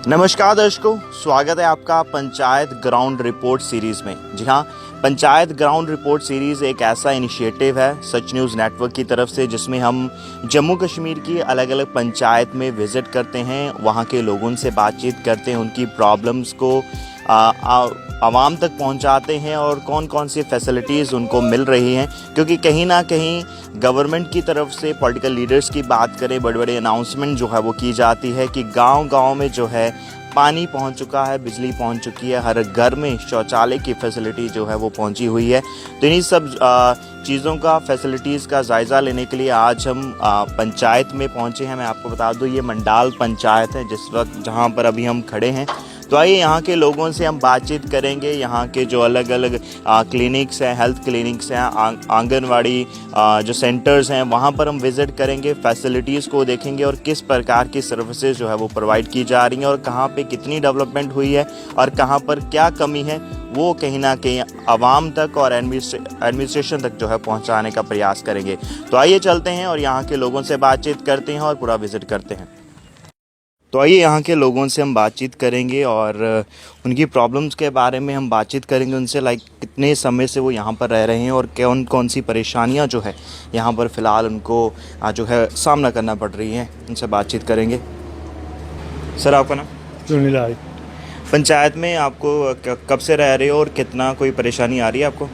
नमस्कार दर्शकों, स्वागत है आपका पंचायत ग्राउंड रिपोर्ट सीरीज में। जी हाँ, पंचायत ग्राउंड रिपोर्ट सीरीज एक ऐसा इनिशिएटिव है सच न्यूज़ नेटवर्क की तरफ से जिसमें हम जम्मू कश्मीर की अलग अलग पंचायत में विजिट करते हैं, वहाँ के लोगों से बातचीत करते हैं, उनकी प्रॉब्लम्स को आवाम तक पहुंचाते हैं और कौन कौन सी फैसिलिटीज़ उनको मिल रही हैं। क्योंकि कहीं ना कहीं गवर्नमेंट की तरफ से पॉलिटिकल लीडर्स की बात करें, बड़े बड़े अनाउंसमेंट जो है वो की जाती है कि गांव-गांव में जो है पानी पहुंच चुका है, बिजली पहुंच चुकी है, हर घर में शौचालय की फैसिलिटी जो है वो पहुंची हुई है। तो इन्हीं सब चीज़ों का फैसिलिटीज़ का जायज़ा लेने के लिए आज हम पंचायत में पहुंचे हैं। मैं आपको बता दूं, ये मंडाल पंचायत है जिस वक्त जहां पर अभी हम खड़े हैं। तो आइए यहाँ के लोगों से हम बातचीत करेंगे। यहाँ के जो अलग अलग क्लिनिक्स हैं, हेल्थ क्लिनिक्स हैं, आंगनवाड़ी जो सेंटर्स हैं, वहाँ पर हम विज़िट करेंगे, फैसिलिटीज़ को देखेंगे और किस प्रकार की सर्विसेज जो है वो प्रोवाइड की जा रही हैं और कहाँ पे कितनी डेवलपमेंट हुई है और कहाँ पर क्या कमी है, वो कहीं ना कहीं आवाम तक और एडमिनिस्ट्रेशन तक जो है पहुँचाने का प्रयास करेंगे। तो आइए चलते हैं और यहाँ के लोगों से बातचीत करते हैं और पूरा विज़िट करते हैं। तो आइए यहाँ के लोगों से हम बातचीत करेंगे और उनकी प्रॉब्लम्स के बारे में हम बातचीत करेंगे उनसे, कितने समय से वो यहाँ पर रह रहे हैं और कौन कौन सी परेशानियाँ जो है यहाँ पर फ़िलहाल उनको जो है सामना करना पड़ रही हैं, उनसे बातचीत करेंगे। सर, आपका नाम? सुनील। पंचायत में आपको कब से रह रहे हो और कितना कोई परेशानी आ रही है आपको?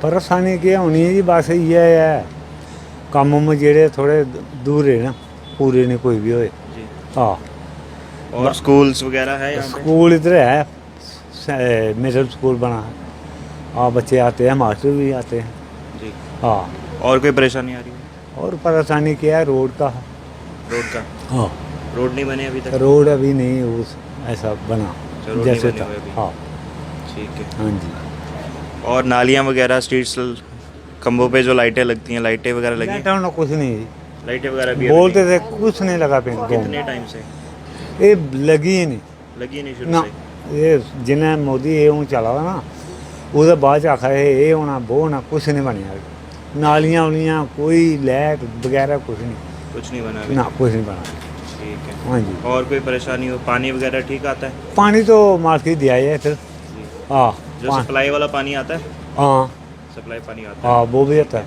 परेशानी क्या होनी है जी, बस ये है काम में जेड़े थोड़े दूर है ना, पूरे नहीं कोई भी होए। हाँ, और स्कूल्स वगैरह है यहाँ पे? स्कूल इधर है, मिडिल स्कूल बना है। हाँ, बच्चे आते हैं, मास्टर भी आते हैं जी। हाँ। और कोई परेशानी आ रही है? और परेशानी क्या है, रोड का। रोड का? हाँ, रोड नहीं बने अभी तक? रोड अभी नहीं उस ऐसा बना जैसे था। हाँ ठीक है। हाँ जी। और नालियाँ वगैरह, स्ट्रीट्स, खंभों पे जो लाइटें लगती हैं, लाइटें वगैरह लगी हैं? ना कुछ नहीं, लाइटें वगैरह भी बोलते थे कुछ नहीं लगा पे। कितने टाइम से ये लगी ही नहीं शुरू ना। से? ये जिन्हें मोदी ये हूँ चला हुआ ना, उसके बाद आखा ये होना वो होना, कुछ नहीं बनया। नालियाँ उलियाँ कोई लाइट वगैरह कुछ नहीं बना ना, कुछ नहीं बना। ठीक है। हाँ जी। और कोई परेशानी हो? पानी वगैरह ठीक आता है? पानी तो मार्केट दिया है फिर। हाँ, जो सप्लाई वाला पानी आता है? हाँ, सप्लाई पानी आता है। हाँ वो भी आता है।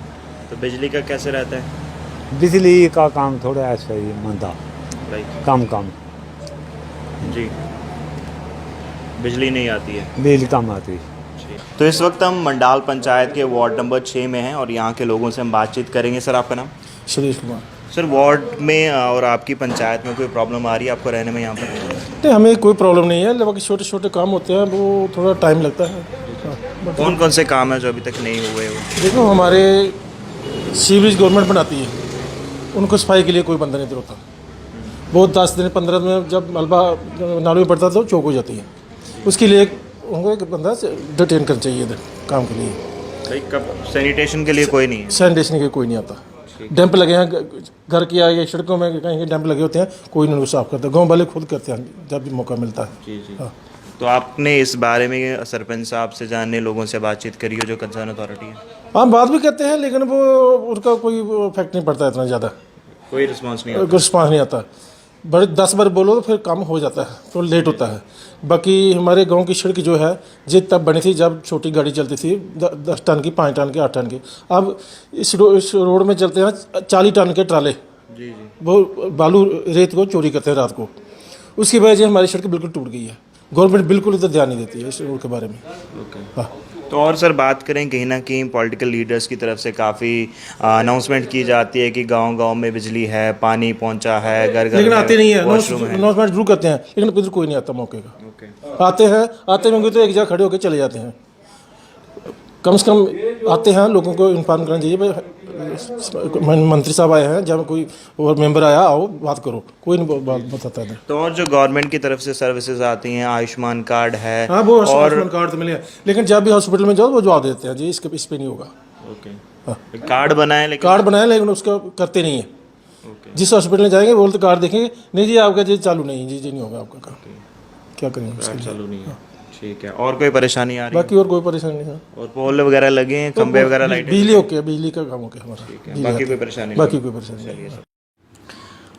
तो बिजली का कैसे रहता है? बिजली का काम थोड़ा ऐसा ही मंदा, कम जी, बिजली नहीं आती है? बिजली कम आती है। तो इस वक्त हम मंडाल पंचायत के वार्ड नंबर 6 में हैं और यहाँ के लोगों से हम बातचीत करेंगे। सर, आपका नाम? सुरेश कुमार। सर, वार्ड में और आपकी पंचायत में कोई प्रॉब्लम आ रही है आपको रहने में यहाँ पर? नहीं, हमें कोई प्रॉब्लम नहीं है, बाकी छोटे छोटे काम होते हैं, वो थोड़ा टाइम लगता है। कौन कौन से काम है जो अभी तक नहीं हुए? देखो, हमारे सीवरेज गवर्नमेंट बनाती है, उनको सफाई के लिए कोई बंदा नहीं इधर होता। वो 10 दिन 15 दिन में जब मलबा नालों में पड़ता तो चौक हो जाती है। उसके लिए उनको एक बंदा डिटेन करना चाहिए इधर काम के लिए। भाई, कब सैनिटेशन के लिए कोई नहीं है? सैनिटेशन के कोई नहीं आता। डैम्प लगे हैं घर के आगे, सड़कों में कहीं डैम्प लगे होते हैं, कोई नहीं साफ करता। गाँव वाले खुद करते हैं जब भी मौका मिलता है। जी जी। हाँ। तो आपने इस बारे में सरपंच साहब से जानने, लोगों से बातचीत करी हो जो कंसर्न अथॉरिटी है? हाँ, बात भी करते हैं, लेकिन वो उनका कोई इफेक्ट नहीं पड़ता इतना ज़्यादा। कोई रिस्पांस नहीं रिस्पांस नहीं आता। बड़े 10 बार बोलो तो फिर काम हो जाता है, तो लेट होता है। बाकी हमारे गांव की सड़क जो है ये तब बनी थी जब छोटी गाड़ी चलती थी, 10 टन की, 5 टन की, 8 टन की। अब इस रोड में चलते हैं 40 टन के ट्राले। जी जी। वो बालू रेत को चोरी करते हैं रात को। उसकी वजह से हमारी सड़क बिल्कुल टूट गई है। गवर्नमेंट बिल्कुल इधर ध्यान नहीं देती है इस रोड के बारे में। हाँ। तो और सर, बात करें, कहीं ना कहीं पॉलिटिकल लीडर्स की तरफ से काफ़ी अनाउंसमेंट की जाती है कि गांव-गांव में बिजली है, पानी पहुंचा है, घर घर लेकिन आते नहीं है। वॉशरूम है। अनाउंसमेंट जरूर करते हैं, लेकिन इधर कोई नहीं आता मौके का। आते होंगे तो एक जगह खड़े होकर चले जाते हैं। कम से कम आते हैं, लोगों को इन्फॉर्म करना चाहिए। मंत्री साहब आए हैं, जब कोई और मेंबर आया, आओ बात करो, कोई नहीं बात बताता है। तो और जो गवर्नमेंट की तरफ से सर्विसेज आती हैं, आयुष्मान कार्ड है? हाँ, वो आयुष्मान कार्ड तो मिले, लेकिन जब भी हॉस्पिटल में जाओ वो जवाब देते हैं जी इस पे नहीं होगा। हाँ। कार्ड बनाए, लेकिन उसका करते नहीं है। जिस हॉस्पिटल में जाएंगे बोलते कार्ड देखेंगे, नहीं जी आपका जी चालू नहीं, जी नहीं होगा आपका काम। क्या करेंगे, चालू नहीं है। ठीक है। और कोई परेशानी आ रही है? बाकी और कोई परेशानी नहीं है। और पोल वगैरह लगे हैं, खंबे वगैरह, लाइट? बिजली ओके, बिजली का काम ओके हमारा। बाकी कोई परेशानी? बाकी कोई परेशानी नहीं।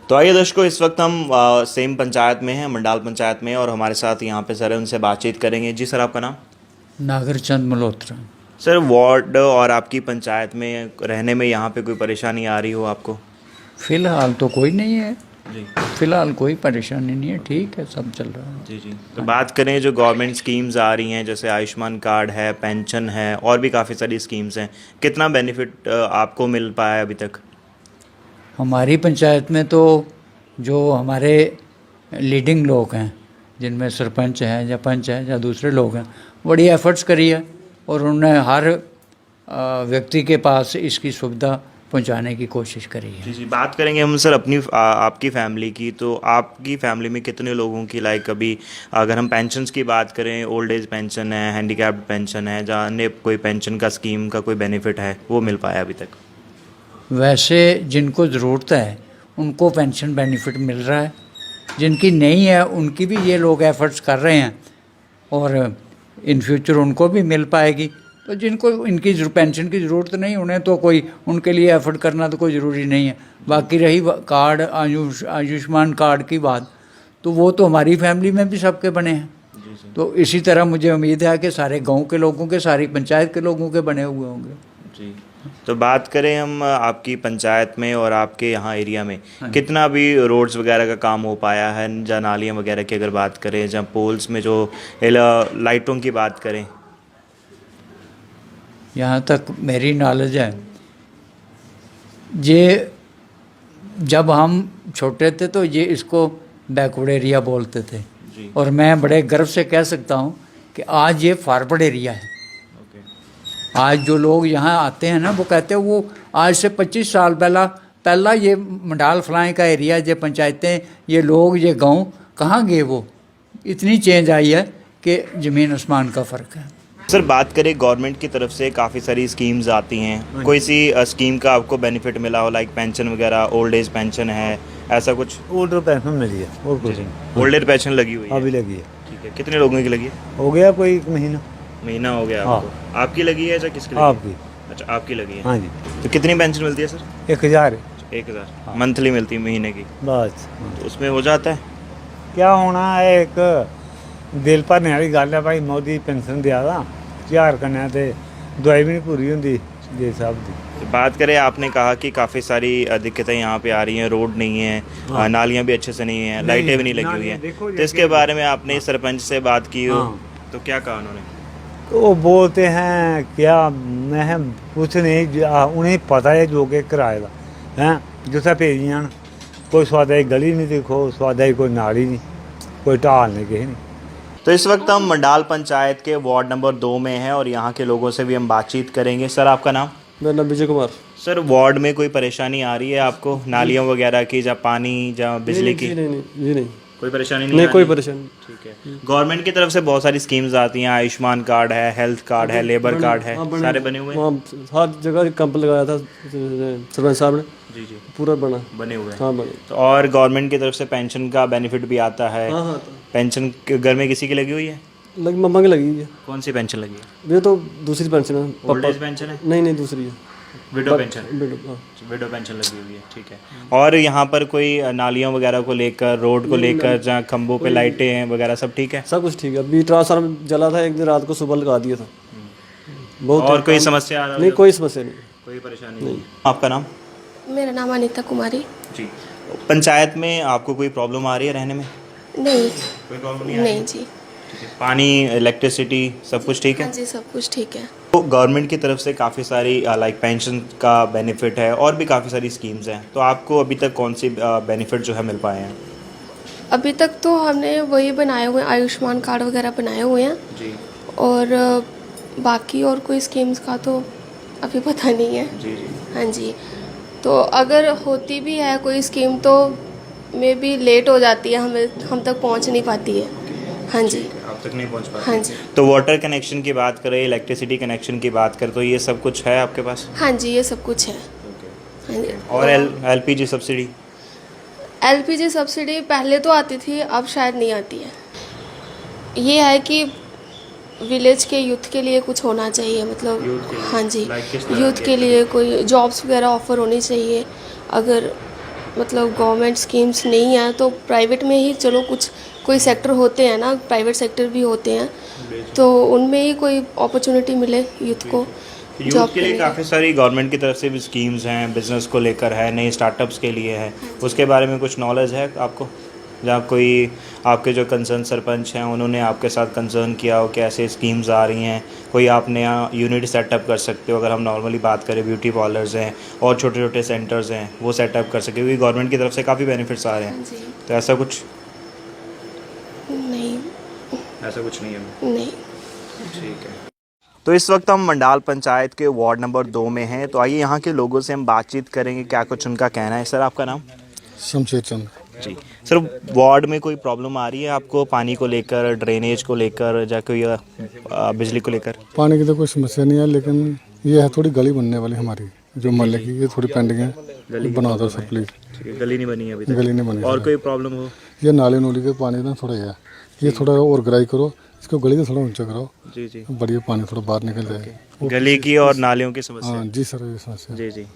तो आइए दर्शकों, इस वक्त हम सेम पंचायत में हैं, मंडाल पंचायत में, और हमारे साथ यहाँ पे सर है, उनसे बातचीत करेंगे। जी सर, आपका नाम? नागरचंद मल्होत्रा। सर, वार्ड और आपकी पंचायत में रहने में यहाँ पे कोई परेशानी आ रही हो आपको? फिलहाल तो कोई नहीं है, जी फिलहाल कोई परेशानी नहीं है, ठीक है, सब चल रहा है। जी जी। तो बात करें जो गवर्नमेंट स्कीम्स आ रही हैं, जैसे आयुष्मान कार्ड है, पेंशन है, और भी काफ़ी सारी स्कीम्स हैं, कितना बेनिफिट आपको मिल पाया है अभी तक? हमारी पंचायत में तो जो हमारे लीडिंग लोग हैं, जिनमें सरपंच हैं या पंच हैं या दूसरे लोग हैं, बड़ी एफर्ट्स करी है और उन्होंने हर व्यक्ति के पास इसकी सुविधा पहुंचाने की कोशिश करी है। जी जी। बात करेंगे हम सर अपनी आपकी फैमिली की। तो आपकी फैमिली में कितने लोगों की, लाइक अभी अगर हम पेंशन्स की बात करें, ओल्ड एज पेंशन है, हैंडीकैप्ड पेंशन है, जहाँ अन्य कोई पेंशन का स्कीम का कोई बेनिफिट है, वो मिल पाया अभी तक? वैसे जिनको ज़रूरत है उनको पेंशन बेनिफिट मिल रहा है, जिनकी नहीं है उनकी भी ये लोग एफर्ट्स कर रहे हैं और इन फ्यूचर उनको भी मिल पाएगी। तो जिनको इनकी पेंशन की ज़रूरत नहीं, उन्हें तो कोई उनके लिए एफर्ट करना तो कोई ज़रूरी नहीं है। बाकी रही कार्ड आयुष्मान कार्ड की बात, तो वो तो हमारी फैमिली में भी सबके बने हैं। तो इसी तरह मुझे उम्मीद है कि सारे गांव के लोगों के, सारी पंचायत के लोगों के बने हुए होंगे। जी। तो बात करें हम आपकी पंचायत में और आपके यहाँ एरिया में कितना भी रोड्स वगैरह का काम हो पाया है, जहाँ नालियाँ वगैरह की अगर बात करें, जहाँ पोल्स में जो लाइटों की बात करें? यहाँ तक मेरी नॉलेज है, ये जब हम छोटे थे तो ये इसको बैकवर्ड एरिया बोलते थे, और मैं बड़े गर्व से कह सकता हूँ कि आज ये फॉरवर्ड एरिया है। आज जो लोग यहाँ आते हैं ना, वो कहते हैं वो आज से 25 साल पहला ये मंडाल फलाएँ का एरिया, ये पंचायतें, ये लोग, ये गांव कहाँ गए, वो इतनी चेंज आई है कि ज़मीन आसमान का फ़र्क है। सर, बात करें गवर्नमेंट की तरफ से काफ़ी सारी स्कीम्स आती हैं, कोई सी स्कीम का आपको बेनिफिट मिला हो, लाइक पेंशन वगैरह, ओल्ड एज पेंशन है, ऐसा कुछ? ओल्ड पेंशन मिली है और कुछ नहीं। ओल्ड एज पेंशन लगी हुई है? अभी लगी है। ठीक है। कितने लोगों की लगी है? हो गया कोई 1 महीना हो गया हाँ। आपको? आपकी लगी है या किसकी लगी है? आपकी। अच्छा, आपकी लगी है। हाँ जी। तो कितनी पेंशन मिलती है सर? 1000 1000 मंथली मिलती है, महीने की? बस। तो उसमें हो जाता है? क्या होना है, एक दिल भरने वाली गल है भाई, मोदी पेंशन दिया था 1000 कन्या, ते दवाई भी नहीं पूरी होंगी जे साहब दी। तो बात करें, आपने कहा कि काफ़ी सारी दिक्कतें यहाँ पे आ रही हैं, रोड नहीं है, नालियाँ भी अच्छे से नहीं हैं, लाइटें भी नहीं लगी हुई हैं, तो इसके बारे में आपने सरपंच से बात की हो तो क्या कहा उन्होंने? तो वो बोलते हैं क्या, मैं कुछ नहीं, उन्हें पता है जो कि किराए का हैं, जिथे भेजियां कोई स्वादा गली नहीं दिखो, स्वादा कोई नाली नहीं, कोई ढाल नहीं, किसी नहीं। तो इस वक्त हम मंडाल पंचायत के वार्ड नंबर 2 में हैं और यहाँ के लोगों से भी हम बातचीत करेंगे। सर, आपका नाम? मेरा नाम विजय कुमार। सर, वार्ड में कोई परेशानी आ रही है आपको, नालियों वगैरह की, जहाँ पानी, जहाँ बिजली की? नहीं, कोई परेशानी नहीं? नहीं, कोई परेशानी। ठीक है। गवर्नमेंट की तरफ से बहुत सारी स्कीम्स आती हैं, आयुष्मान कार्ड है, हेल्थ कार्ड है, लेबर कार्ड है, सारे बने हुए हैं? वहाँ हर जगह कैंप लगाया था सरपंच साहब ने। जी जी। पूरा बने हुए हैं? हाँ, बने। तो और गवर्नमेंट की तरफ से पेंशन का बेनिफिट भी आता है? हाँ। पेंशन घर में किसी की लगी हुई है? लगी, मम्मा की लगी है। कौन सी पेंशन लगी है? ये तो दूसरी पेंशन है। ओल्ड एज पेंशन है? नहीं, दूसरी है, विडो पेंशन? विडो पेंशन लगी हुई है। ठीक है। और यहाँ पर कोई नालियों वगैरह को लेकर, रोड को लेकर, जहाँ खंभों पे लाइटें हैं वगैरह, सब ठीक है? सब कुछ ठीक है। अभी ट्रांसफार्मर जला था एक दिन रात को, सुबह लगा दिया था। बहुत। और कोई समस्या? नहीं, कोई समस्या नहीं, कोई परेशानी नहीं। आपका नाम? मेरा नाम अनीता कुमारी। जी। पंचायत में आपको कोई प्रॉब्लम आ रही है रहने में? नहीं, कोई प्रॉब्लम नहीं आ रही? नहीं जी। ठीक है। पानी, इलेक्ट्रिसिटी, सब कुछ ठीक है? हाँ जी, सब कुछ ठीक है। तो गवर्नमेंट की तरफ से काफ़ी सारी लाइक पेंशन का बेनिफिट है और भी काफ़ी सारी स्कीम्स हैं, तो आपको अभी तक कौन सी बेनिफिट जो है मिल पाए हैं? अभी तक तो हमने वही बनाए हुए हैं, आयुष्मान कार्ड वगैरह बनाए हुए हैं जी। और बाकी और कोई स्कीम्स का तो अभी पता नहीं है। जी जी। हाँ जी। तो अगर होती भी है कोई स्कीम तो मे बी लेट हो जाती है, हम तक पहुंच नहीं पाती है। हाँ जी। आप तक नहीं पहुंच पाते? हाँ जी। तो वाटर कनेक्शन की बात करें, इलेक्ट्रिसिटी कनेक्शन की बात करें, तो ये सब कुछ है आपके पास? हाँ जी, ये सब कुछ है। हाँ जी। और एलपीजी सब्सिडी? एलपीजी सब्सिडी पहले तो आती थी, अब शायद नहीं आती है। ये है कि विलेज के यूथ के लिए कुछ होना चाहिए, मतलब हाँ जी, यूथ के लिए कोई जॉब्स वगैरह ऑफर होनी चाहिए। अगर मतलब गवर्नमेंट स्कीम्स नहीं है तो प्राइवेट में ही चलो कुछ कोई सेक्टर होते हैं ना, प्राइवेट सेक्टर भी होते हैं, तो उनमें ही कोई अपॉर्चुनिटी मिले यूथ को यूथ जॉब के लिए करने काफ़ी सारी गवर्नमेंट की तरफ से भी स्कीम्स हैं, बिजनेस को लेकर है, नए स्टार्टअप्स के लिए है, उसके बारे में कुछ नॉलेज है आपको? जहाँ कोई आपके जो कंसर्न सरपंच हैं उन्होंने आपके साथ कंसर्न किया हो कि ऐसे स्कीम्स आ रही हैं, कोई आप नया यूनिट सेटअप कर सकते हो, अगर हम नॉर्मली बात करें ब्यूटी पार्लर्स हैं और छोटे छोटे सेंटर्स हैं वो सेटअप कर सकते हो, क्योंकि गवर्नमेंट की तरफ से काफ़ी बेनिफिट्स आ रहे हैं, जी तो ऐसा कुछ नहीं नहीं है। नहीं। ठीक है। तो इस वक्त हम मंडाल पंचायत के वार्ड नंबर 2 में हैं, तो आइए यहाँ के लोगों से हम बातचीत करेंगे, क्या कुछ उनका कहना है। सर आपका नाम? शमशेर चंद। जी सर, वार्ड में कोई प्रॉब्लम आ रही है आपको पानी को लेकर, ड्रेनेज को लेकर, या कोई बिजली को लेकर? पानी की तो कोई समस्या नहीं है, लेकिन ये है थोड़ी गली बनने वाली हमारी जो मोहल्ले की, ये थोड़ी पेंडिंग है, बना दो सर प्लीज। ठीक है, गली नहीं बनी है अभी तक? गली नहीं बनी और सर। कोई प्रॉब्लम हो? ये नाले नोली के पानी ना थोड़ा है, ये थोड़ा और गराई करो, इसको गली को थोड़ा ऊंचा कराओ, जी जी, बढ़िया पानी थोड़ा बाहर निकल जाए। गली की और नालियों की समस्या? हाँ जी सर, ये समस्या। जी जी,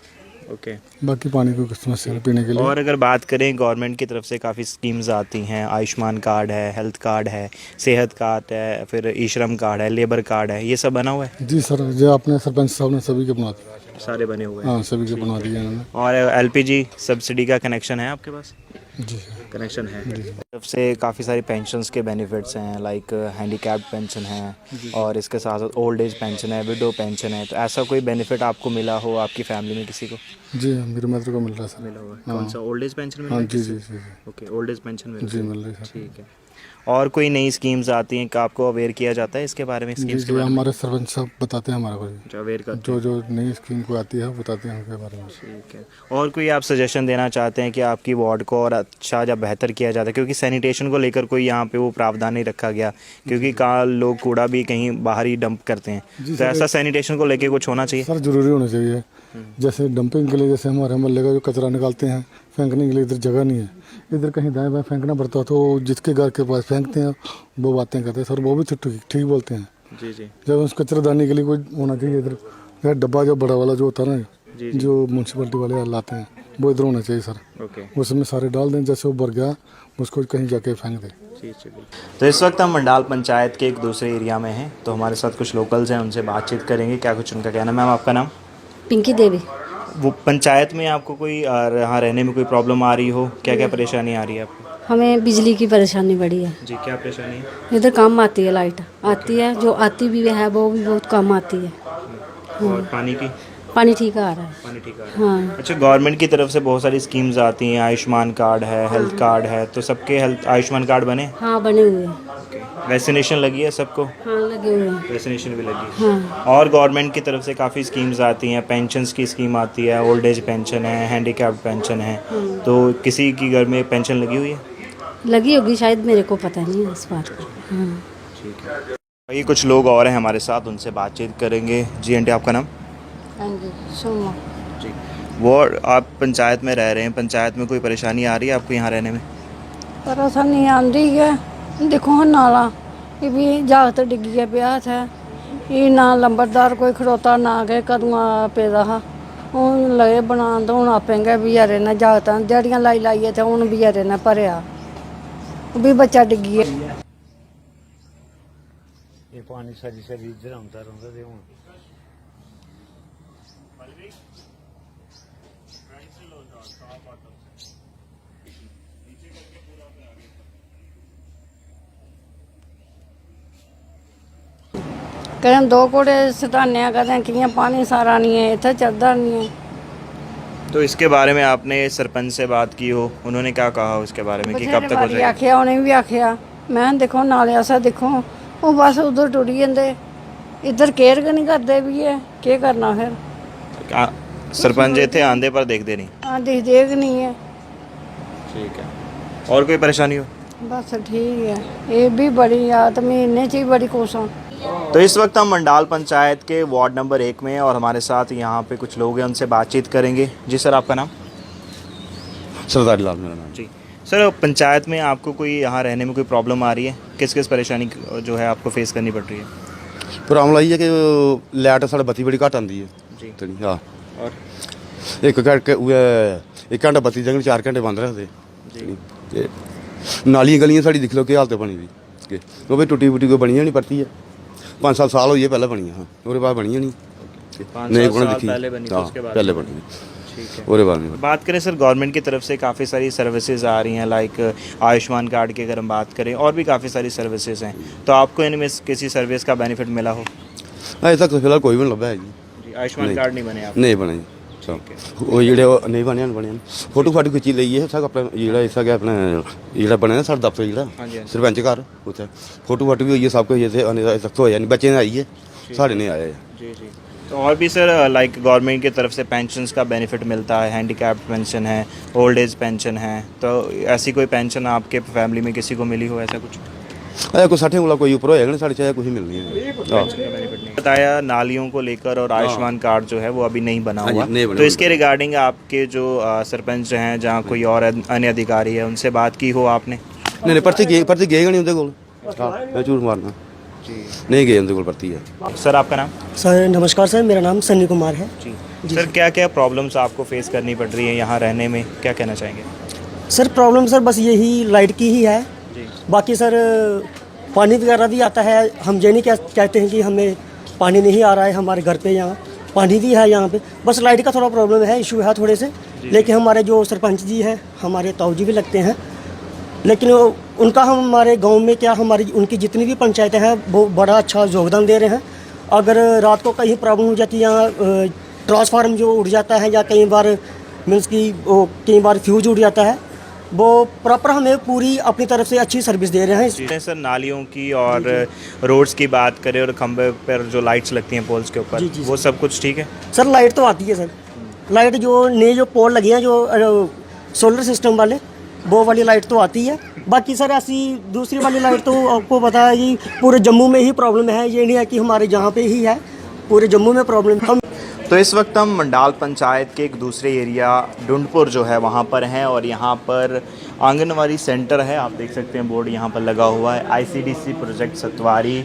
ओके। बाकी पानी की कोई समस्या नहीं पीने के लिए। और अगर बात करें गवर्नमेंट की तरफ से काफ़ी स्कीम्स आती हैं, आयुष्मान कार्ड है, हेल्थ कार्ड है, सेहत कार्ड है, फिर ई श्रम कार्ड है, लेबर कार्ड है, ये सब बना हुआ है? जी सर, जो आपने सरपंच साहब ने सभी के बना दिए। सारे बने हुए हैं? हाँ सभी के बना दिए इन्होंने। और एलपीजी सब्सिडी का कनेक्शन है आपके पास? जी सर। कनेक्शन है। तरफ से काफ़ी सारी पेंशन्स के बेनिफिट्स हैं, लाइक हैंडीकैप्ड पेंशन है और इसके साथ साथ ओल्ड एज पेंशन है, विडो पेंशन है, तो ऐसा कोई बेनिफिट आपको मिला हो आपकी फैमिली में किसी को? जी मेरे मित्र को मिल रहा है सर। मिला हुआ है? कौन सा ओल्ड एज पेंशन मिल हाँ रहा है? जी जी जी जी ओके, ओल्ड एज पेंशन मिल जी रही है। मिल रही है सर। ठीक है। और कोई नई स्कीम्स आती हैं, का आपको अवेयर किया जाता है इसके बारे में? जी स्कीम्स के जी, बारे में हमारे सरपंच साहब बताते हैं हमारे को जी। जो अवेयर करते जो जो नई स्कीम को आती है वो बताते हैं उनके बारे में। ठीक है। और कोई आप सजेशन देना चाहते हैं कि आपकी वार्ड को और अच्छा या बेहतर किया जाता है, क्योंकि सैनिटेशन को लेकर कोई यहाँ पे वो प्रावधान नहीं रखा गया, क्योंकि कहाँ लोग कूड़ा भी कहीं बाहर ही डंप करते हैं, तो ऐसा सैनिटेशन को लेकर कुछ होना चाहिए? सर जरूरी होना चाहिए, जैसे डंपिंग के लिए, जैसे हमारे मोहल्ले का जो कचरा निकालते हैं फेंकने के लिए इधर जगह नहीं है, इधर कहीं दाएं बाएं फेंकना पड़ता है, तो जिसके घर के पास फेंकते हैं वो बातें करते हैं सर, वो भी तो ठीक बोलते हैं। जी जी, जब उस कचरादानी के लिए कोई होना चाहिए इधर, यार डब्बा जो बड़ा वाला जो होता है ना, जो म्यूनसिपलिटी वाले लाते हैं वो इधर होना चाहिए सर। ओके। उसमें सारे डाल दें, जैसे वो भर गया उसको कहीं जाके फेंक दें। तो इस वक्त हम मंडाल पंचायत के एक दूसरे एरिया में हैं, तो हमारे साथ कुछ लोकल्स हैं, उनसे बातचीत करेंगे, क्या कुछ उनका कहना। मैम आपका नाम? पिंकी देवी। वो पंचायत में आपको कोई यहाँ रहने में कोई प्रॉब्लम आ रही हो, क्या क्या परेशानी आ रही है आपको? हमें बिजली की परेशानी बड़ी है, जी, क्या परेशानी है? इधर कम आती है, लाइट आती है, जो आती भी है वो भी बहुत कम आती है। और पानी की? पानी ठीक आ रहा है। पानी ठीक आ रहा है। हाँ अच्छा, गवर्नमेंट की तरफ से बहुत सारी स्कीम्स आती हैं, आयुष्मान कार्ड है, हेल्थ कार्ड है, तो सबके हेल्थ आयुष्मान कार्ड बने? हाँ बने हुए हैं। वैक्सीनेशन लगी है सबको? हाँ लगे हुए हैं। वैक्सीनेशन भी लगी है। हाँ और गवर्नमेंट की तरफ से काफ़ी स्कीम्स आती हैं, पेंशन्स की स्कीम आती है, ओल्ड एज पेंशन है, हैंडीकैप्ड पेंशन है, तो किसी की घर में पेंशन लगी हुई है? लगी होगी शायद, मेरे को पता नहीं है इस बात का। हाँ ठीक है। ये कुछ लोग और हैं हमारे साथ, उनसे बातचीत करेंगे। जी आंटी, आपका नाम? हाँ जी सुनो। जी, वो आप पंचायत में रह रहे हैं, पंचायत में कोई परेशानी आ रही है आपको यहाँ रहने में? परेशानी आंदी है, देखो हाँ नाला ये भी जागत डिग्गी गया पिया था, ये ना लंबरदार कोई खड़ोता ना गए कदुआ पेदा हा, हूँ लगे बना तो हूँ आपेंगे बेचारे ने जागत जड़ियाँ लाई लाइए थे हूँ बेचारे ने भरया भी बच्चा डिग्गी है। ये पानी सारी सारी इधर आंदा रहंदा ते हुण कदें दो घोड़े सटाने कदें कियां पानी सारा नहीं है, इत्थे चढ़दा नहीं है। तो इसके बारे में आपने सरपंच से बात की हो, उन्होंने क्या कहा उसके बारे में कि कब तक हो बारी जाएगा? आखिया उन्हें भी आखिया, मैं देखो नाले आसा देखो वो बस उधर टुरी जंदे, इधर केयर गै नहीं करदे भी है, केह् करना फिर? सरपंच इतने आंदे पर देखते नहीं? हाँ दिखदे गै नहीं है। ठीक है। और कोई परेशानी हो? बस ठीक है, ये भी बड़ी आत महीने च ही बड़ी कोसा। तो इस वक्त हम मंडाल पंचायत के वार्ड नंबर 1 में हैं और हमारे साथ यहाँ पे कुछ लोग हैं, उनसे बातचीत करेंगे। जी सर, आपका नाम? सरदारी लाल मेरा नाम। जी सर, पंचायत में आपको कोई यहाँ रहने में कोई प्रॉब्लम आ रही है? किस किस परेशानी जो है आपको फेस करनी पड़ रही है? प्रॉब्लम आई है कि लाइट साढ़े बत्ती बड़ी घट आती है जी। हाँ, और एक करके 1 घंटा बत्ती जगह 4 घंटे बंद रखते ते नालियां गलियां साड़ी दिख लो कि हालत बनी दी कि वो भी टुटी फुटी कोई बनियां नहीं परती है 5-7 साल हो गए पहले बनियां हाँ उसके बाद बनियां नहीं नहीं कोई दिखी पहले बनी थी, उसके बाद पहले बनी उसके बाद नहीं बात करें सर गवर्नमेंट की तरफ से काफ़ी सारी सर्विसेज आ रही हैं, लाइक आयुष्मान कार्ड की अगर हम बात करें और भी काफ़ी सारी सर्विसेज हैं, तो आपको इनमें किसी सर्विस का बेनिफिट मिला हो? अजे तक तो फिलहाल कोई भी नहीं लभा है जी आयुष्मान कार्ड नहीं बने आप? नहीं बने जी वो जेह्ड़े नहीं बने बने फोटो फाटो खिच्ची लेइयै सब अपना जेह्ड़ा इस गै अपना जेह्ड़ा बने ना साढ़ा दफ्तर जेह्ड़ा सरपंच घर उत्थै फोटो फाटो भी होई है सब कुछ इत्थै तक होया नहीं बच्चे आई है साढ़े नहीं आए जी जी। तो और भी सर लाइक गवर्नमेंट की तरफ से पेंशन्स का बेनिफिट मिलता है, हैंडीकैप्ड पेंशन है, ओल्ड एज पेंशन है, तो ऐसी कोई पेंशन आपके फैमिली में किसी को मिली हो ऐसा कुछ? अरे कोई 60 वाला कोई ऊपर होएगा ना साढ़े चाहे कुछ मिलनी है बताया नालियों को लेकर और आयुष्मान कार्ड जो है वो अभी नहीं बना हुआ, नहीं बना तो इसके रिगार्डिंग आपके जो सरपंच हैं जहाँ कोई और अन्य अधिकारी है उनसे बात की हो आपने? नहीं पर्ची गएगा नहीं उनके कोल मैं झूठ मारना नहीं गए उनके कोल पर्ची है। सर आपका नाम? सर नमस्कार सर, मेरा नाम सन्नी कुमार है जी। सर क्या क्या प्रॉब्लम्स आपको फेस करनी पड़ रही है यहाँ रहने में, क्या कहना चाहेंगे? सर प्रॉब्लम सर बस यही लाइट की ही है जी। बाकी सर पानी वगैरह भी आता है, हम ये नहीं कहते हैं कि हमें पानी नहीं आ रहा है, हमारे घर पे यहाँ पानी भी है यहाँ पे, बस लाइट का थोड़ा प्रॉब्लम है, इशू है थोड़े से। लेकिन हमारे जो सरपंच जी हैं हमारे ताऊ जी भी लगते हैं, लेकिन उनका हमारे गांव में क्या हमारी उनकी जितनी भी पंचायतें हैं वो बड़ा अच्छा योगदान दे रहे हैं। अगर रात को कहीं प्रॉब्लम हो जाती है यहाँ ट्रांसफार्मर जो उड़ जाता है या कई बार मीन्स की कई बार फ्यूज उड़ जाता है, वो प्रॉपर हमें पूरी अपनी तरफ से अच्छी सर्विस दे रहे हैं। सर नालियों की और रोड्स की बात करें और खंबे पर जो लाइट्स लगती हैं पोल्स के ऊपर, वो सब कुछ ठीक है? सर लाइट तो आती है सर, लाइट जो नए जो पोल लगे हैं जो सोलर सिस्टम वाले वो वाली लाइट तो आती है। बाकी सर ऐसी दूसरी वाली लाइट तो आपको पता है कि पूरे जम्मू में ही प्रॉब्लम है, ये नहीं है कि हमारे जहाँ पे ही है, पूरे जम्मू में प्रॉब्लम हम। तो इस वक्त हम मंडाल पंचायत के एक दूसरे एरिया डुंडपुर जो है वहाँ पर हैं और यहाँ पर आंगनवाड़ी सेंटर है, आप देख सकते हैं बोर्ड यहाँ पर लगा हुआ है ICDC प्रोजेक्ट सतवारी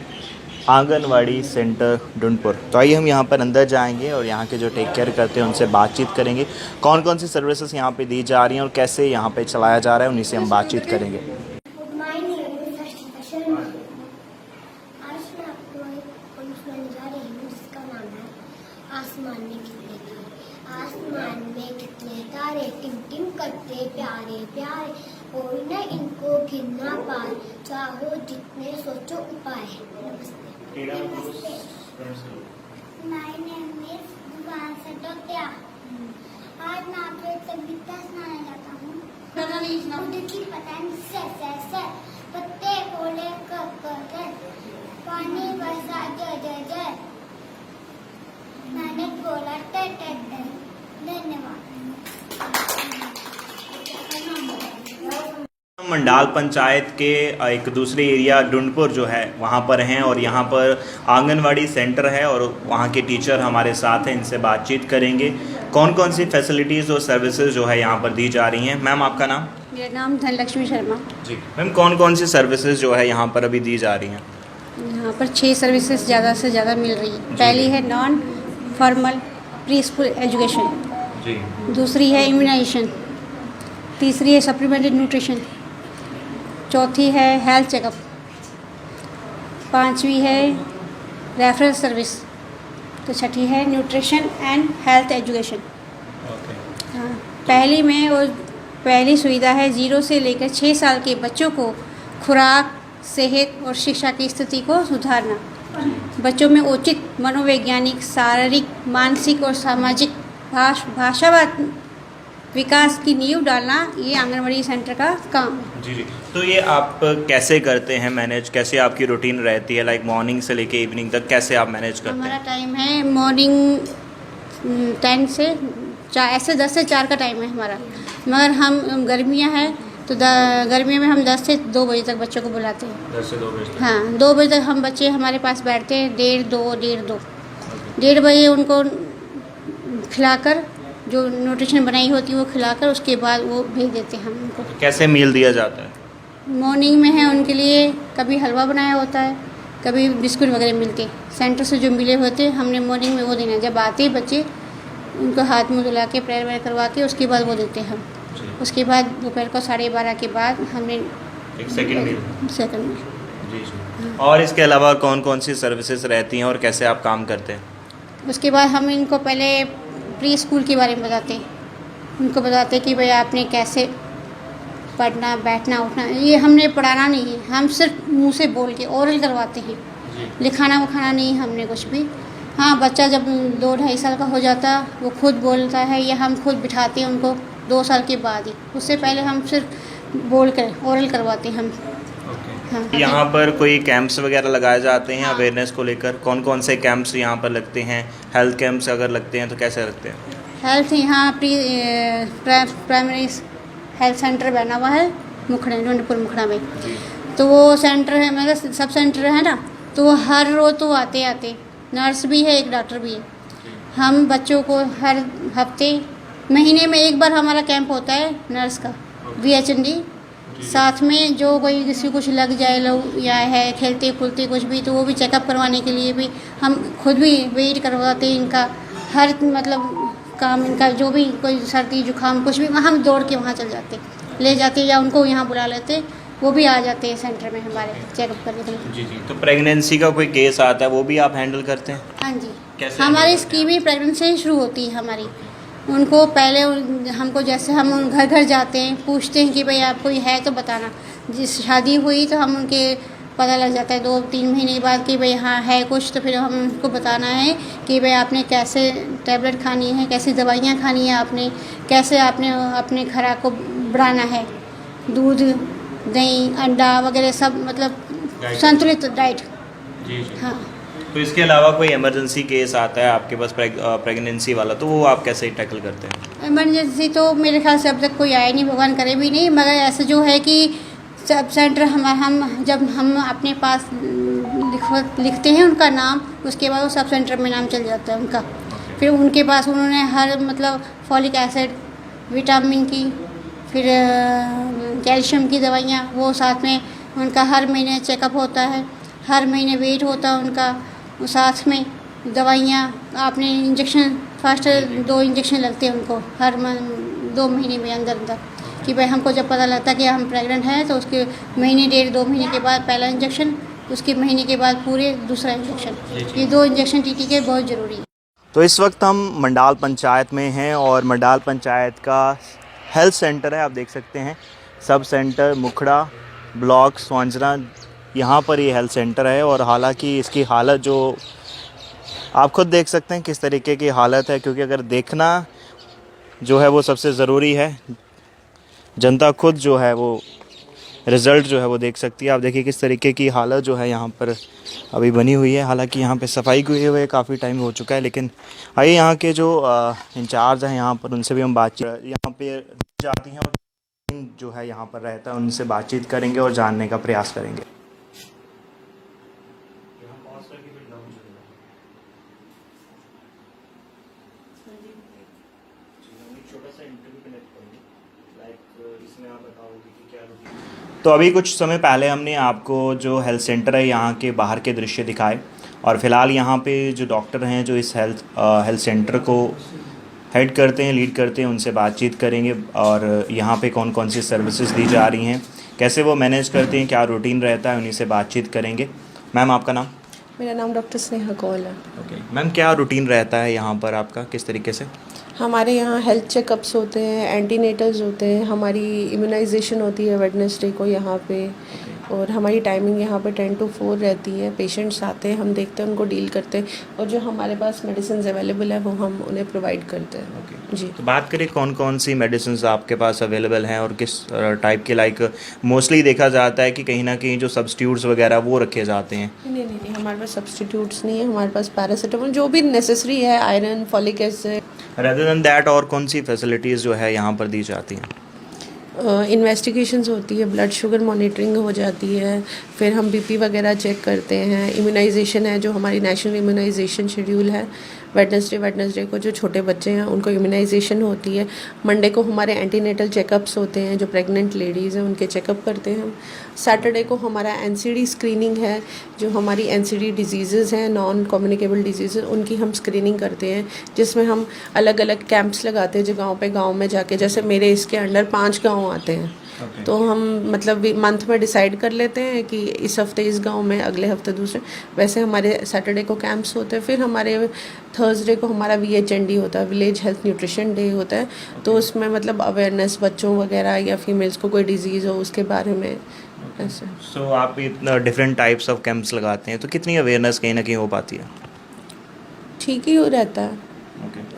आंगनवाड़ी सेंटर डुंडपुर। तो आइए हम यहाँ पर अंदर जाएंगे और यहाँ के जो टेक केयर करते हैं उनसे बातचीत करेंगे, कौन कौन सी सर्विसेज यहाँ पे दी जा रही हैं और कैसे यहाँ पे चलाया जा रहा है, उन्हीं से हम बातचीत करेंगे। आसमान में कितने तारे टिम टिम करते प्यारे प्यारे, कोई न इनको गिनना पाए, चाहो जितने सोचो उपाय। नमस्ते। My name is Dugan Satya। आज मैं आपको एक कविता सुनाने जाता हूँ। खुद की पतंग से पत्ते बोले कर पानी बरसा जय जय जय, मैंने बोला टे टे टे। धन्यवाद। मंडाल पंचायत के एक दूसरे एरिया डुंडपुर जो है वहाँ पर हैं और यहाँ पर आंगनवाड़ी सेंटर है और वहाँ के टीचर हमारे साथ हैं, इनसे बातचीत करेंगे कौन कौन सी फैसिलिटीज़ और सर्विसेज जो है यहाँ पर दी जा रही हैं। मैम आपका नाम? मेरा नाम धनलक्ष्मी शर्मा जी। मैम कौन कौन सी सर्विसेज जो है यहाँ पर अभी दी जा रही हैं? यहाँ पर 6 सर्विसेज ज़्यादा से ज़्यादा मिल रही है। पहली है non formal pre school education जी, दूसरी है इम्यूनाइजेशन, तीसरी है सप्लीमेंट्री न्यूट्रिशन, चौथी है हेल्थ चेकअप, पांचवी है रेफरल सर्विस, तो छठी है न्यूट्रिशन एंड हेल्थ एजुकेशन। हाँ, पहली में वो पहली सुविधा है 0 से लेकर 6 साल के बच्चों को खुराक, सेहत और शिक्षा की स्थिति को सुधारना, बच्चों में उचित मनोवैज्ञानिक, शारीरिक, मानसिक और सामाजिक भाषावाद विकास की नींव डालना, ये आंगनवाड़ी सेंटर का काम है। जी जी। तो ये आप कैसे करते हैं मैनेज, कैसे आपकी रूटीन रहती है, लाइक मॉर्निंग से लेके इवनिंग तक कैसे आप मैनेज करते हैं? हमारा टाइम है मॉर्निंग 10 से 4, ऐसे 10 से 4 का टाइम है हमारा, मगर हम गर्मियां हैं तो गर्मियों में हम 10 से 2 बजे तक बच्चों को बुलाते हैं। 10 से 2 बजे? हाँ, 2 बजे तक हम बच्चे हमारे पास बैठते हैं, 1:30 बजे उनको खिलाकर जो न्यूट्रिशन बनाई होती है वो खिलाकर उसके बाद वो भेज देते हैं हम उनको। कैसे मील दिया जाता है? मॉर्निंग में है उनके लिए कभी हलवा बनाया होता है, कभी बिस्कुट वगैरह मिलते हैं सेंटर से जो मिले होते हैं, हमने मॉर्निंग में वो देना है। जब आते हैं बच्चे उनको हाथ मुँह धुला के प्रेयर वेयर करवा के उसके बाद वो देते हैं हम। उसके बाद दोपहर को 12:30 के बाद हमने एक सेकंड सेकंड में। जी। और इसके अलावा कौन कौन सी सर्विसेज रहती हैं और कैसे आप काम करते हैं? उसके बाद हम इनको पहले प्री स्कूल के बारे में बताते हैं। उनको बताते कि भाई आपने कैसे पढ़ना, बैठना, उठना। ये हमने पढ़ाना नहीं है, हम सिर्फ मुंह से बोल के ओरल करवाते हैं। लिखाना वखाना नहीं हमने कुछ भी। हाँ, बच्चा जब 2-2.5 साल का हो जाता वो खुद बोलता है या हम खुद बिठाते हैं उनको 2 साल के बाद ही। उससे पहले हम सिर्फ बोल कर ओरल करवाते हैं हम। हाँ। यहाँ पर कोई कैंप्स वगैरह लगाए जाते हैं अवेयरनेस को लेकर? कौन कौन से कैंप्स यहाँ पर लगते हैं? हेल्थ कैंप्स अगर लगते हैं तो कैसे लगते हैं? हेल्थ यहाँ प्राइमरी हेल्थ सेंटर बना हुआ है मुखड़ा, ढूंढपुर मुखड़ा में। तो वो सेंटर है, मतलब सब सेंटर है ना, तो वो हर रोज़ तो आते नर्स भी है, एक डॉक्टर भी है। हम बच्चों को हर हफ्ते महीने में एक बार हमारा कैंप होता है नर्स का, VHND। साथ में जो कोई किसी कुछ लग जाए लोग या है खेलते खुलते कुछ भी, तो वो भी चेकअप करवाने के लिए भी हम खुद भी वेट करवाते हैं इनका। हर मतलब काम इनका जो भी कोई सर्दी जुकाम कुछ भी, हम दौड़ के वहाँ चल जाते, ले जाते या उनको यहाँ बुला लेते, वो भी आ जाते हैं सेंटर में हमारे चेकअप करने के लिए। जी। तो प्रेगनेंसी का कोई केस आता है वो भी आप हैंडल करते हैं? हाँ जी, कैसे हमारी स्कीम ही प्रेगनेंसी ही शुरू होती है हमारी। उनको पहले हमको जैसे हम घर घर जाते हैं, पूछते हैं कि भाई आप कोई है तो बताना। जिस शादी हुई तो हम उनके पता लग जाता है 2-3 महीने बाद कि भाई हाँ है कुछ, तो फिर हम उनको बताना है कि भाई आपने कैसे टैबलेट खानी है, कैसी दवाइयाँ खानी है, आपने कैसे आपने अपने खुराक को बढ़ाना है, दूध दही अंडा वगैरह सब, मतलब संतुलित डाइट। जी। हाँ। तो इसके अलावा कोई इमरजेंसी केस आता है आपके पास प्रेगनेंसी वाला, तो वो आप कैसे टैकल करते हैं? इमरजेंसी तो मेरे ख्याल से अब तक कोई आया नहीं, भगवान करे भी नहीं। मगर ऐसे जो है कि सब सेंटर हम जब हम अपने पास लिखते हैं उनका नाम, उसके बाद वो सब सेंटर में नाम चल जाता है उनका। फिर उनके पास उन्होंने हर मतलब फॉलिक एसिड, विटामिन की, फिर कैल्शियम की दवाइयाँ, वो साथ में उनका हर महीने चेकअप होता है, हर महीने वेट होता है उनका, साथ में दवाइयाँ। आपने इंजेक्शन फर्स्ट 2 इंजेक्शन लगते हैं उनको हर 2 महीने में अंदर कि भाई हमको जब पता लगता है कि हम प्रेग्नेंट हैं तो उसके महीने 1.5-2 महीने के बाद पहला इंजेक्शन, उसके महीने के बाद पूरे दूसरा इंजेक्शन। ये 2 इंजेक्शन टीटी के बहुत ज़रूरी है। तो इस वक्त हम मंडाल पंचायत में हैं और मंडाल पंचायत का हेल्थ सेंटर है, आप देख सकते हैं सब सेंटर मुखड़ा ब्लॉक स्वांजना, यहाँ पर ये हेल्थ सेंटर है। और हालांकि इसकी हालत जो आप खुद देख सकते हैं किस तरीके की हालत है, क्योंकि अगर देखना जो है वो सबसे ज़रूरी है, जनता खुद जो है वो रिज़ल्ट जो है वो देख सकती है। आप देखिए किस तरीके की हालत जो है यहाँ पर अभी बनी हुई है। हालांकि यहाँ पे सफाई हुए हुए काफ़ी टाइम हो चुका है, लेकिन आइए यहाँ के जो इंचार्ज हैं यहाँ पर उनसे भी हम बातचीत यहाँ पे जाती हैं और जो है यहाँ पर रहता है उनसे बातचीत करेंगे और जानने का प्रयास करेंगे। तो अभी कुछ समय पहले हमने आपको जो हेल्थ सेंटर है यहाँ के बाहर के दृश्य दिखाए और फ़िलहाल यहाँ पे जो डॉक्टर हैं जो इस हेल्थ सेंटर को हेड करते हैं, लीड करते हैं, उनसे बातचीत करेंगे और यहाँ पे कौन कौन सी सर्विसेज दी जा रही हैं, कैसे वो मैनेज करते हैं, क्या रूटीन रहता है, उन्हीं से बातचीत करेंगे। मैम आपका नाम? मेरा नाम डॉक्टर स्नेहा कौल है। ओके मैम, क्या रूटीन रहता है यहाँ पर आपका, किस तरीके से? हमारे यहाँ हेल्थ चेकअप्स होते हैं, एंटीनेटल्स होते हैं, हमारी इम्यूनाइजेशन होती है वेडनेसडे को यहाँ पे, और हमारी टाइमिंग यहाँ पे 10 to 4 रहती है। पेशेंट्स आते हैं, हम देखते हैं, उनको डील करते हैं और जो हमारे पास मेडिसिन अवेलेबल है वो हम उन्हें प्रोवाइड करते हैं। जी, तो बात करें कौन कौन सी मेडिसिन आपके पास अवेलेबल हैं और किस टाइप के, लाइक मोस्टली देखा जाता है कि कहीं ना कहीं जो सब्स्टिट्यूट्स वगैरह वो रखे जाते हैं? नहीं, हमारे पास सब्स्टिट्यूट्स नहीं है, हमारे पास पैरासीटामोल जो भी नेसेसरी है, iron, folic acid. Rather than that और कौन सी फैसिलिटीज़ जो है यहाँ पर दी जाती हैं? इन्वेस्टिगेशंस होती है, ब्लड शुगर मॉनिटरिंग हो जाती है, फिर हम बीपी वगैरह चेक करते हैं, इम्यूनाइजेशन है जो हमारी नेशनल इम्यूनाइजेशन शेड्यूल है वेडनेसडे को जो छोटे बच्चे हैं उनको इम्यूनाइजेशन होती है। मंडे को हमारे एंटीनेटल चेकअप्स होते हैं, जो प्रेग्नेंट लेडीज़ हैं उनके चेकअप करते हैं हम। सैटरडे को हमारा एनसीडी स्क्रीनिंग है, जो हमारी एनसीडी डिजीज़ हैं, नॉन कम्युनिकेबल डिजीज़, उनकी हम स्क्रीनिंग करते हैं, जिसमें हम अलग अलग कैंप्स लगाते हैं जो गाँव में जाके, जैसे मेरे इसके अंडर 5 गाँव आते हैं। तो हम मतलब मंथ में डिसाइड कर लेते हैं कि इस हफ्ते इस गांव में, अगले हफ्ते दूसरे, वैसे हमारे सैटरडे को कैंप्स होते हैं। फिर हमारे थर्सडे को हमारा VHND होता है, विलेज हेल्थ न्यूट्रिशन डे होता है। तो उसमें मतलब अवेयरनेस बच्चों वगैरह या फीमेल्स को कोई डिजीज़ हो उसके बारे में ऐसे। सो आप इतना डिफरेंट टाइप्स ऑफ कैंप्स लगाते हैं, तो कितनी अवेयरनेस कहीं ना कहीं हो पाती है? ठीक ही रहता है,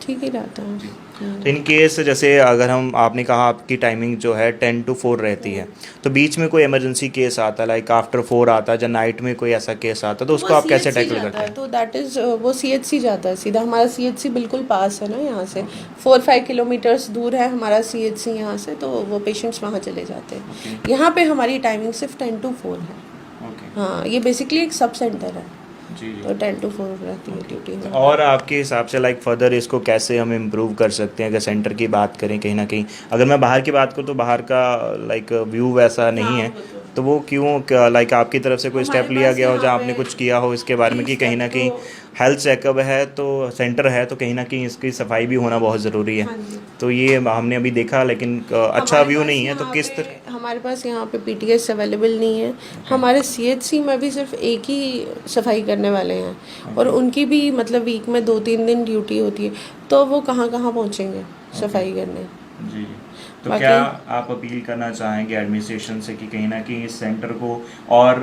ठीक ही रहता है। तो इन केस जैसे अगर हम, आपने कहा आपकी टाइमिंग जो है 10 to 4 रहती है, तो बीच में कोई इमरजेंसी केस आता है, लाइक आफ्टर 4 आता है, या नाइट में कोई ऐसा केस आता है, तो उसको आप कैसे टैकल करते हैं? तो दैट इज़ वो CHC जाता है सीधा। हमारा CHC बिल्कुल पास है ना, यहाँ से 4-5 किलोमीटर्स दूर है हमारा CHC यहाँ से, तो वो पेशेंट्स वहाँ चले जाते हैं। यहाँ पे हमारी टाइमिंग सिर्फ 10 to 4 है। हाँ, ये बेसिकली एक सब सेंटर है, तो 10 to 4 रहती है ड्यूटी। और आपके हिसाब से लाइक फर्दर इसको कैसे हम इम्प्रूव कर सकते हैं? अगर सेंटर की बात करें, कहीं ना कहीं अगर मैं बाहर की बात करूँ तो बाहर का लाइक व्यू वैसा नहीं है, तो वो क्यों, लाइक आपकी तरफ से कोई स्टेप लिया गया हो, जहाँ आपने कुछ किया हो इसके बारे में कि कहीं ना कहीं हेल्थ चेकअप है तो सेंटर है, तो कहीं ना कहीं इसकी सफाई भी होना बहुत ज़रूरी है। तो ये हमने अभी देखा, लेकिन अच्छा व्यू नहीं है। तो किस तरह हमारे पास यहाँ पे PTS अवेलेबल नहीं है। हमारे CHC में भी सिर्फ एक ही सफाई करने वाले हैं, और उनकी भी मतलब वीक में 2-3 दिन ड्यूटी होती है, तो वो कहाँ पहुँचेंगे सफाई करने। जी, तो क्या आप अपील करना चाहेंगे एडमिनिस्ट्रेशन से कि कहीं ना कहीं इस सेंटर को और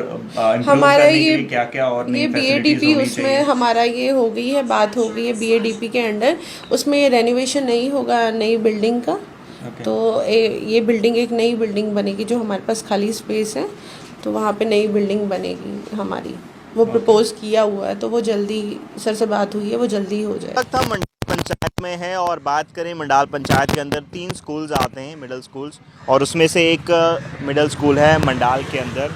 हमारा ये क्या क्या और नई BADP उसमें हमारा ये हो गई है, बात हो गई है BADP के अंडर, उसमें ये रेनोवेशन नहीं होगा नई बिल्डिंग का। तो ये बिल्डिंग एक नई बिल्डिंग बनेगी, जो हमारे पास खाली स्पेस है, तो वहाँ पे नई बिल्डिंग बनेगी हमारी, वो प्रपोज किया हुआ है। तो वो जल्दी, सर से बात हुई है, वो जल्दी हो जाए। पंचायत में है, और बात करें मंडाल पंचायत के अंदर 3 स्कूल्स आते हैं, मिडिल स्कूल्स, और उसमें से एक मिडिल स्कूल है मंडाल के अंदर।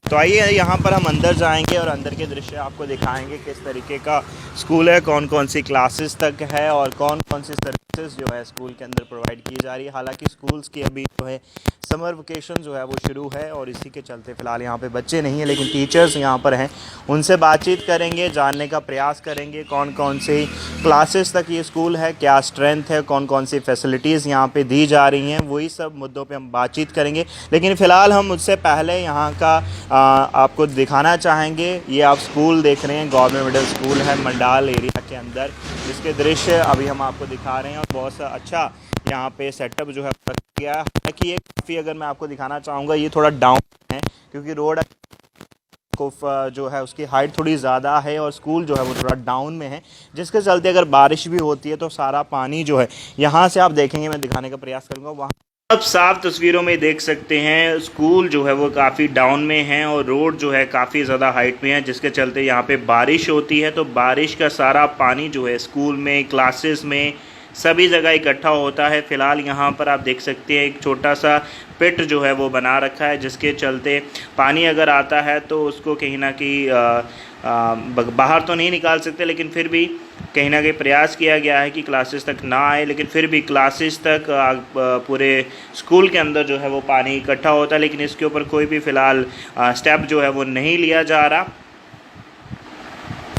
तो आइए यहाँ पर हम अंदर जाएंगे और अंदर के दृश्य आपको दिखाएंगे किस तरीके का स्कूल है, कौन कौन सी क्लासेस तक है और कौन कौन सी सर्विसेज जो है स्कूल के अंदर प्रोवाइड की जा रही है। हालांकि स्कूल्स की अभी जो है समर वेकेशन जो है वो शुरू है, और इसी के चलते फ़िलहाल यहाँ पे बच्चे नहीं हैं, लेकिन टीचर्स यहाँ पर हैं। उनसे बातचीत करेंगे, जानने का प्रयास करेंगे कौन कौन सी क्लासेस तक ये स्कूल है, क्या स्ट्रेंथ है, कौन कौन सी फैसिलिटीज़ यहाँ पे दी जा रही हैं, वही सब मुद्दों पे हम बातचीत करेंगे। लेकिन फ़िलहाल हम उससे पहले यहाँ का आपको दिखाना चाहेंगे। ये आप स्कूल देख रहे हैं, गवर्नमेंट मिडिल स्कूल है मंडाल एरिया के अंदर, जिसके दृश्य अभी हम आपको दिखा रहे हैं, और बहुत सा अच्छा यहाँ पे सेटअप जो है किया है। हालांकि ये काफ़ी, अगर मैं आपको दिखाना चाहूँगा, ये थोड़ा डाउन है क्योंकि रोड को जो है उसकी हाइट थोड़ी ज़्यादा है, और स्कूल जो है वो थोड़ा डाउन में है, जिसके चलते अगर बारिश भी होती है तो सारा पानी जो है, यहाँ से आप देखेंगे, मैं दिखाने का प्रयास करूँगा, वहाँ अब साफ तस्वीरों में देख सकते हैं स्कूल जो है वो काफ़ी डाउन में है, और रोड जो है काफ़ी ज़्यादा हाइट में है, जिसके चलते यहाँ पे बारिश होती है तो बारिश का सारा पानी जो है स्कूल में, क्लासेस में, सभी जगह इकट्ठा होता है। फ़िलहाल यहाँ पर आप देख सकते हैं एक छोटा सा पिट जो है वो बना रखा है, जिसके चलते पानी अगर आता है तो उसको कहीं ना कहीं बाहर तो नहीं निकाल सकते, लेकिन फिर भी कहीं ना कहीं प्रयास किया गया है कि क्लासेस तक ना आए, लेकिन फिर भी क्लासेस तक पूरे स्कूल के अंदर जो है वो पानी इकट्ठा होता है, लेकिन इसके ऊपर कोई भी फ़िलहाल स्टेप जो है वो नहीं लिया जा रहा।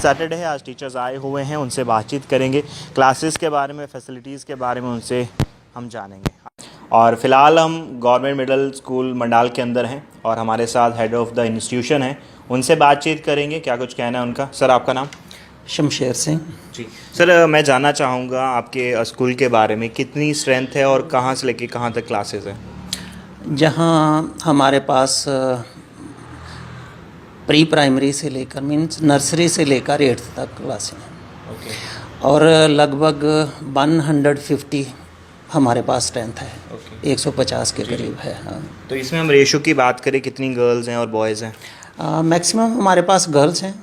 सैटरडे है, आज टीचर्स आए हुए हैं, उनसे बातचीत करेंगे, क्लासेस के बारे में, फैसिलिटीज़ के बारे में उनसे हम जानेंगे। और फ़िलहाल हम गवर्नमेंट मिडिल स्कूल मंडाल के अंदर हैं, और हमारे साथ हेड ऑफ़ द इंस्टीट्यूशन है, उनसे बातचीत करेंगे, क्या कुछ कहना है उनका। सर, आपका नाम? शमशेर सिंह जी। सर, मैं जानना चाहूँगा आपके स्कूल के बारे में, कितनी स्ट्रेंथ है और कहाँ से लेके कहाँ तक क्लासेस हैं? जहाँ हमारे पास प्री प्राइमरी से लेकर मीन्स नर्सरी से लेकर 8th तक क्लासें हैं, और लगभग 150 हमारे पास स्ट्रेंथ है, 150 के करीब है। हाँ, तो इसमें हम रेशो की बात करें, कितनी गर्ल्स हैं और बॉयज़ हैं? मैक्सिमम हमारे पास गर्ल्स हैं,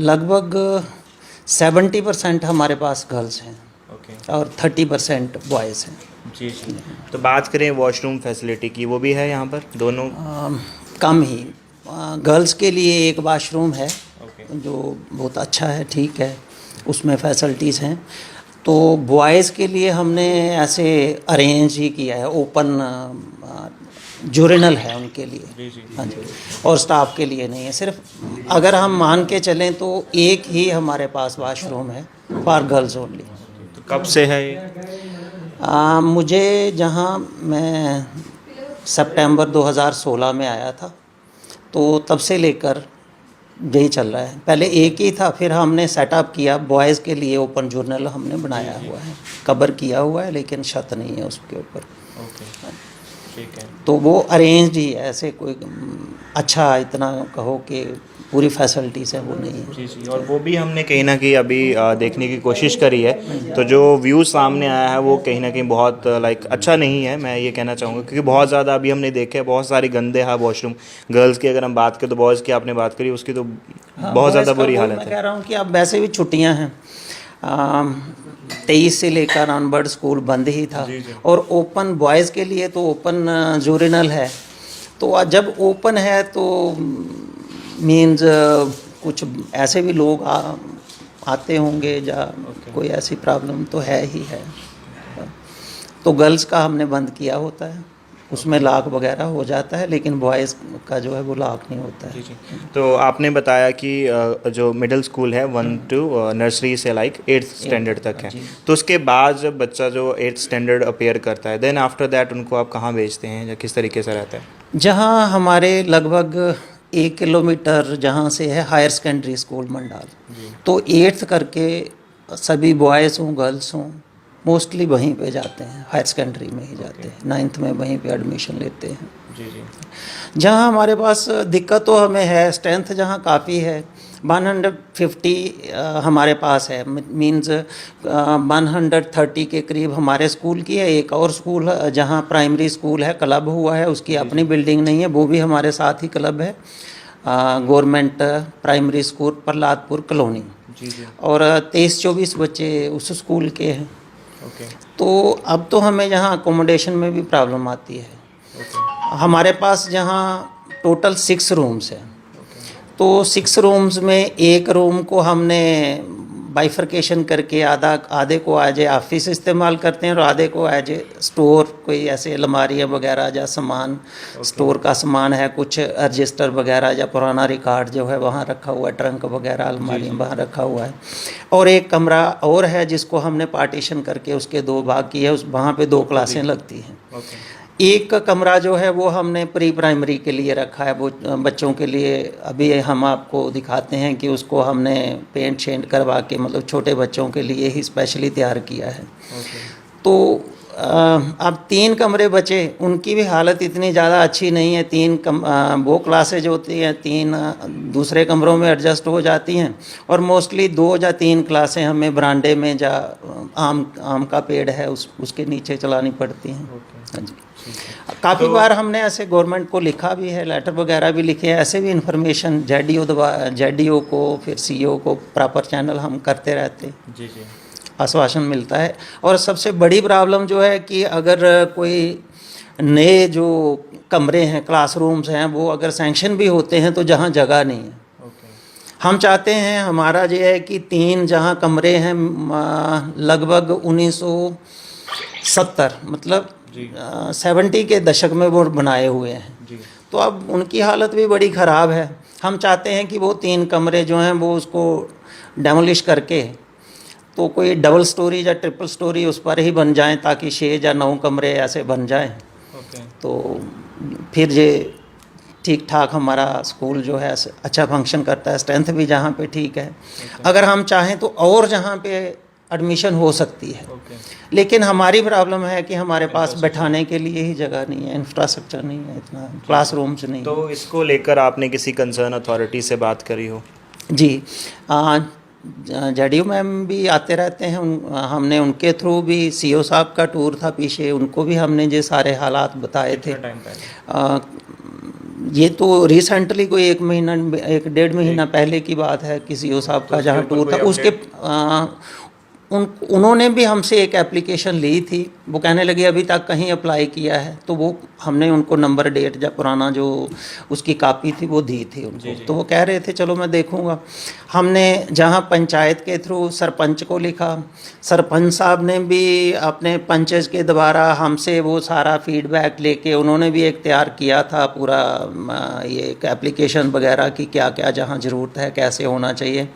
लगभग 70% हमारे पास गर्ल्स हैं, और 30% बॉयज़ हैं। जी जी। तो बात करें वॉशरूम फैसिलिटी की, वो भी है यहाँ पर? दोनों कम ही, गर्ल्स के लिए एक वाशरूम है, जो बहुत अच्छा है, ठीक है, उसमें फैसिलिटीज़ हैं। तो बॉयज़ के लिए हमने ऐसे अरेंज ही किया है, ओपन यूरिनल है उनके लिए। हाँ जी, और स्टाफ के लिए नहीं है। सिर्फ अगर हम मान के चलें तो एक ही हमारे पास वॉशरूम है फॉर गर्ल्स ओनली। तो कब से है ये? मुझे जहाँ मैं सितंबर 2016 में आया था, तो तब से लेकर यही चल रहा है। पहले एक ही था, फिर हमने सेटअप किया बॉयज़ के लिए ओपन जर्नल हमने बनाया हुआ है, कवर किया हुआ है, लेकिन छत नहीं है उसके ऊपर। ठीक है। तो वो अरेंज ही है, ऐसे कोई अच्छा इतना कहो कि पूरी फैसिलिटीज़ है वो नहीं है। जी जी, और वो भी हमने कहीं ना कहीं अभी देखने की कोशिश करी है, तो जो व्यू सामने आया है वो कहीं ना कहीं बहुत लाइक अच्छा नहीं है, मैं ये कहना चाहूँगा, क्योंकि बहुत ज़्यादा अभी हमने देखे हैं बहुत सारे गंदे हैं वॉशरूम। गर्ल्स की अगर हम बात करें तो बॉयज़ की आपने बात करी, उसकी तो बहुत ज़्यादा बुरी हालत है। मैं कह रहा हूँ कि अब वैसे भी छुट्टियाँ हैं, 23 से लेकर ऑनवर्ड स्कूल बंद ही था। और ओपन बॉयज़ के लिए तो ओपन यूरिनल है, तो जब ओपन है तो मीन्स कुछ ऐसे भी लोग आते होंगे या कोई ऐसी प्रॉब्लम तो है ही है। तो गर्ल्स का हमने बंद किया होता है, उसमें लॉक वगैरह हो जाता है, लेकिन बॉयज़ का जो है वो लॉक नहीं होता है। तो आपने बताया कि जो मिडिल स्कूल है 1 to नर्सरी से लाइक 8th स्टैंडर्ड तक है, तो उसके बाद जब बच्चा जो 8th स्टैंडर्ड अपेयर करता है, देन आफ्टर दैट उनको आप कहाँ भेजते हैं या किस तरीके से रहता है? जहाँ हमारे लगभग 1 किलोमीटर जहाँ से है हायर सेकेंडरी स्कूल मंडाल, तो 8th करके सभी बॉयज़ हों गर्ल्स हों मोस्टली वहीं पे जाते हैं, हायर सेकेंडरी में ही जाते हैं, 9th में वहीं पे एडमिशन लेते हैं। जी जी। जहाँ हमारे पास दिक्कत तो हमें है, स्ट्रेंथ जहाँ काफ़ी है, 150 हमारे पास है, मींस 130 के करीब हमारे स्कूल की है। एक और स्कूल जहाँ प्राइमरी स्कूल है, क्लब हुआ है, उसकी अपनी बिल्डिंग नहीं है, वो भी हमारे साथ ही क्लब है, government primary school Prahladpur colony. और 23-24 बच्चे उस स्कूल के हैं। तो अब तो हमें यहाँ अकोमोडेशन में भी प्रॉब्लम आती है। हमारे पास जहाँ टोटल 6 रूम्स हैं, तो 6 रूम्स में एक रूम को हमने बाइफरकेशन करके आधे को एज ए ऑफिस इस्तेमाल करते हैं और आधे को एज ए स्टोर, कोई ऐसे अलमारियाँ वगैरह या सामान स्टोर का सामान है, कुछ रजिस्टर वगैरह या पुराना रिकॉर्ड जो है वहाँ रखा हुआ है, ट्रंक वगैरह अलमारियाँ वहाँ रखा हुआ है। और एक कमरा और है जिसको हमने पार्टीशन करके उसके 2 भाग किए, उस वहाँ पे 2 क्लासें लगती हैं। एक कमरा जो है वो हमने प्री प्राइमरी के लिए रखा है, वो बच्चों के लिए अभी हम आपको दिखाते हैं कि उसको हमने पेंट शेंट करवा के मतलब छोटे बच्चों के लिए ही स्पेशली तैयार किया है। तो अब 3 कमरे बचे, उनकी भी हालत इतनी ज़्यादा अच्छी नहीं है। 3 वो क्लासें जो होती हैं 3 दूसरे कमरों में एडजस्ट हो जाती हैं, और मोस्टली 2 या 3 क्लासें हमें बरांडे में या आम का पेड़ है उसके नीचे चलानी पड़ती हैं। हाँ जी, काफ़ी बार हमने ऐसे गवर्नमेंट को लिखा भी है, लेटर वगैरह भी लिखे हैं, ऐसे भी इन्फॉर्मेशन जेडीओ को फिर सीईओ को प्रॉपर चैनल हम करते रहते हैं। जी जी, आश्वासन मिलता है। और सबसे बड़ी प्रॉब्लम जो है कि अगर कोई नए जो कमरे हैं, क्लासरूम्स हैं, वो अगर सैंक्शन भी होते हैं तो जहाँ जगह नहीं है। हम चाहते हैं, हमारा ये है कि 3 जहाँ कमरे हैं लगभग 1970 मतलब 70 के दशक में वो बनाए हुए हैं, तो अब उनकी हालत भी बड़ी ख़राब है। हम चाहते हैं कि वो 3 कमरे जो हैं वो उसको डेमोलिश करके तो कोई डबल स्टोरी या ट्रिपल स्टोरी उस पर ही बन जाएं, ताकि 6 या 9 कमरे ऐसे बन जाएं। तो फिर ये ठीक ठाक हमारा स्कूल जो है अच्छा फंक्शन करता है, स्ट्रेंथ भी जहाँ पे ठीक है। अगर हम चाहें तो और जहाँ पे एडमिशन हो सकती है, लेकिन हमारी प्रॉब्लम है कि हमारे पास बैठाने के लिए ही जगह नहीं है, इंफ्रास्ट्रक्चर नहीं है, इतना क्लासरूम्स नहीं। तो इसको लेकर आपने किसी कंसर्न अथॉरिटी से बात करी हो? जी, जेडीओ मैम भी आते रहते हैं, हमने उनके थ्रू भी, सीईओ साहब का टूर था पीछे, उनको भी हमने ये सारे हालात बताए थे। ये तो रिसेंटली कोई 1-1.5 महीना पहले की बात है कि सीईओ साहब का जहाँ टूर था, उसके उन्होंने भी हमसे एक एप्लीकेशन ली थी। वो कहने लगे अभी तक कहीं अप्लाई किया है, तो वो हमने उनको नंबर डेट जब पुराना जो उसकी कापी थी वो दी थी उनको। तो वो कह रहे थे चलो मैं देखूंगा। हमने जहां पंचायत के थ्रू सरपंच को लिखा, सरपंच साहब ने भी अपने पंचेस के द्वारा हमसे वो सारा फीडबैक लेके उन्होंने भी एक तैयार किया था पूरा ये एक एप्लीकेशन वगैरह की क्या क्या जहाँ ज़रूरत है कैसे होना चाहिए।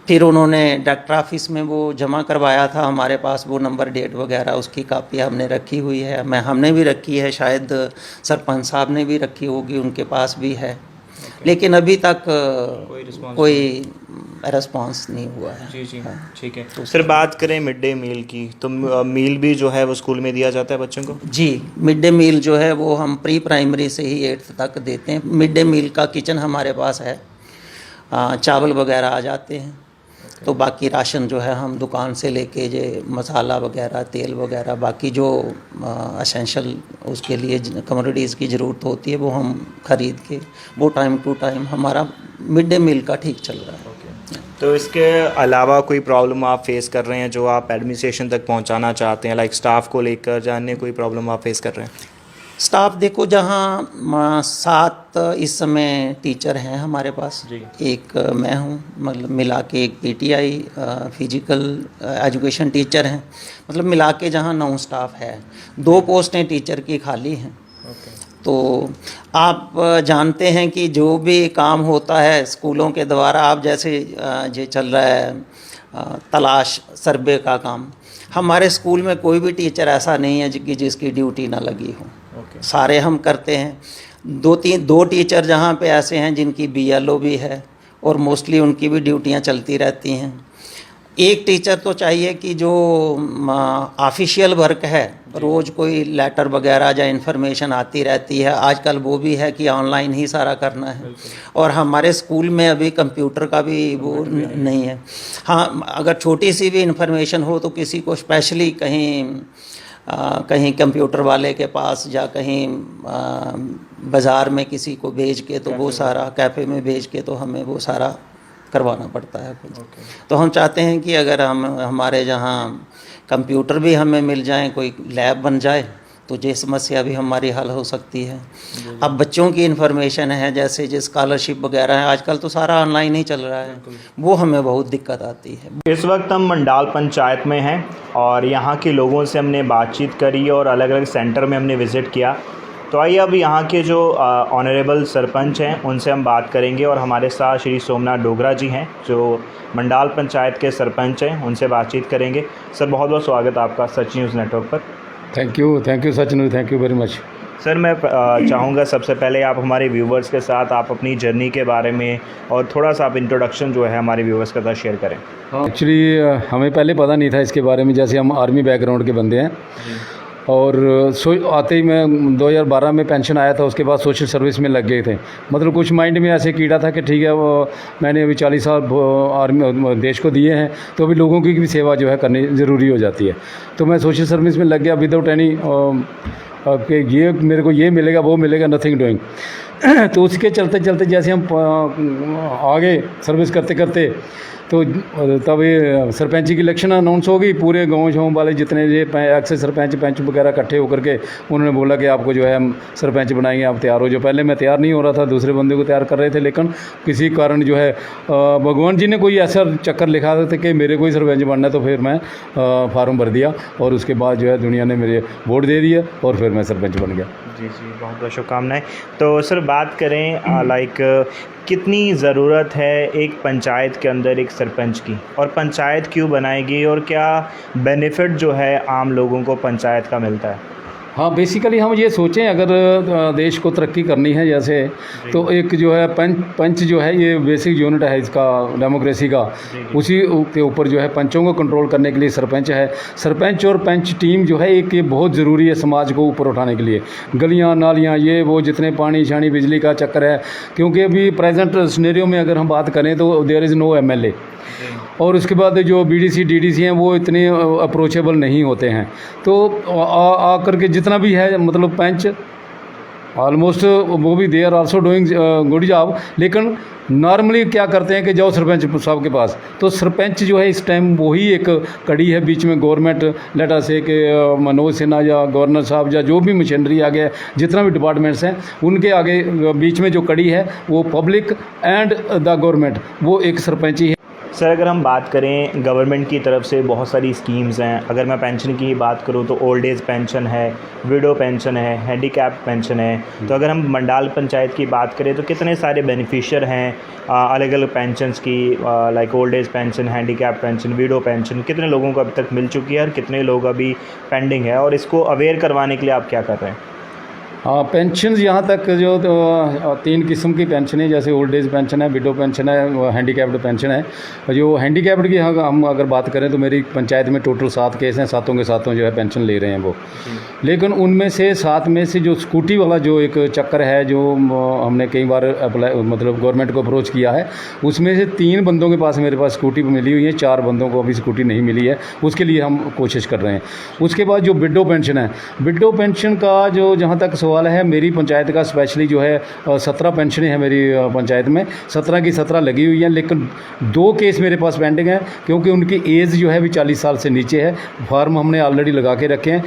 फिर उन्होंने डॉक्टर ऑफिस में वो जमा करवाया था, हमारे पास वो नंबर डेट वगैरह उसकी कापी हमने रखी हुई है। हमने भी रखी है, शायद सरपंच साहब ने भी रखी होगी, उनके पास भी है। लेकिन अभी तक कोई रिस्पांस नहीं हुआ है। जी जी ठीक है। तो सर बात करें मिड डे मील की, तो मील भी जो है वो स्कूल में दिया जाता है बच्चों को? जी, मिड डे मील जो है वो हम प्री प्राइमरी से ही 8th तक देते हैं। मिड डे मील का किचन हमारे पास है, चावल वगैरह आ जाते हैं। तो बाकी राशन जो है हम दुकान से लेके जो मसाला वगैरह तेल वगैरह बाकी जो एसेंशियल उसके लिए कमोडिटीज़ की ज़रूरत होती है वो हम ख़रीद के वो टाइम टू टाइम हमारा मिड डे मील का ठीक चल रहा है। तो इसके अलावा कोई प्रॉब्लम आप फेस कर रहे हैं जो आप एडमिनिस्ट्रेशन तक पहुंचाना चाहते हैं, लाइक स्टाफ को लेकर जानने कोई प्रॉब्लम आप फेस कर रहे हैं? स्टाफ देखो, जहाँ 7 इस समय टीचर हैं हमारे पास, एक मैं हूँ, मतलब मिला के एक पीटीआई फिजिकल एजुकेशन टीचर हैं, मतलब मिला के जहाँ 9 स्टाफ है। 2 पोस्टें टीचर की खाली हैं। तो आप जानते हैं कि जो भी काम होता है स्कूलों के द्वारा, आप जैसे ये चल रहा है तलाश सर्वे का काम, हमारे स्कूल में कोई भी टीचर ऐसा नहीं है कि जिसकी ड्यूटी ना लगी हो। सारे हम करते हैं। 2 टीचर जहाँ पे ऐसे हैं जिनकी बीएलओ भी है और मोस्टली उनकी भी ड्यूटियाँ चलती रहती हैं। एक टीचर तो चाहिए कि जो ऑफिशियल वर्क है, रोज़ कोई लेटर वगैरह या इन्फॉर्मेशन आती रहती है, आजकल वो भी है कि ऑनलाइन ही सारा करना है। और हमारे स्कूल में अभी कंप्यूटर का भी वो नहीं है। हाँ, अगर छोटी सी भी इन्फॉर्मेशन हो तो किसी को स्पेशली कहीं कंप्यूटर वाले के पास या कहीं बाज़ार में किसी को भेज के तो वो सारा कैफ़े में भेज के तो हमें वो सारा करवाना पड़ता है। तो हम चाहते हैं कि अगर हमारे जहाँ कंप्यूटर भी हमें मिल जाए, कोई लैब बन जाए, तो ये समस्या भी हमारी हल हो सकती है। अब बच्चों की इन्फॉर्मेशन है, जैसे जो स्कॉलरशिप वगैरह है, आजकल तो सारा ऑनलाइन ही चल रहा है, वो हमें बहुत दिक्कत आती है। इस वक्त हम मंडाल पंचायत में हैं और यहाँ के लोगों से हमने बातचीत करी और अलग अलग सेंटर में हमने विज़िट किया। तो आइए अब यहाँ के जो ऑनरेबल सरपंच हैं उनसे हम बात करेंगे और हमारे साथ श्री सोमनाथ डोगरा जी हैं जो मंडाल पंचायत के सरपंच हैं, उनसे बातचीत करेंगे। सर बहुत बहुत स्वागत आपका सच न्यूज़ नेटवर्क पर। Thank you such news, thank you very much. Sir मैं चाहूँगा सबसे पहले आप हमारे व्यूवर्स के साथ आप अपनी जर्नी के बारे में और थोड़ा सा आप इंट्रोडक्शन जो है हमारे व्यूवर्स के साथ शेयर करें। एक्चुअली हमें पहले पता नहीं था इसके बारे में, जैसे हम आर्मी बैकग्राउंड के बंदे हैं और आते ही मैं 2012 में पेंशन आया था, उसके बाद सोशल सर्विस में लग गए थे। मतलब कुछ माइंड में ऐसे कीड़ा था कि ठीक है वो मैंने अभी 40 साल आर्मी देश को दिए हैं, तो अभी लोगों की भी सेवा जो है करनी ज़रूरी हो जाती है। तो मैं सोशल सर्विस में लग गया विदाउट एनी कि ये मेरे को ये मिलेगा वो मिलेगा, नथिंग डूइंग। तो उसके चलते चलते जैसे हम आगे सर्विस करते करते तो तब ये सरपंच की इलेक्शन अनाउंस हो गई। पूरे गाँव वाले जितने ये एक्स सरपंच पंच वगैरह इकट्ठे होकर के उन्होंने बोला कि आपको जो है हम सरपंच बनाएंगे, आप तैयार हो। जो पहले मैं तैयार नहीं हो रहा था, दूसरे बंदे को तैयार कर रहे थे, लेकिन किसी कारण जो है भगवान जी ने कोई ऐसा चक्कर लिखा था कि मेरे को ही सरपंच बनना है। तो फिर मैं फार्म भर दिया और उसके बाद जो है दुनिया ने मेरे वोट दे दिया और फिर मैं सरपंच बन गया। जी जी, बहुत बहुत शुभकामनाएं। तो सर बात करें लाइक कितनी ज़रूरत है एक पंचायत के अंदर एक सरपंच की, और पंचायत क्यों बनाएगी और क्या बेनिफिट जो है आम लोगों को पंचायत का मिलता है? हाँ, बेसिकली हम ये सोचें अगर देश को तरक्की करनी है जैसे, तो एक जो है पंच जो है ये बेसिक यूनिट है इसका डेमोक्रेसी का। उसी के ऊपर जो है पंचों को कंट्रोल करने के लिए सरपंच है। सरपंच और पंच टीम जो है एक ये बहुत ज़रूरी है समाज को ऊपर उठाने के लिए। गलियाँ नालियाँ ये वो जितने पानी शानी बिजली का चक्कर है, क्योंकि अभी प्रेजेंट सिनेरियो में अगर हम बात करें तो देयर इज़ नो एमएलए, और उसके बाद जो बीडीसी डीडीसी हैं वो इतने अप्रोचेबल नहीं होते हैं। तो आकर के जितना भी है मतलब पंच ऑलमोस्ट वो भी they are also doing good job. लेकिन नॉर्मली क्या करते हैं कि जाओ सरपंच साहब के पास, तो सरपंच जो है इस टाइम वही एक कड़ी है बीच में गवर्नमेंट लेटा से कि मनोज सिन्हा या गवर्नर साहब या जो भी मशीनरी आ गया, जितना भी डिपार्टमेंट्स हैं उनके आगे बीच में जो कड़ी है वो पब्लिक एंड द गवर्नमेंट, वो एक सरपंच ही है। सर अगर हम बात करें गवर्नमेंट की तरफ से बहुत सारी स्कीम्स हैं। अगर मैं पेंशन की बात करूं तो ओल्ड एज पेंशन है, विडो पेंशन है, हैंडीकैप पेंशन है। तो अगर हम मंडाल पंचायत की बात करें तो कितने सारे बेनिफिशियर हैं अलग अलग पेंशन्स की, like old age pension, handicap pension, window pension, कितने लोगों को अभी तक मिल चुकी है और कितने लोग अभी पेंडिंग है, और इसको अवेयर करवाने के लिए आप क्या कर रहे हैं? हाँ, पेंशन यहाँ तक जो 3 किस्म की पेंशन है, जैसे ओल्ड एज पेंशन है, विडो पेंशन है, हैंडीकैप्ड पेंशन है। जो हैंडीकैप्ड की हम अगर बात करें तो मेरी पंचायत में टोटल 7 केस हैं, 7 के 7 जो है पेंशन ले रहे हैं वो। लेकिन उनमें से 7 में से जो स्कूटी वाला जो एक चक्कर है, जो हमने कई बार अप्लाई मतलब गवर्नमेंट को अप्रोच किया है, उसमें से 3 बंदों के पास मेरे पास स्कूटी मिली हुई है, 4 बंदों को अभी स्कूटी नहीं मिली है, उसके लिए हम कोशिश कर रहे हैं। उसके बाद जो विडो पेंशन है, विडो पेंशन का जो जहाँ तक सवाल है, मेरी पंचायत का स्पेशली जो है 17 पेंशनें हैं मेरी पंचायत में, 17 की 17 लगी हुई हैं। लेकिन 2 केस मेरे पास पेंडिंग हैं क्योंकि उनकी एज जो है भी 40 साल से नीचे है। फॉर्म हमने ऑलरेडी लगा के रखे हैं,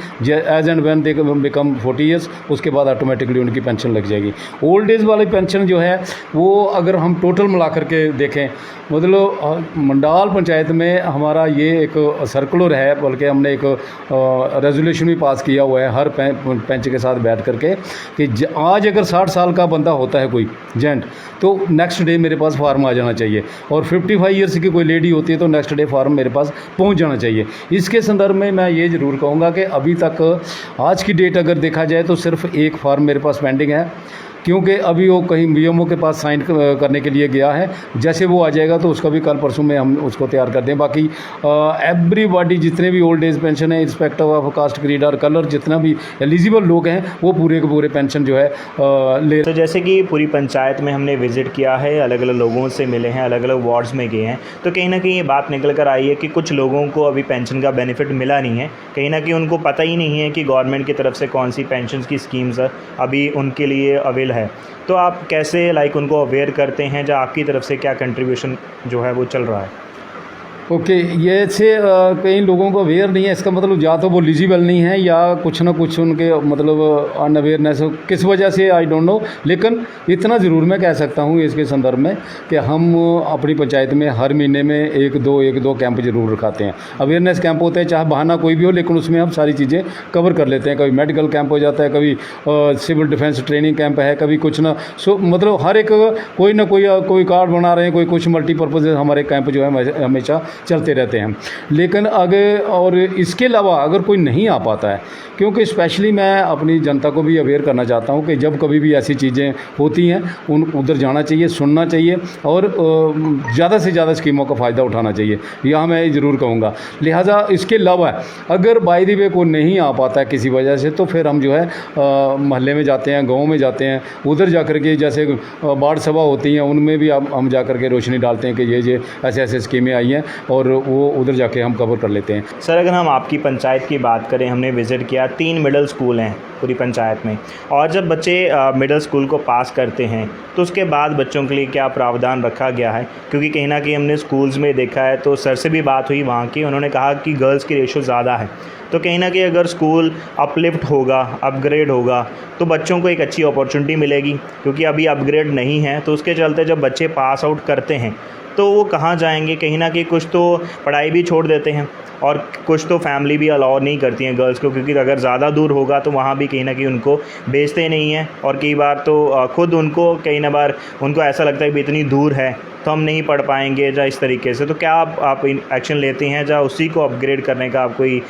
as and when they become 40 years उसके बाद ऑटोमेटिकली उनकी पेंशन लग जाएगी। ओल्ड एज वाली पेंशन जो है वो अगर हम टोटल मिला करके देखें, मतलब मंडाल पंचायत में हमारा ये एक सर्कुलर है, बल्कि हमने एक रेजोल्यूशन भी पास किया हुआ है हर पंच के साथ बैठ करके कि आज अगर 60 साल का बंदा होता है कोई जेंट, तो नेक्स्ट डे मेरे पास फार्म आ जाना चाहिए, और 55 ईयर्स की कोई लेडी होती है तो नेक्स्ट डे फार्म मेरे पास पहुंच जाना चाहिए। इसके संदर्भ में मैं ये ज़रूर कहूँगा कि अभी तक आज की डेट अगर देखा जाए तो सिर्फ एक फार्म मेरे पास पेंडिंग है, क्योंकि अभी वो कहीं बीएमओ के पास साइन करने के लिए गया है। जैसे वो आ जाएगा तो उसका भी कल परसों में हम उसको तैयार कर दें। बाकी एवरीबॉडी जितने भी ओल्ड एज पेंशन है, इंस्पेक्टर ऑफ कास्ट, क्रीड और कलर, जितना भी एलिजिबल लोग हैं वो पूरे के पूरे पेंशन जो है ले। तो जैसे कि पूरी पंचायत में हमने विज़िट किया है, अलग अलग लोगों से मिले हैं, अलग अलग वार्ड्स में गए हैं, तो कहीं ना कहीं ये बात निकल कर आई है कि कुछ लोगों को अभी पेंशन का बेनिफिट मिला नहीं है। कहीं ना कहीं उनको पता ही नहीं है कि गवर्नमेंट की तरफ से कौन सी पेंशन की स्कीम्स अभी उनके लिए अवेल है। तो आप कैसे लाइक उनको अवेयर करते हैं, जो आपकी तरफ से क्या कंट्रीब्यूशन जो है वो चल रहा है? ओके, ये से कई लोगों को अवेयर नहीं है, इसका मतलब या तो वो एलिजिबल नहीं है या कुछ ना कुछ उनके मतलब अनअवेयरनेस किस वजह से, आई डोंट नो। लेकिन इतना ज़रूर मैं कह सकता हूँ इसके संदर्भ में कि हम अपनी पंचायत में हर महीने में एक दो कैंप जरूर रखाते हैं। अवेयरनेस कैंप होते हैं, चाहे बहाना कोई भी हो, लेकिन उसमें हम सारी चीज़ें कवर कर लेते हैं। कभी मेडिकल कैंप हो जाता है, कभी सिविल डिफेंस ट्रेनिंग कैंप है, कभी कुछ ना, सो मतलब हर एक कोई ना कोई कार्ड बना रहे हैं, कोई कुछ मल्टीपर्पज़ हमारे कैंप जो है हमेशा चलते रहते हैं। लेकिन अगर और इसके अलावा अगर कोई नहीं आ पाता है, क्योंकि स्पेशली मैं अपनी जनता को भी अवेयर करना चाहता हूं कि जब कभी भी ऐसी चीज़ें होती हैं उधर जाना चाहिए, सुनना चाहिए और ज़्यादा से ज़्यादा स्कीमों का फ़ायदा उठाना चाहिए, यह मैं ज़रूर कहूँगा। लिहाजा इसके अलावा अगर बाय द वे कोई नहीं आ पाता है किसी वजह से, तो फिर हम जो है महल्ले में जाते हैं, गाँव में जाते हैं, उधर जा कर के जैसे वार्ड सभा होती हैं उनमें भी हम जा कर के रोशनी डालते हैं कि ये ऐसे ऐसे स्कीमें आई हैं, और वो उधर जाके हम कवर कर लेते हैं। सर अगर हम आपकी पंचायत की बात करें, हमने विज़िट किया, 3 मिडिल स्कूल हैं पूरी पंचायत में, और जब बच्चे मिडिल स्कूल को पास करते हैं तो उसके बाद बच्चों के लिए क्या प्रावधान रखा गया है? क्योंकि कहीं ना कहीं हमने स्कूल्स में देखा है, तो सर से भी बात हुई वहाँ की, उन्होंने कहा कि गर्ल्स की रेशो ज़्यादा है, तो कहीं ना कहीं अगर स्कूल अपलिफ्ट होगा, अपग्रेड होगा, तो बच्चों को एक अच्छी अपॉर्चुनिटी मिलेगी। क्योंकि अभी अपग्रेड नहीं है, तो उसके चलते जब बच्चे पास आउट करते हैं तो वो कहाँ जाएंगे? कहीं ना कहीं कुछ तो पढ़ाई भी छोड़ देते हैं, और कुछ तो फैमिली भी अलाउ नहीं करती हैं गर्ल्स को, क्योंकि अगर ज़्यादा दूर होगा तो वहाँ भी कहीं ना कहीं उनको भेजते नहीं हैं, और कई बार तो खुद उनको कई ना बार उनको ऐसा लगता है कि इतनी दूर है तो हम नहीं पढ़ पाएंगे, या इस तरीके से। तो क्या आप एक्शन लेते हैं, या उसी को अपग्रेड करने का आप कोई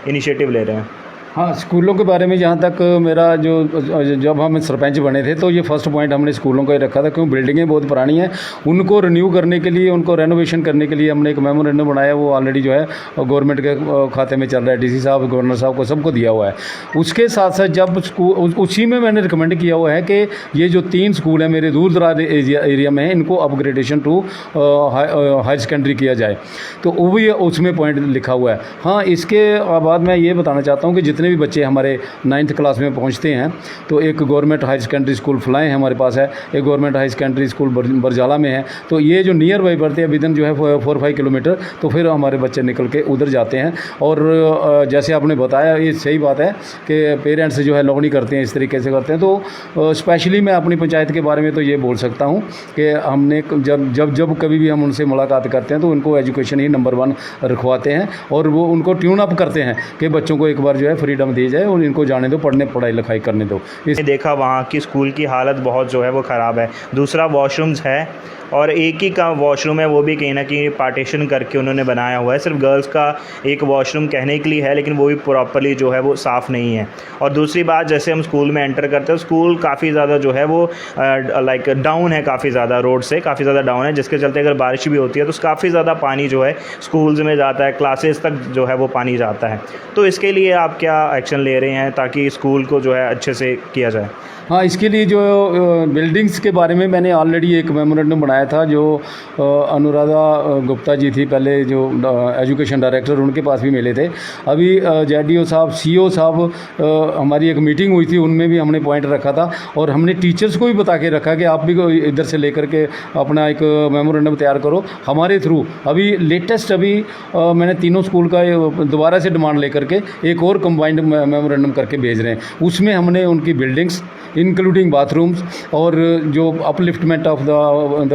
इनिशिएटिव ले रहे हैं? हाँ, स्कूलों के बारे में जहाँ तक मेरा जब हम सरपंच बने थे तो ये फर्स्ट पॉइंट हमने स्कूलों का ही रखा था, क्योंकि बिल्डिंगें बहुत पुरानी हैं, उनको रिन्यू करने के लिए, उनको रेनोवेशन करने के लिए हमने एक मेमोरेंडम बनाया, वो ऑलरेडी जो है गवर्नमेंट के खाते में चल रहा है, डीसी साहब, गवर्नर साहब को सबको दिया हुआ है। उसके साथ साथ जब स्कूल, उसी में मैंने रिकमेंड किया हुआ है कि ये जो 3 स्कूल हैं मेरे दूर दराज एरिया में हैं, इनको अपग्रेडेशन टू हायर सेकेंडरी किया जाए, तो वो भी उसमें पॉइंट लिखा हुआ है। हाँ, इसके बाद मैं ये बताना चाहता हूँ कि जितने भी बच्चे हमारे 9th क्लास में पहुँचते हैं तो एक गवर्नमेंट हायर सेकेंडरी स्कूल फलाएँ हमारे पास है, एक गवर्नमेंट हायर सेकेंडरी स्कूल बरजाला में है। तो ये जो नियर बाई पड़ते हैं विदिन जो है 4-5 किलोमीटर, तो फिर हमारे बच्चे निकल के उधर जाते हैं। और जैसे आपने बताया ये सही बात है कि पेरेंट्स जो है लॉकडाउन करते हैं, इस तरीके से करते हैं। तो स्पेशली मैं अपनी पंचायत के बारे में तो ये बोल सकता हूँ कि हमने जब कभी भी हम उनसे मुलाकात करते हैं तो उनको एजुकेशन ही नंबर 1 रखवाते हैं और वो उनको ट्यून अप करते हैं कि बच्चों को एक बार जो है फ्रीडम दी जाए और इनको जाने दो, पढ़ाई लिखाई करने दो। देखा वहाँ की स्कूल की हालत बहुत जो है वो ख़राब है। दूसरा वॉशरूम्स है और एक ही का वॉशरूम है, वो भी कहीं ना कहीं पार्टीशन करके उन्होंने बनाया हुआ है। सिर्फ गर्ल्स का एक वॉशरूम कहने के लिए है, लेकिन वो भी प्रॉपरली जो है वो साफ़ नहीं है। और दूसरी बात, जैसे हम स्कूल में एंटर करते हैं, स्कूल काफ़ी ज़्यादा जो है वो लाइक डाउन है, काफ़ी ज़्यादा रोड से काफ़ी ज़्यादा डाउन है, जिसके चलते अगर बारिश भी होती है तो काफ़ी ज़्यादा पानी जो है स्कूल्स में जाता है, क्लासेस तक जो है वो पानी जाता है। तो इसके लिए आप क्या एक्शन ले रहे हैं ताकि स्कूल को जो है अच्छे से किया जाए? हाँ, इसके लिए जो बिल्डिंग्स के बारे में मैंने ऑलरेडी एक मेमोरेंडम बनाया था, जो अनुराधा गुप्ता जी थी पहले जो एजुकेशन डायरेक्टर, उनके पास भी मिले थे। अभी जेडीओ साहब, सीओ साहब, हमारी एक मीटिंग हुई थी, उनमें भी हमने पॉइंट रखा था और हमने टीचर्स को भी बता के रखा कि आप भी इधर से लेकर के अपना एक मेमोरेंडम तैयार करो हमारे थ्रू। अभी लेटेस्ट मैंने तीनों स्कूल का दोबारा से डिमांड लेकर के एक और कंबाइंड मेमोरेंडम करके भेज रहे हैं। उसमें हमने उनकी बिल्डिंग्स इंक्लूडिंग बाथरूम्स और जो अपलिफ्टमेंट ऑफ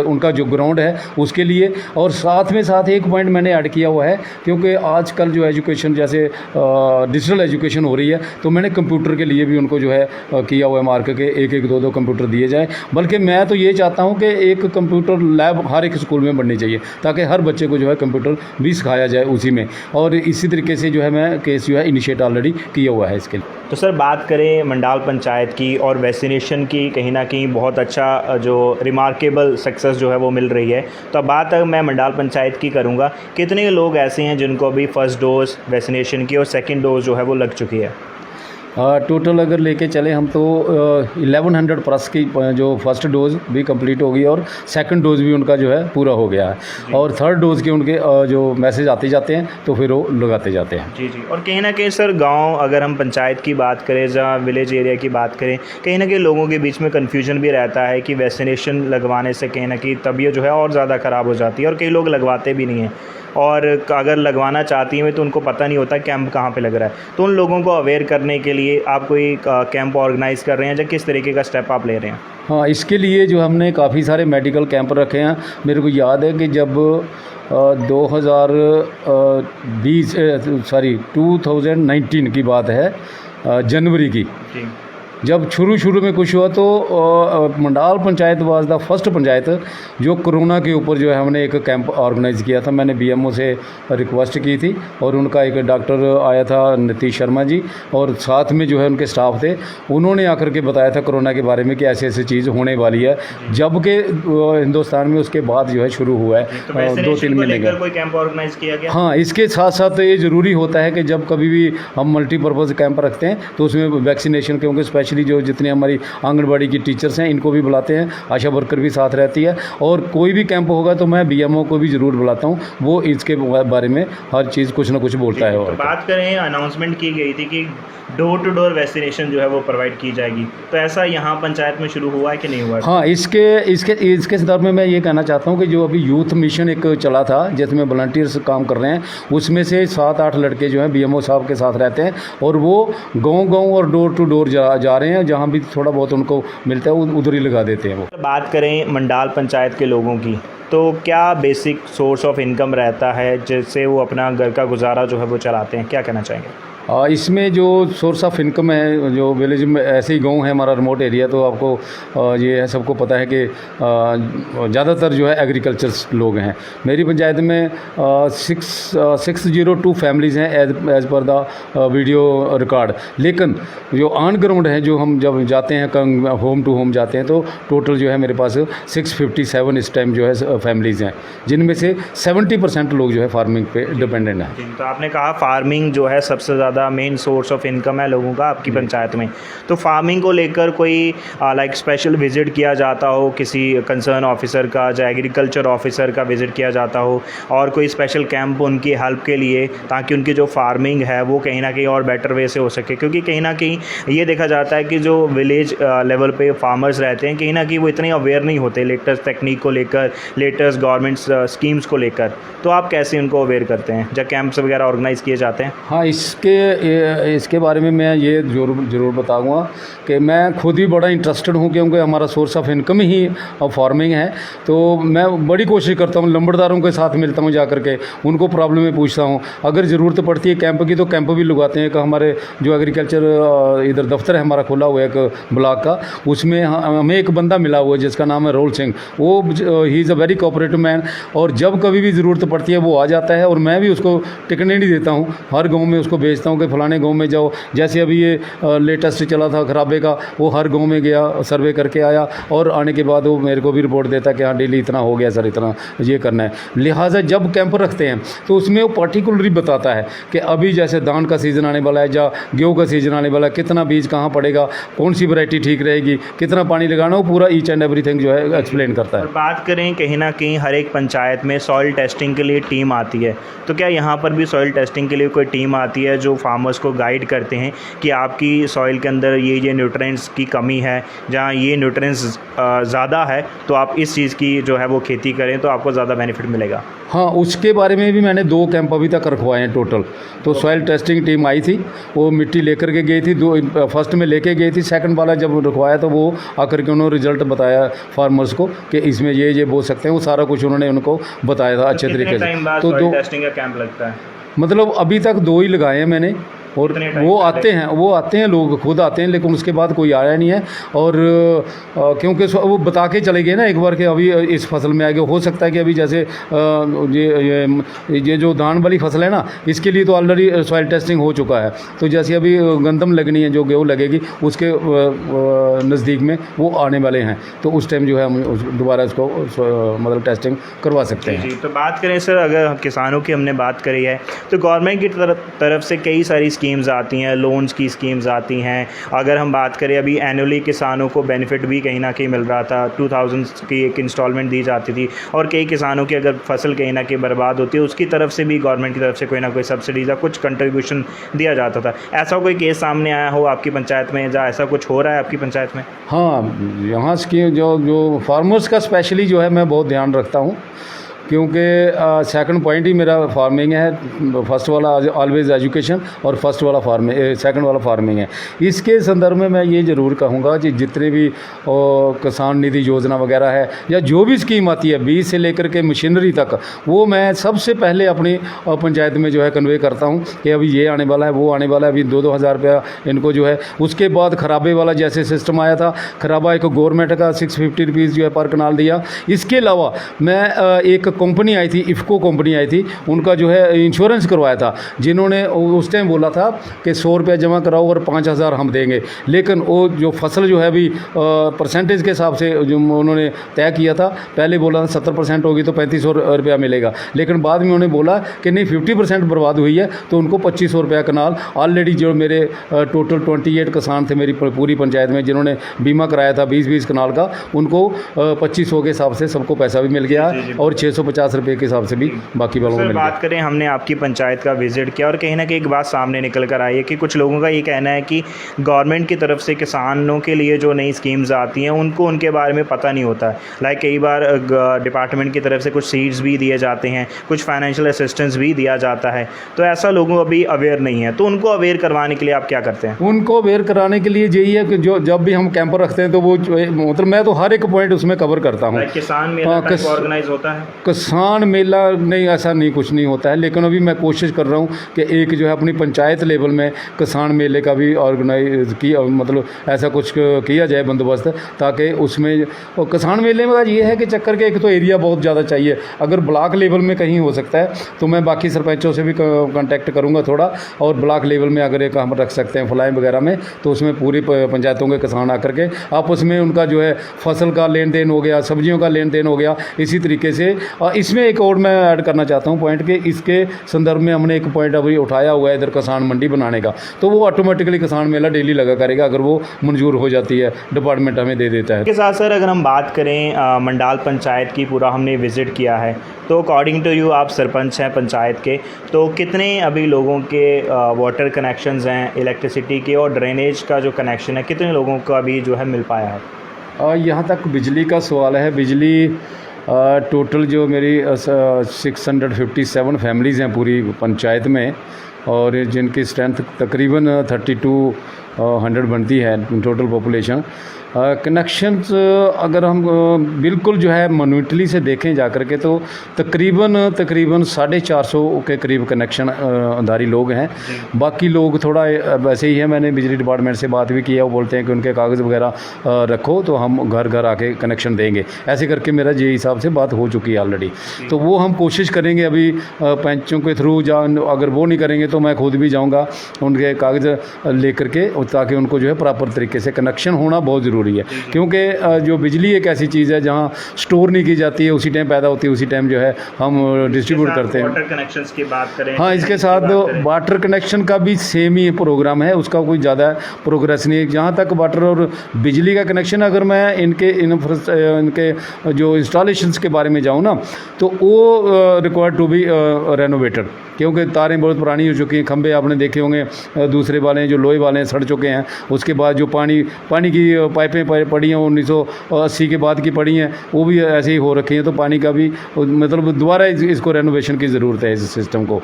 उनका जो ग्राउंड है उसके लिए, और साथ में साथ एक पॉइंट मैंने ऐड किया हुआ है, क्योंकि आजकल जो एजुकेशन जैसे डिजिटल एजुकेशन हो रही है, तो मैंने कंप्यूटर के लिए भी उनको जो है किया हुआ है मार्क के 1-1, 2-2 कंप्यूटर दिए जाएँ। बल्कि मैं तो ये चाहता हूँ कि एक कंप्यूटर लैब हर एक स्कूल में बननी चाहिए ताकि हर बच्चे को जो है कंप्यूटर भी सिखाया जाए उसी में। और इसी तरीके से जो है मैं केस जो है इनिशिएट ऑलरेडी किया हुआ है इसके लिए। तो सर, बात करें मंडाल पंचायत की और वैक्सीनेशन की, कहीं ना कहीं बहुत अच्छा जो रिमार्केबल सक्सेस जो है वो मिल रही है। तो अब बात अगर मैं मंडाल पंचायत की करूँगा, कितने लोग ऐसे हैं जिनको अभी फर्स्ट डोज वैक्सीनेशन की और सेकंड डोज जो है वो लग चुकी है? टोटल अगर लेके चले हम तो 1100 प्लस की जो फर्स्ट डोज़ भी कंप्लीट हो गई और सेकंड डोज़ भी उनका जो है पूरा हो गया है, और थर्ड डोज़ के उनके जो मैसेज आते जाते हैं तो फिर वो लगाते जाते हैं। जी। और कहीं ना कहीं सर, गांव अगर हम पंचायत की बात करें, जहाँ विलेज एरिया की बात करें, कहीं ना कहीं लोगों के बीच में कन्फ्यूजन भी रहता है कि वैक्सीनेशन लगवाने से कहीं ना कहीं तबीयत जो है और ज़्यादा ख़राब हो जाती है, और कई लोग लगवाते भी नहीं हैं, और अगर लगवाना चाहती हैं तो उनको पता नहीं होता कैंप कहाँ पे लग रहा है। तो उन लोगों को अवेयर करने के लिए आप कोई कैंप ऑर्गेनाइज़ कर रहे हैं, या किस तरीके का स्टेप आप ले रहे हैं? हाँ, इसके लिए जो हमने काफ़ी सारे मेडिकल कैंप रखे हैं। मेरे को याद है कि जब 2019 की बात है, जनवरी की, जब शुरू में कुछ हुआ तो Mandal panchayat was the first panchayat जो कोरोना के ऊपर जो है हमने एक कैंप ऑर्गेनाइज़ किया था। मैंने बीएमओ से रिक्वेस्ट की थी और उनका एक डॉक्टर आया था, नीतीश शर्मा जी, और साथ में जो है उनके स्टाफ थे। उन्होंने आकर के बताया था कोरोना के बारे में कि ऐसी ऐसी चीज़ होने वाली है, जबकि हिंदुस्तान में उसके बाद जो है शुरू हुआ है 2-3 महीने का कोई कैंप ऑर्गेनाइज किया गया? हाँ, इसके साथ साथ ये ज़रूरी होता है कि जब कभी भी हम मल्टीपर्पज़ कैंप रखते हैं तो उसमें वैक्सीनेशन, क्योंकि स्पेशली जो जितने हमारी आंगनबाड़ी की टीचर्स हैं इनको भी बुलाते हैं, आशा वर्कर भी साथ रहती है, और कोई भी कैंप होगा तो मैं बीएमओ को भी ज़रूर बुलाता हूँ, वो इसके बारे में हर चीज़ कुछ ना कुछ बोलता है। और तो बात करें, अनाउंसमेंट की गई थी कि डोर टू डोर वैक्सीनेशन जो है वो प्रोवाइड की जाएगी, तो ऐसा यहाँ पंचायत में शुरू हुआ है कि नहीं हुआ है? हाँ, इसके संदर्भ में मैं ये कहना चाहता हूँ कि जो अभी यूथ मिशन एक चला था जिसमें वॉलंटियर्स काम कर रहे हैं, उसमें से 7-8 लड़के जो हैं बीएमओ साहब के साथ रहते हैं और वो गाँव और डोर टू डोर जा रहे हैं, जहाँ भी थोड़ा बहुत उनको मिलता है उधर ही लगा देते हैं। वो बात करें मंडाल पंचायत के लोगों की, तो क्या बेसिक सोर्स ऑफ इनकम रहता है जिससे वो अपना घर का गुजारा जो है वो चलाते हैं, क्या कहना चाहेंगे? इसमें जो सोर्स ऑफ इनकम है, जो विलेज में ऐसे ही गाँव है हमारा रिमोट एरिया, तो आपको ये है, सबको पता है कि ज़्यादातर जो है एग्रीकल्चर लोग हैं। मेरी पंचायत में 602 फैमिलीज़ हैं as per the video record, लेकिन जो ऑन ग्राउंड है, जो हम जब जाते हैं होम टू होम जाते हैं, तो टोटल जो है मेरे पास 657 इस टाइम जो है फैमिलीज़ हैं, जिनमें से 70% लोग जो है फार्मिंग पे डिपेंडेंट हैं। तो आपने कहा फार्मिंग जो है सबसे ज़्यादा ज़्यादा मेन सोर्स ऑफ इनकम है लोगों का आपकी पंचायत में, तो फार्मिंग को लेकर कोई लाइक स्पेशल विज़िट किया जाता हो किसी कंसर्न ऑफिसर का, या एग्रीकल्चर ऑफिसर का विज़िट किया जाता हो, और कोई स्पेशल कैंप उनकी हेल्प के लिए, ताकि उनकी जो फार्मिंग है वो कहीं ना कहीं और बेटर वे से हो सके? क्योंकि कहीं ना कहीं ये देखा जाता है कि जो विलेज लेवल पे फार्मर्स रहते हैं कहीं ना कहीं वो इतने अवेयर नहीं होते लेटेस्ट टेक्निक को लेकर, लेटेस्ट गवर्नमेंट स्कीम्स को लेकर, तो आप कैसे उनको अवेयर करते हैं जब कैंप्स वगैरह ऑर्गेनाइज़ किए जाते हैं? हाँ, इसके बारे में मैं ये ज़रूर बताऊंगा कि मैं खुद ही बड़ा इंटरेस्टेड हूँ, क्योंकि हमारा source of income he farming है। तो मैं बड़ी कोशिश करता हूँ, लंबड़दारों के साथ मिलता हूँ, जा करके उनको प्रॉब्लम में पूछता हूँ। अगर ज़रूरत पड़ती है कैंप की तो कैंप भी लगवाते हैं। कि हमारे जो एग्रीकल्चर इधर दफ्तर है हमारा खुला हुआ है एक ब्लॉक का, उसमें हमें एक बंदा मिला हुआ है जिसका नाम है रोल सिंह। वो he is a very cooperative man, और जब कभी भी ज़रूरत पड़ती है वो आ जाता है, और मैं भी उसको टिकने नहीं देता हूँ। हर गाँव में उसको भेजता हूँ कि फलाने गाँव में जाओ। जैसे अभी ये लेटेस्ट चला था खराबे का, वो हर गाँव में गया, सर्वे करके आया, और आने के बाद वो मेरे को भी रिपोर्ट देता है कि हाँ डेली इतना हो गया सर, इतना ये करना है। लिहाजा जब कैंप रखते हैं तो उसमें वो पर्टिकुलरली बताता है कि अभी जैसे धान का सीज़न आने वाला है या गेहूँ का सीज़न आने वाला है, कितना बीज कहाँ पड़ेगा, कौन सी वैरायटी ठीक रहेगी, कितना पानी लगाना, वो पूरा ईच एंड एवरीथिंग जो है एक्सप्लेन करता है। और बात करें कहीं ना कहीं हर एक पंचायत में सॉइल टेस्टिंग के लिए टीम आती है, तो क्या यहाँ पर भी सॉइल टेस्टिंग के लिए कोई टीम आती है जो फार्मर्स को गाइड करते हैं कि आपकी सॉइल के अंदर ये न्यूट्रिएंट्स की कमी है, जहाँ ये न्यूट्रिएंट्स ज़्यादा है तो आप इस चीज़ की जो है वो खेती करें तो आपको ज़्यादा बेनिफिट मिलेगा? हाँ, उसके बारे में भी मैंने 2 कैंप अभी तक रखवाए हैं टोटल। तो सॉइल टेस्टिंग टीम आई थी, वो मिट्टी लेकर के गई थी, 2 फर्स्ट में लेके गई थी, सेकंड वाला जब रखवाया तो वो आकर के उन्होंने रिजल्ट बताया फार्मर्स को कि इसमें ये बो सकते हैं, वो सारा कुछ उन्होंने उनको बताया था अच्छे तरीके से। तो सॉइल टेस्टिंग का कैंप लगता है? मतलब अभी तक 2 ही लगाए हैं मैंने, और वो आते हैं लोग खुद आते हैं, लेकिन उसके बाद कोई आया नहीं है। और क्योंकि वो बता के चले गए ना एक बार कि अभी इस फसल में आएगा। हो सकता है कि अभी जैसे ये जो धान वाली फसल है ना, इसके लिए तो ऑलरेडी सॉइल टेस्टिंग हो चुका है। तो जैसे अभी गंदम लगनी है, जो गेहूँ लगेगी, उसके नज़दीक में वो आने वाले हैं, तो उस टाइम जो है हम दोबारा इसको मतलब टेस्टिंग करवा सकते हैं। जी, तो बात करें सर, अगर किसानों की हमने बात करी है तो गवर्नमेंट की तरफ से कई सारी स्कीम्स आती हैं, लोन्स की स्कीम्स आती हैं। अगर हम बात करें अभी एनुअली किसानों को बेनिफिट भी कहीं ना कहीं मिल रहा था, 2000 की एक इंस्टॉलमेंट दी जाती थी, और कई किसानों की अगर फसल कहीं ना कहीं बर्बाद होती है उसकी तरफ से भी गवर्नमेंट की तरफ से कोई ना कोई सब्सिडीज़ या कुछ कंट्रीब्यूशन दिया जाता था। ऐसा कोई केस सामने आया हो आपकी पंचायत में, या ऐसा कुछ हो रहा है आपकी पंचायत में? हाँ, यहाँ की जो फार्मर्स का स्पेशली जो है मैं बहुत ध्यान रखता हूँ, क्योंकि सेकंड पॉइंट ही मेरा फार्मिंग है। फर्स्ट वाला ऑलवेज एजुकेशन, और फर्स्ट वाला सेकंड वाला फार्मिंग है। इसके संदर्भ में मैं ये ज़रूर कहूँगा कि जितने भी किसान निधि योजना वगैरह है, या जो भी स्कीम आती है बीज से लेकर के मशीनरी तक, वो मैं सबसे पहले अपनी पंचायत में जो है कन्वे करता हूँ कि अभी ये आने वाला है, वो आने वाला है, अभी 2-2 हज़ार रुपया इनको जो है। उसके बाद खराबे वाला जैसे सिस्टम आया था, खराबा एक गवर्नमेंट का 650 रुपीज़ जो है पर कनाल दिया। इसके अलावा मैं एक कंपनी आई थी, इफ़को कंपनी आई थी, उनका जो है इंश्योरेंस करवाया था, जिन्होंने उस टाइम बोला था कि 100 रुपया जमा कराओ और 5000 हम देंगे। लेकिन वो जो फसल जो है अभी परसेंटेज के हिसाब से जो उन्होंने तय किया था, पहले बोला 70% होगी तो 3500 रुपया मिलेगा, लेकिन बाद में उन्होंने बोला कि नहीं 50% बर्बाद हुई है, तो उनको 2500 रुपया कनाल। ऑलरेडी जो मेरे टोटल 28 किसान थे मेरी पूरी पंचायत में, जिन्होंने बीमा कराया था 20-20 कनाल का, उनको 2500 के हिसाब से सबको पैसा भी मिल गया, और 650 रुपये के हिसाब से भी बाकी वालों को मिल गया। बात करें, हमने आपकी पंचायत का विजिट किया और कहीं ना कहीं एक बात सामने निकल कर आई है कि कुछ लोगों का ये कहना है कि गवर्नमेंट की तरफ से किसानों के लिए जो नई स्कीम्स आती हैं उनको उनके बारे में पता नहीं होता है। लाइक कई बार डिपार्टमेंट की तरफ से कुछ सीड्स भी दिए जाते हैं, कुछ फाइनेंशियल असिस्टेंस भी दिया जाता है, तो ऐसा लोगों अभी अवेयर नहीं है, तो उनको अवेयर करवाने के लिए आप क्या करते हैं? उनको अवेयर कराने के लिए यही है कि जो जब भी हम कैंप रखते हैं तो वो मतलब मैं तो हर एक पॉइंट उसमें कवर करता हूँ। किसान मेला ऑर्गेनाइज होता है? किसान मेला नहीं, ऐसा नहीं, कुछ नहीं होता है, लेकिन अभी मैं कोशिश कर रहा हूँ कि एक जो है अपनी पंचायत लेवल में किसान मेले का भी ऑर्गेनाइज किया, मतलब ऐसा कुछ किया जाए बंदोबस्त, ताकि उसमें किसान मेले में ये है कि चक्कर के एक तो एरिया बहुत ज़्यादा चाहिए। अगर ब्लॉक लेवल में कहीं हो सकता है तो मैं बाकी सरपंचों से भी कांटेक्ट करूँगा थोड़ा, और ब्लॉक लेवल में अगर एक हम रख सकते हैं फलाई वगैरह में, तो उसमें पूरी पंचायतों के किसान आकर के आपस में उनका जो है फसल का लेन देन हो गया, सब्जियों का लेन देन हो गया, इसी तरीके से इसमें एक और मैं ऐड करना चाहता हूँ पॉइंट कि इसके संदर्भ में हमने एक पॉइंट अभी उठाया हुआ है इधर किसान मंडी बनाने का, तो वो ऑटोमेटिकली किसान मेला डेली लगा करेगा अगर वो मंजूर हो जाती है, डिपार्टमेंट हमें दे देता है। इसके साथ सर अगर हम बात करें मंडाल पंचायत की, पूरा हमने विज़िट किया है, तो अकॉर्डिंग टू यू आप सरपंच हैं पंचायत के, तो कितने अभी लोगों के वाटर कनेक्शंस हैं इलेक्ट्रिसिटी के, और ड्रेनेज का जो कनेक्शन है कितने लोगों को अभी जो है मिल पाया है? यहाँ तक बिजली का सवाल है, बिजली टोटल जो मेरी 657 फैमिलीज़ हैं पूरी पंचायत में, और जिनकी स्ट्रेंथ तकरीबन 3200 बनती है टोटल पॉपुलेशन। कनेक्शंस अगर हम बिल्कुल जो है मैन्युअली से देखें जा कर के, तो तकरीबन 450 के करीब कनेक्शन धारी लोग हैं। बाकी लोग थोड़ा वैसे ही है, मैंने बिजली डिपार्टमेंट से बात भी की है, वो बोलते हैं कि उनके कागज़ वगैरह रखो तो हम घर घर आके कनेक्शन देंगे, ऐसे करके मेरा जे हिसाब से बात हो चुकी है ऑलरेडी। तो वो हम कोशिश करेंगे अभी पंचों के थ्रू, अगर वो नहीं करेंगे तो मैं खुद भी जाऊँगा उनके कागज़ लेकर के, ताकि उनको जो है प्रॉपर तरीके से कनेक्शन होना बहुत ज़रूरी है, क्योंकि जो बिजली एक ऐसी चीज़ है जहाँ स्टोर नहीं की जाती है, उसी टाइम पैदा होती है, उसी टाइम जो है हम डिस्ट्रीब्यूट करते हैं। वाटर कनेक्शंस की बात करें, हाँ, इसके साथ वाटर कनेक्शन का भी सेम ही प्रोग्राम है, उसका कोई ज़्यादा प्रोग्रेस नहीं है। जहाँ तक वाटर और बिजली का कनेक्शन, अगर मैं इनके जो इंस्टॉलेशंस के बारे में जाऊँ ना, तो वो रिक्वायर्ड टू बी रेनोवेटेड, क्योंकि तारें बहुत पुरानी हो चुकी हैं, खंभे आपने देखे होंगे दूसरे वाले जो लोहे वाले हैं सड़ चुके हैं। उसके बाद जो पानी की पाइपें पड़ी हैं 1980 के बाद की पड़ी हैं, वो भी ऐसे ही हो रखी हैं। तो पानी का भी मतलब दोबारा इसको रेनोवेशन की ज़रूरत है, इस सिस्टम को,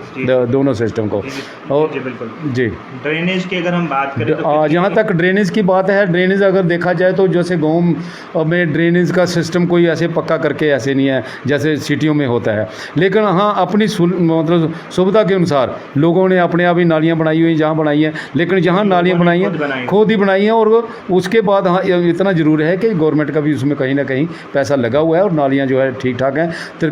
दोनों सिस्टम को। और बिल्कुल जी, ड्रेनेज की अगर हम बात करें तो जहाँ तक ड्रेनेज की बात है, ड्रेनेज अगर देखा जाए तो जैसे गाँव में ड्रेनेज का सिस्टम कोई ऐसे पक्का करके ऐसे नहीं है जैसे सिटियों में होता है, लेकिन हाँ अपनी मतलब सुविधा के अनुसार लोगों ने अपने आप ही नालियाँ बनाई हुई जहाँ बनाई हैं, लेकिन जहाँ नालियाँ बनाई हैं खुद ही बनाई हैं। और उसके बाद हाँ इतना ज़रूर है कि गवर्नमेंट का भी उसमें कहीं ना कहीं पैसा लगा हुआ है और नालियाँ जो है ठीक ठाक हैं। तो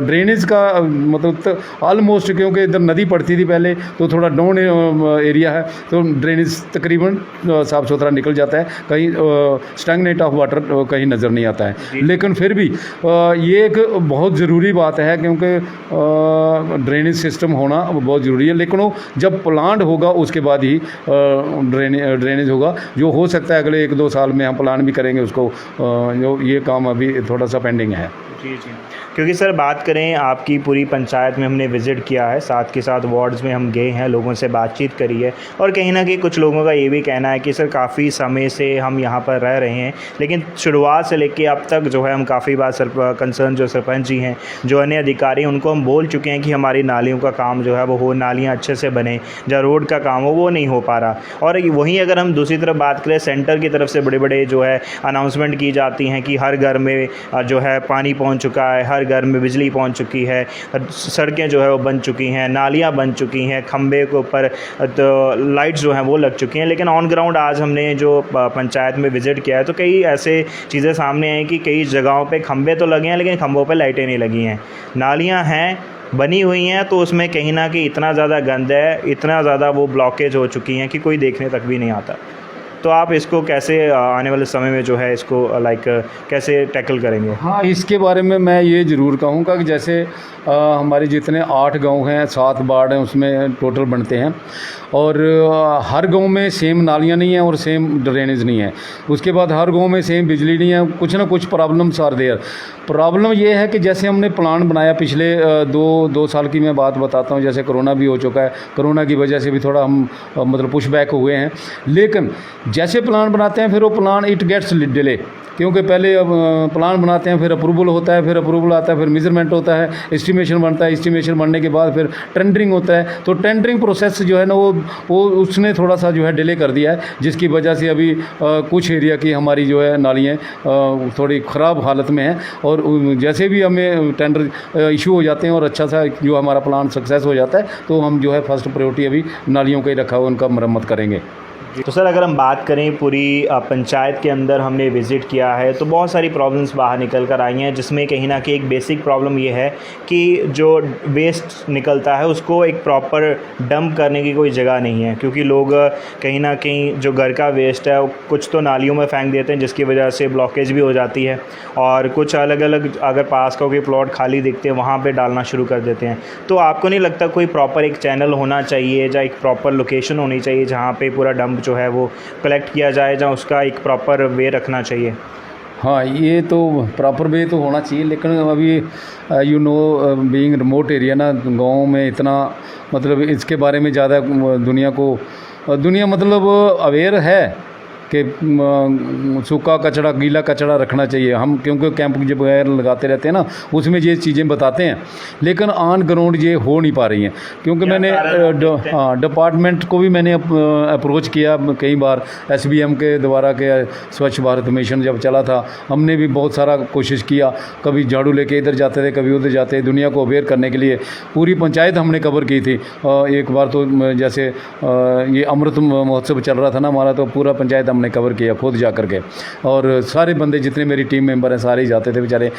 ड्रेनेज का मतलब ऑलमोस्ट, क्योंकि इधर नदी पड़ती थी पहले, तो थोड़ा डाउन एरिया है, तो ड्रेनेज तकरीबन साफ़ सुथरा निकल जाता है, कहीं स्टैग्नेट ऑफ वाटर कहीं नज़र नहीं आता है। लेकिन फिर भी ये एक बहुत ज़रूरी बात है, क्योंकि ड्रेनेज सिस्टम होना बहुत ज़रूरी है, लेकिन वो जब प्लान होगा उसके बाद ही ड्रेनेज होगा। जो हो सकता है अगले 1-2 साल में हम प्लान भी करेंगे उसको, जो ये काम अभी थोड़ा सा पेंडिंग है। जी, क्योंकि सर बात करें आपकी पूरी पंचायत में हमने विज़िट किया है, साथ के साथ वार्ड्स में हम गए हैं, लोगों से बातचीत करी है, और कहीं ना कहीं कुछ लोगों का ये भी कहना है कि सर काफ़ी समय से हम यहाँ पर रह रहे हैं, लेकिन शुरुआत से लेके अब तक जो है हम काफ़ी बार कंसर्न जो सरपंच जी हैं, जो अन्य अधिकारी हैं, उनको हम बोल चुके हैं कि हमारी नालियों का काम जो है वो हो, नालियाँ अच्छे से बने, जहाँ रोड का काम हो वो नहीं हो पा रहा। और वहीं अगर हम दूसरी तरफ बात करें, सेंटर की तरफ से बड़े बड़े जो है अनाउंसमेंट की जाती हैं कि हर घर में जो है पानी पहुँच चुका है, हर घर में बिजली पहुंच चुकी है, सड़कें जो है वो बन चुकी हैं, नालियां बन चुकी हैं, खंबे के ऊपर तो लाइट्स जो हैं वो लग चुकी हैं। लेकिन ऑन ग्राउंड आज हमने जो पंचायत में विज़िट किया है, तो कई ऐसे चीज़ें सामने आई कि कई जगहों पे खंबे तो लगे हैं लेकिन खंबों पे लाइटें नहीं लगी हैं। नालियाँ हैं, बनी हुई हैं, तो उसमें कहीं ना कहीं इतना ज़्यादा गंद है, इतना ज़्यादा वो ब्लॉकेज हो चुकी हैं कि कोई देखने तक भी नहीं आता। तो आप इसको कैसे आने वाले समय में जो है इसको कैसे टैकल करेंगे? हाँ, इसके बारे में मैं ये ज़रूर कहूँगा कि जैसे हमारे जितने 8 गांव हैं, 7 वार्ड हैं, उसमें टोटल बनते हैं, और हर गांव में सेम नालियाँ नहीं हैं और सेम ड्रेनेज नहीं है। उसके बाद हर गांव में सेम बिजली नहीं है, कुछ ना कुछ प्रॉब्लम्स आर देयर। प्रॉब्लम ये है कि जैसे हमने प्लान बनाया पिछले 2 साल की मैं बात बताता हूँ, जैसे कोरोना भी हो चुका है, कोरोना की वजह से भी थोड़ा हम मतलब पुश बैक हुए हैं, लेकिन जैसे प्लान बनाते हैं फिर वो प्लान इट गेट्स डिले, क्योंकि पहले प्लान बनाते हैं, फिर अप्रूवल होता है, फिर अप्रूवल आता है, फिर मेजरमेंट होता है, एस्टिमेशन बनता है, एस्टिमेशन बनने के बाद फिर टेंडरिंग होता है। तो टेंडरिंग प्रोसेस जो है ना वो उसने थोड़ा सा जो है डिले कर दिया है, जिसकी वजह से अभी कुछ एरिया की हमारी जो है नालियाँ थोड़ी ख़राब हालत में हैं। और जैसे भी हमें टेंडर इशू हो जाते हैं और अच्छा सा जो हमारा प्लान सक्सेस हो जाता है, तो हम जो है फर्स्ट प्रायोरिटी अभी नालियों का ही रखा हुआ, उनका मरम्मत करेंगे। तो सर अगर हम बात करें पूरी पंचायत के अंदर हमने विज़िट किया है तो बहुत सारी प्रॉब्लम्स बाहर निकल कर आई हैं, जिसमें कहीं ना कहीं एक बेसिक प्रॉब्लम ये है कि जो वेस्ट निकलता है उसको एक प्रॉपर डंप करने की कोई जगह नहीं है, क्योंकि लोग कहीं ना कहीं जो घर का वेस्ट है वो कुछ तो नालियों में फेंक देते हैं, जिसकी वजह से ब्लॉकेज भी हो जाती है, और कुछ अलग अलग अगर पास का कोई प्लॉट खाली दिखते हैं वहाँ पे डालना शुरू कर देते हैं। तो आपको नहीं लगता कोई प्रॉपर एक चैनल होना चाहिए या एक प्रॉपर लोकेशन होनी चाहिए जहाँ पे पूरा डंप जो है वो कलेक्ट किया जाए, जहाँ उसका एक प्रॉपर वे रखना चाहिए? हाँ, ये तो प्रॉपर वे तो होना चाहिए, लेकिन अभी you know being remote area ना, गांव में इतना मतलब इसके बारे में ज़्यादा दुनिया मतलब अवेयर है कि सूखा कचरा गीला कचरा रखना चाहिए। हम क्योंकि कैंप जब वगैरह लगाते रहते हैं ना, उसमें ये चीज़ें बताते हैं, लेकिन ऑन ग्राउंड ये हो नहीं पा रही हैं। क्योंकि मैंने डिपार्टमेंट को भी मैंने अप्रोच किया कई बार, SBM के द्वारा के स्वच्छ भारत मिशन जब चला था, हमने भी बहुत सारा कोशिश किया, कभी झाड़ू लेके इधर जाते थे, कभी उधर जाते, दुनिया को अवेयर करने के लिए पूरी पंचायत हमने कवर की थी। एक बार तो जैसे ये अमृत महोत्सव चल रहा था ना हमारा, तो पूरा पंचायत हमने कवर किया खुद जा कर के, और सारे बंदे जितने मेरी टीम मेंबर हैं सारे ही जाते थे बेचारे।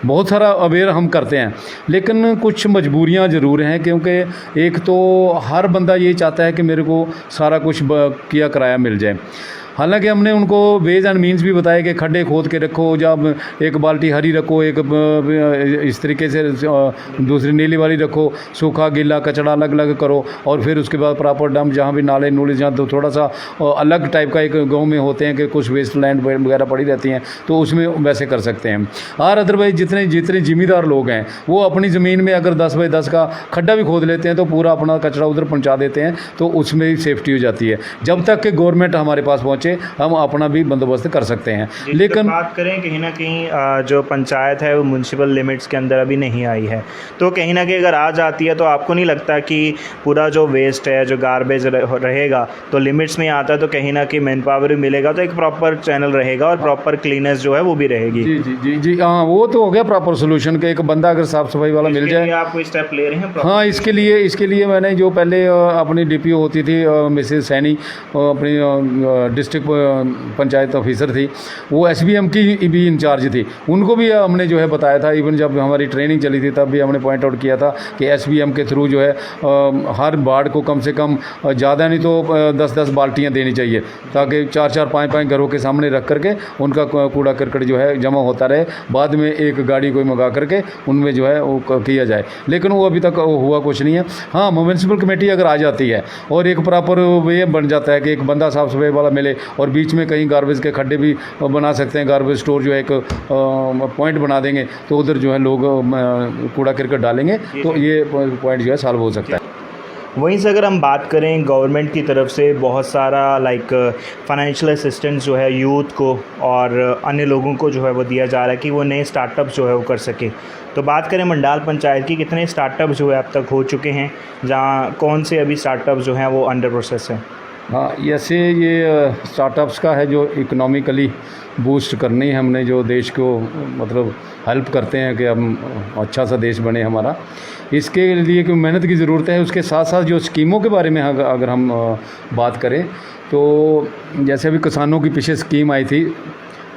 बहुत सारा अवेयर हम करते हैं, लेकिन कुछ मजबूरियां ज़रूर हैं, क्योंकि एक तो हर बंदा ये चाहता है कि मेरे को सारा कुछ किया कराया मिल जाए। हालांकि हमने उनको वेज एंड मीन्स भी बताया कि खड्डे खोद के रखो, जब एक बाल्टी हरी रखो, एक इस तरीके से दूसरी नीली वाली रखो, सूखा गीला कचरा अलग अलग करो, और फिर उसके बाद प्रॉपर डंप जहाँ भी नाले नूले जहाँ तो थोड़ा सा अलग टाइप का एक गांव में होते हैं कि कुछ वेस्ट लैंड वगैरह पड़ी रहती हैं, तो उसमें वैसे कर सकते हैं। और अदरवाइज जितने ज़िम्मेदार लोग हैं वो अपनी ज़मीन में अगर 10 बाई 10 का खड्डा भी खोद लेते हैं तो पूरा अपना कचरा उधर पहुँचा देते हैं, तो उसमें भी सेफ्टी हो जाती है। जब तक कि गवर्नमेंट हमारे पास पहुँचे हम अपना भी बंदोबस्त कर सकते हैं। लेकिन बात करें कहीं ना कहीं जो पंचायत है वो म्यूनसिपल लिमिट्स के अंदर अभी नहीं आई है, तो कहीं ना कहीं अगर आ जाती है तो आपको नहीं लगता कि पूरा जो वेस्ट है जो गार्बेज रहेगा तो लिमिट्स में आता है, तो कहीं ना कहीं मैन पावर भी मिलेगा, तो एक प्रॉपर चैनल रहेगा और प्रॉपर क्लीनेस जो है वो भी रहेगी? जी जी जी जी हाँ, वो तो हो गया प्रॉपर सोल्यूशन के एक बंदा अगर साफ़ सफाई वाला मिल जाए। आप कोई स्टेप ले रहे हैं? हाँ, इसके लिए मैंने जो पहले अपनी DPO होती थी मिसेस सैनी, अपनी डिस्ट्रिक्ट पंचायत ऑफिसर थी, वो SBM की भी इंचार्ज थी, उनको भी हमने जो है बताया था। इवन जब हमारी ट्रेनिंग चली थी तब भी हमने पॉइंट आउट किया था कि SBM के थ्रू जो है हर वार्ड को कम से कम ज़्यादा नहीं तो 10-10 बाल्टियाँ देनी चाहिए, ताकि 4-4, 5-5 घरों के सामने रख करके उनका कूड़ा करकट जो है जमा होता रहे, बाद में एक गाड़ी कोई मंगा करके उनमें जो है वो किया जाए। लेकिन वो अभी तक हुआ कुछ नहीं है। हाँ, म्यूनसिपल कमेटी अगर आ जाती है और एक प्रॉपर वे बन जाता है कि एक बंदा साफ़ सफाई वाला मिले, और बीच में कहीं गार्बेज के खड्डे भी बना सकते हैं, गार्बेज स्टोर जो है एक पॉइंट बना देंगे, तो उधर जो है लोग कूड़ा करकट डालेंगे, तो ये पॉइंट जो है सॉल्व हो सकता है। वहीं से अगर हम बात करें गवर्नमेंट की तरफ से बहुत सारा फाइनेंशियल असिस्टेंस जो है यूथ को और अन्य लोगों को जो है वो दिया जा रहा है कि वो नए स्टार्टअप जो है वो कर सके। तो बात करें मंडाल पंचायत की, कितने स्टार्टअप जो है अब तक हो चुके हैं, जहाँ कौन से अभी स्टार्टअप जो हैं वो अंडर प्रोसेस है? हाँ, ऐसे ये स्टार्टअप्स का है जो इकोनॉमिकली बूस्ट करनी है, हमने जो देश को मतलब हेल्प करते हैं कि हम अच्छा सा देश बने हमारा, इसके लिए कोई मेहनत की ज़रूरत है। उसके साथ साथ जो स्कीमों के बारे में अगर हम बात करें तो जैसे अभी किसानों की पीछे स्कीम आई थी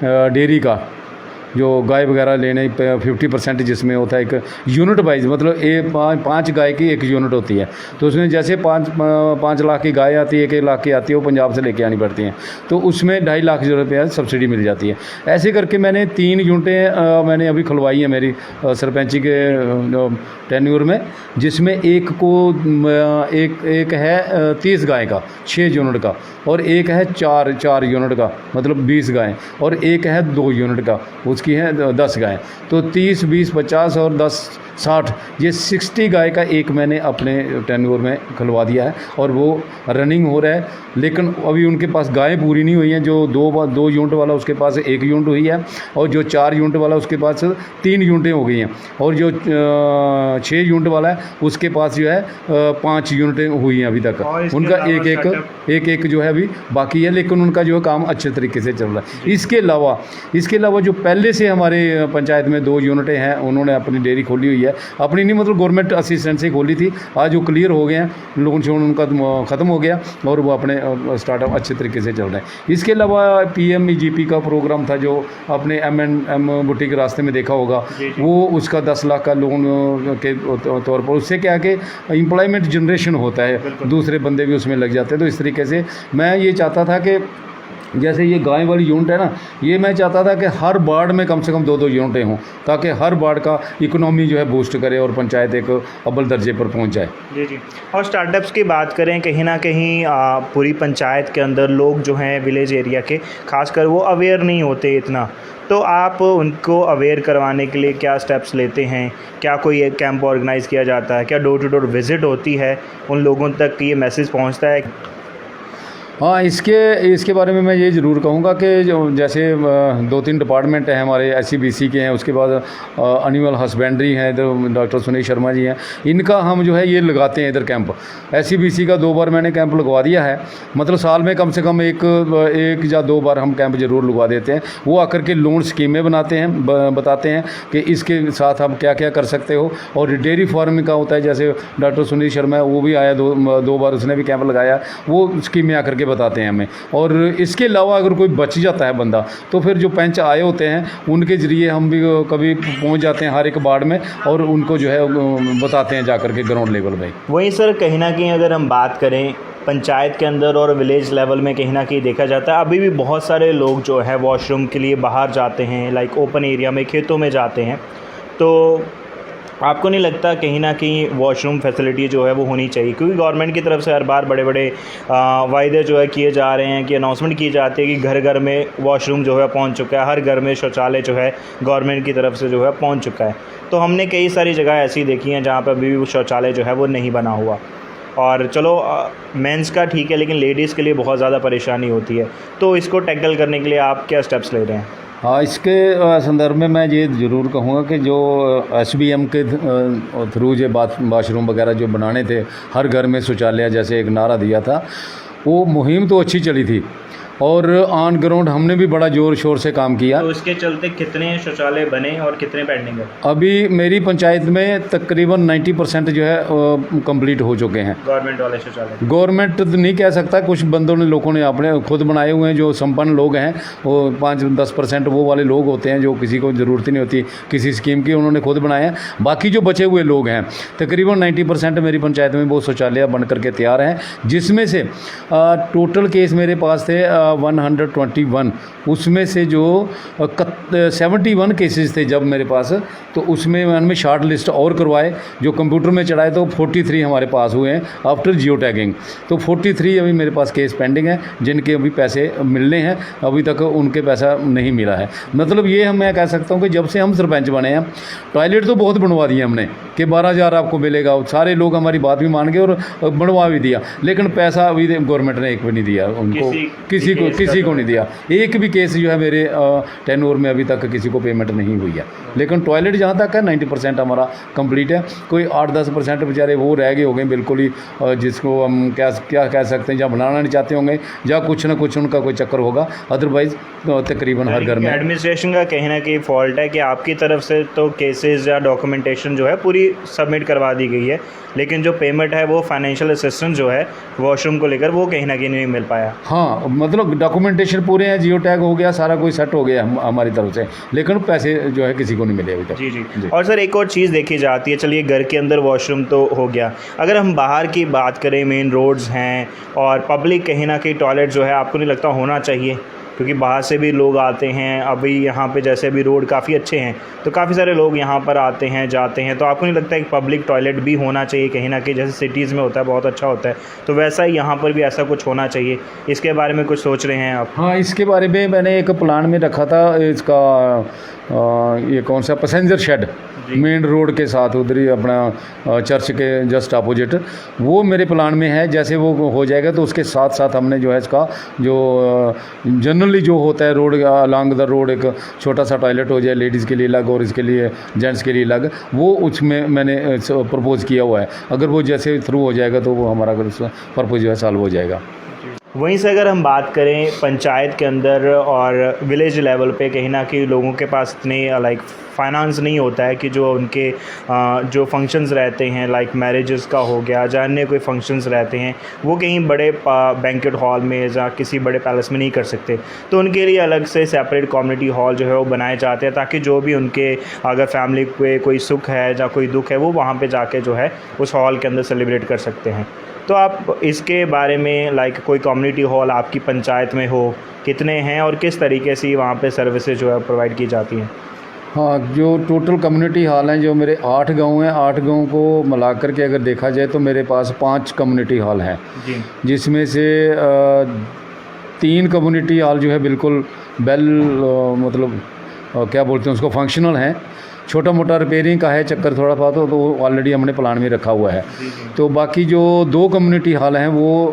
डेयरी का, जो गाय वगैरह लेने 50% जिसमें होता है एक यूनिट वाइज, मतलब 5 गाय की एक यूनिट होती है, तो उसमें जैसे 5 लाख की गाय आती है, 1 लाख की आती है, वो पंजाब से लेके आनी पड़ती हैं, तो उसमें 2.5 लाख रुपये सब्सिडी मिल जाती है। ऐसे करके मैंने 3 यूनिटें मैंने अभी खुलवाई हैं मेरी सरपंची के टेन्योर में, जिसमें एक है 30 गाय का 6 यूनिट का, और एक है 4 यूनिट का मतलब 20 गाय, और एक है 2 यूनिट का, उसकी है 10 गाय, तो 30, 20, 50 और 10, 60 ये 60 गाय का एक मैंने अपने टेन्योर में खुलवा दिया है, और वो रनिंग हो रहा है। लेकिन अभी उनके पास गायें पूरी नहीं हुई हैं। जो 2 यूनिट वाला उसके पास 1 यूनिट हुई है, और जो 4 यूनिट वाला उसके पास 3 यूनिटें हो गई हैं, और जो 6 यूनिट वाला है उसके पास जो है 5 यूनिटें हुई हैं अभी तक। उनका एक जो है अभी बाकी है, लेकिन उनका जो है काम अच्छे तरीके से चल रहा है। इसके अलावा जो पहले से हमारे पंचायत में 2 यूनिटें हैं, उन्होंने अपनी डेयरी खोली हुई है, है, अपनी नहीं मतलब गवर्नमेंट असिस्टेंस से खोली थी। आज वो क्लियर हो गए हैं, लोन शोन उनका ख़त्म हो गया और वो अपने स्टार्टअप अच्छे तरीके से चल रहे हैं। इसके अलावा PMEGP का प्रोग्राम था जो आपने M&M बुटीक के रास्ते में देखा होगा, वो उसका 10 लाख का लोन के तौर पर, उससे क्या है कि एम्प्लॉयमेंट जनरेशन होता है, दूसरे बंदे भी उसमें लग जाते हैं। तो इस तरीके से मैं ये चाहता था कि जैसे ये गाय वाली यूनिट है ना, ये मैं चाहता था कि हर वार्ड में कम से कम 2-2 यूनिटें हों, ताकि हर वार्ड का इकोनॉमी जो है बूस्ट करे और पंचायत एक अव्वल दर्जे पर पहुंच जाए। जी जी। और स्टार्टअप्स की बात करें, कहीं ना कहीं पूरी पंचायत के अंदर लोग जो हैं विलेज एरिया के खासकर वो अवेयर नहीं होते इतना, तो आप उनको अवेयर करवाने के लिए क्या स्टेप्स लेते हैं? क्या कोई एक कैंप ऑर्गेनाइज़ किया जाता है? क्या डोर टू डोर विज़िट होती है? उन लोगों तक ये मैसेज पहुंचता है? हाँ, इसके बारे में मैं ये ज़रूर कहूँगा कि जो जैसे 2-3 डिपार्टमेंट हैं हमारे SCBC के हैं, उसके बाद एनिमल हस्बेंड्री हैं, इधर डॉक्टर सुनील शर्मा जी हैं, इनका हम जो है ये लगाते हैं इधर कैंप। SCBC का 2 बार मैंने कैंप लगवा दिया है, मतलब साल में कम से कम एक या 2 बार हम कैंप ज़रूर लगवा देते हैं। वो आकर के लोन स्कीमें बनाते हैं, बताते हैं कि इसके साथ आप क्या क्या कर सकते हो। और डेयरी फार्मिंग का होता है, जैसे डॉक्टर सुनील शर्मा वो भी आया 2 बार, उसने भी कैंप लगाया, वो स्कीमें आकर के बताते हैं हमें। और इसके अलावा अगर कोई बच जाता है बंदा, तो फिर जो पंच आए होते हैं उनके ज़रिए हम भी कभी पहुंच जाते हैं हर एक वार्ड में और उनको जो है बताते हैं जाकर के ग्राउंड लेवल पे। वहीं सर कहीं ना कहीं अगर हम बात करें पंचायत के अंदर और विलेज लेवल में, कहीं ना कहीं देखा जाता है अभी भी बहुत सारे लोग जो है वॉशरूम के लिए बाहर जाते हैं, लाइक ओपन एरिया में, खेतों में जाते हैं। तो आपको नहीं लगता कहीं ना कहीं वॉशरूम फैसिलिटी जो है वो होनी चाहिए? क्योंकि गवर्नमेंट की तरफ से हर बार बड़े बड़े वायदे जो है किए जा रहे हैं, कि अनाउंसमेंट की जाती है कि घर घर में वॉशरूम जो है पहुंच चुका है, हर घर में शौचालय जो है गवर्नमेंट की तरफ से जो है पहुंच चुका है। तो हमने कई सारी जगह ऐसी देखी हैं जहाँ पर अभी भी शौचालय जो है वो नहीं बना हुआ। और चलो मेंस का ठीक है, लेकिन लेडीज़ के लिए बहुत ज़्यादा परेशानी होती है। तो इसको टैकल करने के लिए आप क्या स्टेप्स ले रहे हैं? हाँ, इसके संदर्भ में मैं ये ज़रूर कहूँगा कि जो SBM के थ्रू जो वाशरूम वगैरह जो बनाने थे, हर घर में शौचालय जैसे एक नारा दिया था, वो मुहिम तो अच्छी चली थी और ऑन ग्राउंड हमने भी बड़ा ज़ोर शोर से काम किया। तो इसके चलते कितने शौचालय बने और कितने पेंडिंग है? अभी मेरी पंचायत में तकरीबन 90% जो है कंप्लीट हो चुके हैं। गवर्नमेंट वाले शौचालय? गवर्नमेंट तो नहीं कह सकता, कुछ बंदों ने लोगों ने अपने खुद बनाए हुए हैं। जो संपन्न लोग हैं वो 5-10% वो वाले लोग होते हैं जो किसी को ज़रूरत नहीं होती किसी स्कीम की, उन्होंने खुद बनाए हैं। बाकी जो बचे हुए लोग हैं तकरीबन 90% मेरी पंचायत में वो शौचालय बन करके तैयार हैं, जिसमें से टोटल केस मेरे पास थे 121, उसमें से जो 71 केसेस थे जब मेरे पास, तो उसमें मैंने शॉर्ट लिस्ट और करवाए जो कंप्यूटर में चढ़ाए, तो 43 हमारे पास हुए हैं आफ्टर जियो टैगिंग। तो 43 अभी मेरे पास केस पेंडिंग है जिनके अभी पैसे मिलने हैं, अभी तक उनके पैसा नहीं मिला है। मतलब ये मैं कह सकता हूँ कि जब से हम सरपंच बने हैं, टॉयलेट तो बहुत बनवा दिए हमने कि 12,000 आपको मिलेगा, सारे लोग हमारी बात भी मान गए और बनवा भी दिया, लेकिन पैसा अभी गवर्नमेंट ने एक भी नहीं दिया उनको, किसी को नहीं दिया। एक भी केस जो है मेरे टेन्योर में अभी तक किसी को पेमेंट नहीं हुई है। लेकिन टॉयलेट जहाँ तक है 90% हमारा कंप्लीट है। कोई 8-10% बेचारे वो रह गए हो गए बिल्कुल ही, जिसको हम क्या कह सकते हैं, या बनाना नहीं चाहते होंगे या कुछ ना कुछ उनका कोई चक्कर होगा, अदरवाइज़ तकरीबन हर घर में। एडमिनिस्ट्रेशन का कहीं ना कहीं फॉल्ट है कि आपकी तरफ से तो केसेस या डॉक्यूमेंटेशन जो है पूरी सबमिट करवा दी गई है, लेकिन जो पेमेंट है वो फाइनेंशियल असिस्टेंस जो है वॉशरूम को लेकर वो कहीं ना कहीं नहीं मिल पाया। हाँ, मतलब डॉक्यूमेंटेशन पूरे हैं, जियो टैग हो गया, सारा कुछ सेट हो गया हमारी तरफ से, लेकिन पैसे जो है किसी को नहीं मिले अभी तक। जी। और सर एक और चीज़ देखी जाती है, चलिए घर के अंदर वॉशरूम तो हो गया, अगर हम बाहर की बात करें, मेन रोड्स हैं और पब्लिक कहीं ना कहीं टॉयलेट जो है आपको नहीं लगता होना चाहिए? क्योंकि बाहर से भी लोग आते हैं, अभी यहाँ पे जैसे अभी रोड काफ़ी अच्छे हैं तो काफ़ी सारे लोग यहाँ पर आते हैं जाते हैं, तो आपको नहीं लगता एक पब्लिक टॉयलेट भी होना चाहिए कहीं ना कहीं? जैसे सिटीज़ में होता है बहुत अच्छा होता है, तो वैसा ही यहाँ पर भी ऐसा कुछ होना चाहिए। इसके बारे में कुछ सोच रहे हैं आप? हाँ, इसके बारे में मैंने एक प्लान में रखा था, इसका ये कौन सा पैसेंजर शेड मेन रोड के साथ उधर ही अपना चर्च के जस्ट अपोजिट, वो मेरे प्लान में है। जैसे वो हो जाएगा तो उसके साथ साथ हमने जो है इसका जो जनरली जो होता है रोड अलॉन्ग द रोड एक छोटा सा टॉयलेट हो जाए लेडीज़ के लिए अलग और इसके लिए जेंट्स के लिए अलग, वो उसमें मैंने प्रपोज़ किया हुआ है। अगर वो जैसे थ्रू हो जाएगा तो वो हमारा पर्पज़ जो है सॉल्व हो जाएगा। वहीं से अगर हम बात करें पंचायत के अंदर और विलेज लेवल पे, कहीं ना कहीं लोगों के पास इतने लाइक फाइनेंस नहीं होता है कि जो उनके जो फंक्शंस रहते हैं लाइक मैरिजेस का हो गया या अन्य कोई फंक्शंस रहते हैं वो कहीं बड़े बैंकेट हॉल में या किसी बड़े पैलेस में नहीं कर सकते। तो उनके लिए अलग से सेपरेट कम्युनिटी हॉल जो है वो बनाए जाते हैं ताकि जो भी उनके अगर फैमिली पे कोई सुख है या कोई दुख है वो वहाँ पे जाके जो है उस हॉल के अंदर सेलिब्रेट कर सकते हैं। तो आप इसके बारे में लाइक कोई कम्युनिटी हॉल आपकी पंचायत में हो, कितने हैं और किस तरीके से वहाँ पे सर्विसेज जो है प्रोवाइड की जाती हैं? हाँ, जो टोटल कम्युनिटी हॉल हैं जो मेरे 8 गांव हैं, 8 गांव को मिलाकर के अगर देखा जाए तो मेरे पास 5 कम्युनिटी हॉल हैं जी। जिसमें से 3 कम्युनिटी हॉल जो है बिल्कुल मतलब क्या बोलते हैं उसको फंक्शनल हैं। छोटा मोटा रिपेयरिंग का है चक्कर थोड़ा सा तो ऑलरेडी हमने प्लान में रखा हुआ है। तो बाकी जो 2 कम्युनिटी हॉल हैं वो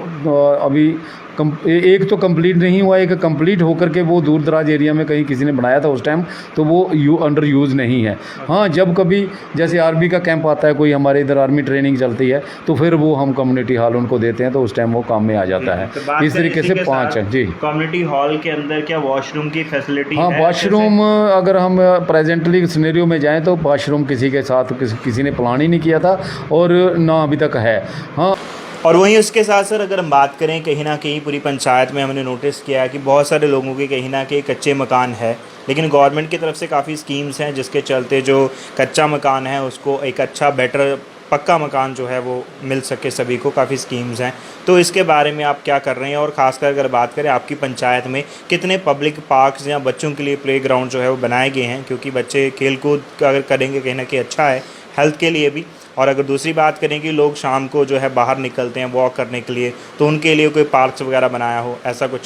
अभी एक तो कंप्लीट नहीं हुआ, एक कंप्लीट होकर के वो दूर दराज एरिया में कहीं किसी ने बनाया था उस टाइम, तो वो अंडर यूज़ नहीं है। हाँ, जब कभी जैसे आर्मी का कैंप आता है, कोई हमारे इधर आर्मी ट्रेनिंग चलती है तो फिर वो हम कम्युनिटी हॉल उनको देते हैं तो उस टाइम वो काम में आ जाता है। तो इस तरीके से 5 हैं जी। कम्युनिटी हॉल के अंदर क्या वॉशरूम की फैसिलिटी हाँ, है? वॉशरूम अगर हम प्रेजेंटली सिनेरियो में जाएँ तो वॉशरूम किसी के साथ किसी ने प्लान ही नहीं किया था और ना अभी तक है। हाँ, और वहीं उसके साथ सर अगर हम बात करें कहीं ना कहीं पूरी पंचायत में हमने नोटिस किया है कि बहुत सारे लोगों के कहीं ना कहीं कच्चे मकान है, लेकिन गवर्नमेंट की तरफ से काफ़ी स्कीम्स हैं जिसके चलते जो कच्चा मकान है उसको एक अच्छा बेटर पक्का मकान जो है वो मिल सके सभी को, काफ़ी स्कीम्स हैं। तो इसके बारे में आप क्या कर रहे हैं और ख़ासकर अगर बात करें आपकी पंचायत में कितने पब्लिक पार्क्स या बच्चों के लिए प्ले ग्राउंड जो है वो बनाए गए हैं? क्योंकि बच्चे खेल कूद अगर करेंगे कहीं ना कहीं अच्छा है हेल्थ के लिए भी। और अगर दूसरी बात करें कि लोग शाम को जो है बाहर निकलते हैं वॉक करने के लिए, तो उनके लिए कोई पार्क्स वगैरह बनाया हो, ऐसा कुछ?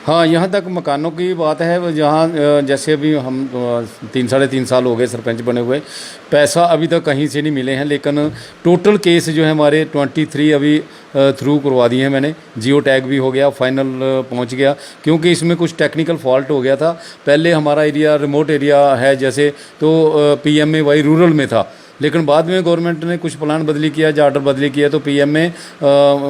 हाँ, यहाँ तक मकानों की बात है। जहाँ जैसे अभी हम 3-3.5 साल हो गए सरपंच बने हुए, पैसा अभी तक कहीं से नहीं मिले हैं, लेकिन टोटल केस जो है हमारे 23 अभी थ्रू करवा दिए हैं मैंने। जियो टैग भी हो गया, फाइनल पहुंच गया, क्योंकि इसमें कुछ टेक्निकल फॉल्ट हो गया था। पहले हमारा एरिया रिमोट एरिया है जैसे, तो PMAY रूरल में था, लेकिन बाद में गवर्नमेंट ने कुछ प्लान बदली किया, चार्टर बदली किया तो PM में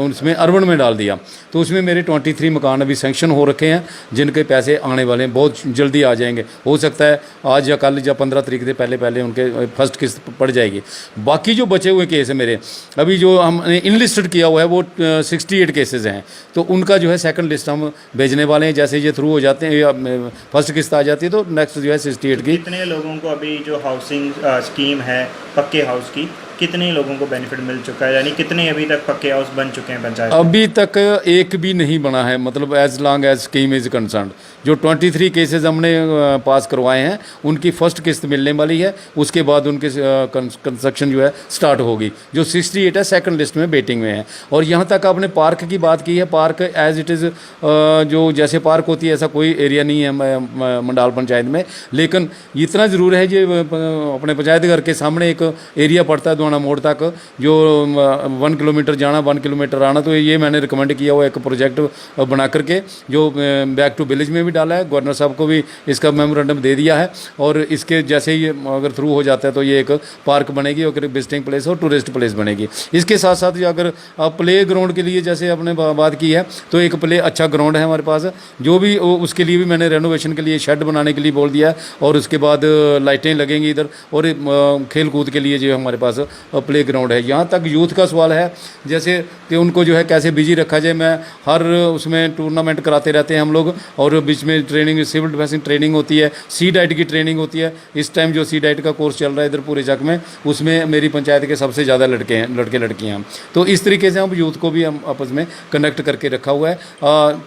उसमें अर्बन में डाल दिया। तो उसमें मेरे 23 मकान अभी सेंक्शन हो रखे हैं जिनके पैसे आने वाले हैं, बहुत जल्दी आ जाएंगे। हो सकता है आज या कल या 15 तारीख से पहले उनके फर्स्ट किस्त पड़ जाएगी। बाकी जो बचे हुए केस है मेरे, अभी जो हमने इनलिस्टेड किया हुआ है वो 68 केसेज हैं, तो उनका जो है सेकंड लिस्ट हम भेजने वाले हैं। जैसे ये थ्रू हो जाते हैं, फर्स्ट किस्त आ जाती है तो नेक्स्ट जो है 68 की। कितने लोगों को अभी जो हाउसिंग स्कीम है पक्के हाउस की, कितने लोगों को बेनिफिट मिल चुका है? यानी कितने अभी तक पक्के हाउस बन चुके हैं पंचायत? अभी तक एक भी नहीं बना है, मतलब as long as scheme is concern. जो 23 केसेस हमने पास करवाए हैं उनकी फर्स्ट किस्त मिलने वाली है, उसके बाद उनके कंस्ट्रक्शन जो है स्टार्ट होगी। जो 68 है सेकंड लिस्ट में वेटिंग में है। और यहाँ तक आपने पार्क की बात की है, पार्क एज इट इज़ जो जैसे पार्क होती है ऐसा कोई एरिया नहीं है मंडाल पंचायत में, लेकिन इतना ज़रूर है जो अपने पंचायत घर के सामने एक एरिया पड़ता है दोना मोड़ तक, जो 1 किलोमीटर जाना 1 किलोमीटर आना। तो ये मैंने रिकमेंड किया हुआ एक प्रोजेक्ट बना करके जो बैक टू विलेज में भी डाला है, गवर्नर साहब को भी इसका मेमोरेंडम दे दिया है। और इसके जैसे ही अगर थ्रू हो जाता है तो ये एक पार्क बनेगी और विजिटिंग प्लेस और टूरिस्ट प्लेस बनेगी। इसके साथ साथ अगर आप प्ले ग्राउंड के लिए जैसे आपने बात की है तो एक प्ले अच्छा ग्राउंड है हमारे पास, जो भी उसके लिए भी मैंने रेनोवेशन के लिए शेड बनाने के लिए बोल दिया है। और उसके बाद लाइटें लगेंगी इधर, और खेल कूद के लिए जो हमारे पास प्ले ग्राउंड है। यहाँ तक यूथ का सवाल है जैसे कि उनको जो है कैसे बिजी रखा जाए। मैं हर उसमें टूर्नामेंट कराते रहते हैं हम लोग, और बीच में ट्रेनिंग सिविल डिफेंस ट्रेनिंग होती है, सी डाइट की ट्रेनिंग होती है। इस टाइम जो सी डाइट का कोर्स चल रहा है इधर पूरे जग में, उसमें मेरी पंचायत के सबसे ज़्यादा लड़के लड़कियाँ। तो इस तरीके से हम यूथ को भी हम आपस में कनेक्ट करके रखा हुआ है।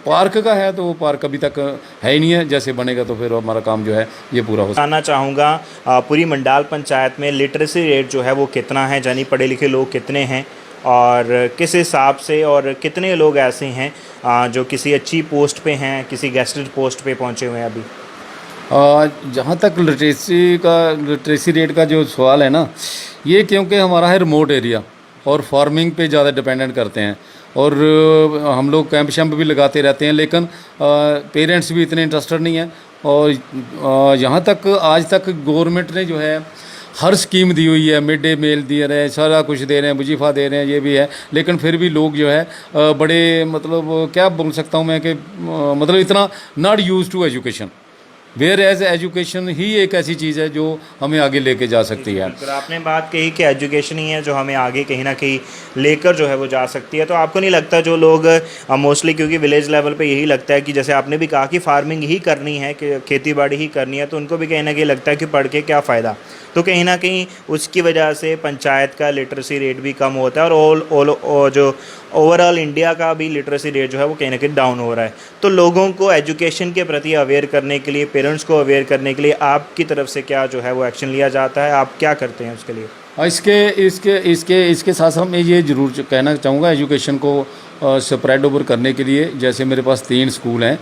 पार्क का है तो पार्क अभी तक है ही नहीं है, जैसे बनेगा तो फिर हमारा काम जो है ये पूरा हो। जानना चाहूँगा पूरी मंडाल पंचायत में लिटरेसी रेट जो है वो कितना है, यानी पढ़े लिखे लोग कितने हैं और किस हिसाब से, और कितने लोग ऐसे हैं जो किसी अच्छी पोस्ट पे हैं, किसी गेस्टेड पोस्ट पे पहुंचे हुए हैं अभी? जहाँ तक लिटरेसी रेट का जो सवाल है ना, ये क्योंकि हमारा है रिमोट एरिया और फार्मिंग पे ज़्यादा डिपेंडेंट करते हैं, और हम लोग कैंप शैम्प भी लगाते रहते हैं, लेकिन पेरेंट्स भी इतने इंटरेस्टेड नहीं हैं। और यहाँ तक आज तक गवर्नमेंट ने जो है हर स्कीम दी हुई है, मिड डे मील दे रहे हैं, सारा कुछ दे रहे हैं, वजीफ़ा दे रहे हैं, ये भी है, लेकिन फिर भी लोग जो है बड़े मतलब क्या बोल सकता हूँ मैं कि मतलब इतना not use to education, whereas education ही एक ऐसी चीज़ है जो हमें आगे लेके जा सकती है। बिल्कुल, आपने बात कही कि एजुकेशन ही है जो हमें आगे कहीं ना कहीं लेकर जो है वो जा सकती है। तो आपको नहीं लगता जो लोग मोस्टली, क्योंकि विलेज लेवल पे यही लगता है कि जैसे आपने भी कहा कि फार्मिंग ही करनी है, कि खेती बाड़ी ही करनी है, तो उनको भी कहीं ना कहीं लगता है कि पढ़ के क्या फ़ायदा, तो कहीं ना कहीं उसकी वजह से पंचायत का लिटरेसी रेट भी कम होता है और जो ओवरऑल इंडिया का भी लिटरेसी रेट जो है वो कहीं ना कहीं डाउन हो रहा है। तो लोगों को एजुकेशन के प्रति अवेयर करने के लिए, पेरेंट्स को अवेयर करने के लिए आपकी तरफ से क्या जो है वो एक्शन लिया जाता है, आप क्या करते हैं उसके लिए? इसके साथ साथ मैं ये ज़रूर कहना चाहूँगा, एजुकेशन को स्प्रेड ओवर करने के लिए जैसे मेरे पास 3 स्कूल हैं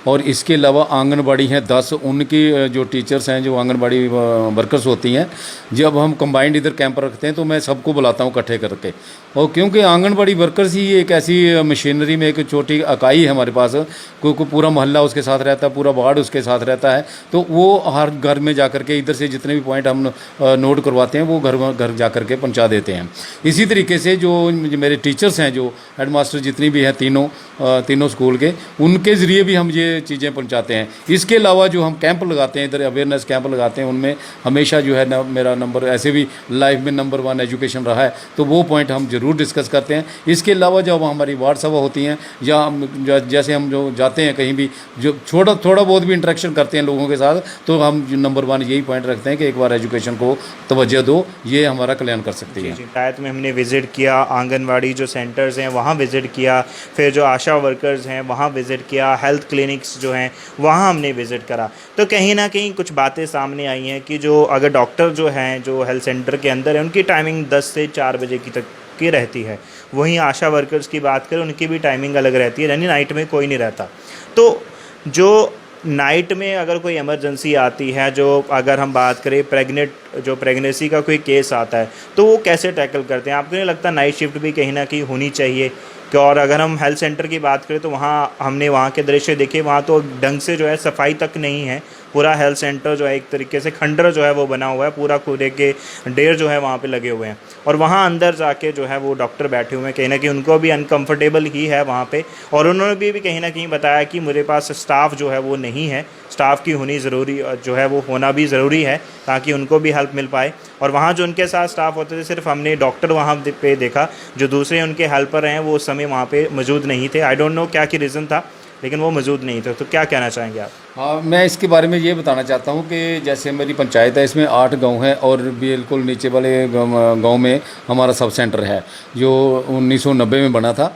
और इसके अलावा आंगनबाड़ी हैं 10, उनकी जो टीचर्स हैं, जो आंगनबाड़ी वर्कर्स होती हैं, जब हम कंबाइंड इधर कैंप रखते हैं तो मैं सबको बुलाता हूँ इकट्ठे करके, और क्योंकि आंगनबाड़ी वर्कर्स ही एक ऐसी मशीनरी में एक छोटी इकाई है हमारे पास, कोई पूरा मोहल्ला उसके साथ रहता है, पूरा वार्ड उसके साथ रहता है, तो वो हर घर में जा कर के इधर से जितने भी पॉइंट हम नोट करवाते हैं वो घर जा कर के पहुँचा देते हैं। इसी तरीके से जो मेरे टीचर्स हैं, जो हेडमास्टर जितनी भी हैं तीनों स्कूल के, उनके ज़रिए भी हम ये चीज़ें पहुंचाते हैं। इसके अलावा जो हम कैंप लगाते हैं, इधर अवेयरनेस कैंप लगाते हैं, उनमें हमेशा जो है मेरा नंबर ऐसे भी लाइफ में नंबर 1 एजुकेशन रहा है, तो वो पॉइंट हम ज़रूर डिस्कस करते हैं। इसके अलावा जब हमारी वार्ड सभा होती हैं या जैसे हम जो जाते हैं कहीं भी, जो थोड़ा बहुत भी इंटरेक्शन करते हैं लोगों के साथ, तो हम नंबर 1 यही पॉइंट रखते हैं कि एक बार एजुकेशन को तवज्जो दो, ये हमारा कल्याण कर सकती है। पंचायत में हमने विज़िट किया, आंगनवाड़ी जो सेंटर्स हैं वहाँ विज़िट किया, फिर जो आशा वर्कर्स हैं वहाँ विज़िट किया, हेल्थ क्लिनिक्स जो हैं वहाँ हमने विज़िट करा, तो कहीं ना कहीं कुछ बातें सामने आई हैं कि जो अगर डॉक्टर जो हैं जो हेल्थ सेंटर के अंदर है उनकी टाइमिंग 10 से 4 बजे की रहती है, वहीं आशा वर्कर्स की बात करें उनकी भी टाइमिंग अलग रहती है, यानी नाइट में कोई नहीं रहता। तो जो नाइट में अगर कोई इमरजेंसी आती है, जो अगर हम बात करें प्रेगनेंसी का कोई केस आता है, तो वो कैसे टैकल करते हैं? आपको नहीं लगता नाइट शिफ्ट भी कहीं ना कहीं होनी चाहिए? और अगर हम हेल्थ सेंटर की बात करें तो हमने वहाँ के दृश्य देखे, वहाँ तो ढंग से जो है सफाई तक नहीं है, पूरा हेल्थ सेंटर जो है एक तरीके से खंडर जो है वो बना हुआ है, पूरा कूड़े के ढेर जो है वहाँ पे लगे हुए हैं, और वहाँ अंदर जाके जो है वो डॉक्टर बैठे हुए हैं, कहीं ना कहीं उनको भी अनकंफर्टेबल ही है वहाँ पे, और उन्होंने भी कहीं ना कहीं बताया कि मेरे पास स्टाफ जो है वो नहीं है, स्टाफ की होनी ज़रूरी जो है वो होना भी ज़रूरी है ताकि उनको भी हेल्प मिल पाए। और वहाँ जो उनके साथ स्टाफ होते थे, सिर्फ हमने डॉक्टर वहाँ पे देखा, जो दूसरे उनके हेल्पर हैं वो उस समय वहाँ पे मौजूद नहीं थे। आई डोंट नो क्या रीज़न था, लेकिन वो मौजूद नहीं थे। तो क्या कहना चाहेंगे आप? हाँ, मैं इसके बारे में ये बताना चाहता हूँ कि जैसे मेरी पंचायत है, इसमें 8 गांव हैं और बिल्कुल नीचे वाले गांव में हमारा सब सेंटर है जो 1990 में बना था।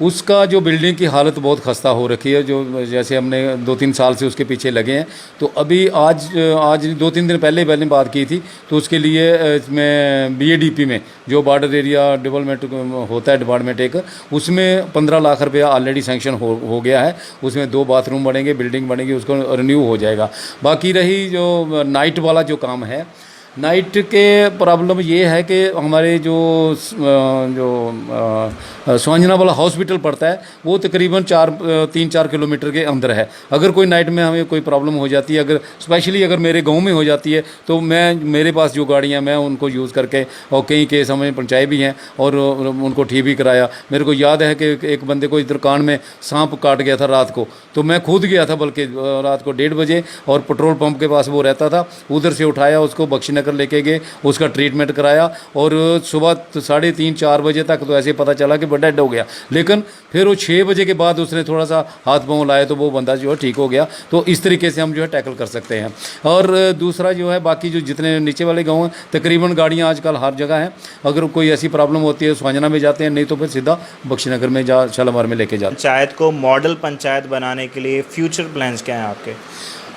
उसका जो बिल्डिंग की हालत बहुत खस्ता हो रखी है, जो जैसे हमने 2-3 साल से उसके पीछे लगे हैं। तो अभी आज 2-3 दिन पहले बात की थी, तो उसके लिए इसमें BADP में जो बॉर्डर एरिया डेवलपमेंट होता है डिपार्टमेंट एक, उसमें 15 लाख रुपया ऑलरेडी सैंक्शन हो गया है। उसमें 2 बाथरूम बनेंगे, बिल्डिंग बनेगी, उसको रिन्यू हो जाएगा। बाकी रही जो नाइट वाला जो काम है, नाइट के प्रॉब्लम ये है कि हमारे जो स्वांजना वाला हॉस्पिटल पड़ता है वो तकरीबन 3-4 किलोमीटर के अंदर है। अगर कोई नाइट में हमें कोई प्रॉब्लम हो जाती है, अगर स्पेशली अगर मेरे गांव में हो जाती है, तो मेरे पास जो गाड़ियां मैं उनको यूज़ करके, और कई केस हमें पहुँचाए भी हैं और उनको ठीक भी कराया। मेरे को याद है कि एक बंदे को इधर कान में सांप काट गया था रात को, तो मैं खुद गया था, बल्कि रात को 1:30 बजे, और पेट्रोल पंप के पास वो रहता था, उधर से उठाया, उसको बख्शीनगर लेके गए, उसका ट्रीटमेंट कराया, और सुबह 3:30-4 बजे तक तो ऐसे पता चला कि डेड हो गया। लेकिन फिर वो 6 बजे के बाद उसने थोड़ा सा हाथ पाँव लाए तो वो बंदा जो है ठीक हो गया। तो इस तरीके से हम जो है टैकल कर सकते हैं। और दूसरा जो है, बाकी जो जितने नीचे वाले गाँव हैं, तकरीबन गाड़ियाँ आजकल हर जगह हैं। अगर कोई ऐसी प्रॉब्लम होती है स्वांजना में जाते हैं, नहीं तो फिर सीधा बख्शीनगर में शालामार में लेके जाते हैं। पंचायत को मॉडल पंचायत बनाने के लिए फ्यूचर प्लान्स क्या हैं आपके?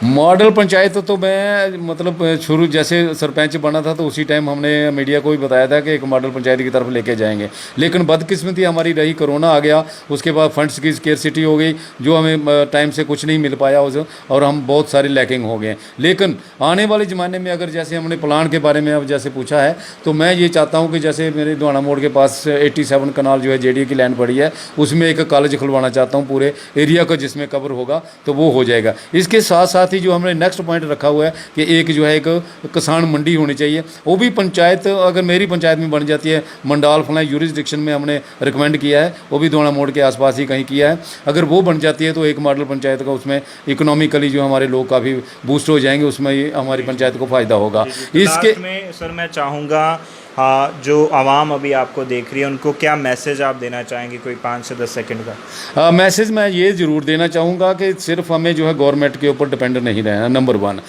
मॉडल पंचायत तो मैं मतलब शुरू जैसे सरपंच बना था तो उसी टाइम हमने मीडिया को भी बताया था कि एक मॉडल पंचायत की तरफ लेके जाएंगे। लेकिन बदकिस्मती हमारी रही, कोरोना आ गया, उसके बाद फंड्स की स्केर्सिटी हो गई, जो हमें टाइम से कुछ नहीं मिल पाया उस, और हम बहुत सारे लैकिंग हो गए। लेकिन आने वाले ज़माने में अगर जैसे हमने प्लान के बारे में अब जैसे पूछा है, तो मैं ये चाहता हूँ कि जैसे मेरे दुआना मोड़ के पास 87 कनाल जो है JDA की लैंड पड़ी है, उसमें एक कॉलेज खुलवाना चाहता हूँ पूरे एरिया का, जिसमें कवर होगा तो वो हो जाएगा। इसके साथ साथ साथ ही जो हमने नेक्स्ट पॉइंट रखा हुआ है कि एक जो है एक किसान मंडी होनी चाहिए, वो भी पंचायत, अगर मेरी पंचायत में बन जाती है, मंडाल फला यूरिसडिक्शन में हमने रिकमेंड किया है, वो भी दोना मोड़ के आसपास ही कहीं किया है, अगर वो बन जाती है तो एक मॉडल पंचायत का उसमें इकोनॉमिकली जो हमारे लोग काफ़ी बूस्ट हो जाएंगे, उसमें हमारी पंचायत को फ़ायदा होगा। इसके में सर मैं चाहूँगा जो आवाम अभी आपको देख रही है उनको क्या मैसेज आप देना चाहेंगे, कोई 5 से 10 सेकंड का? मैसेज मैं ये ज़रूर देना चाहूँगा कि सिर्फ हमें जो है गवर्नमेंट के ऊपर डिपेंड नहीं रहना। नंबर 1,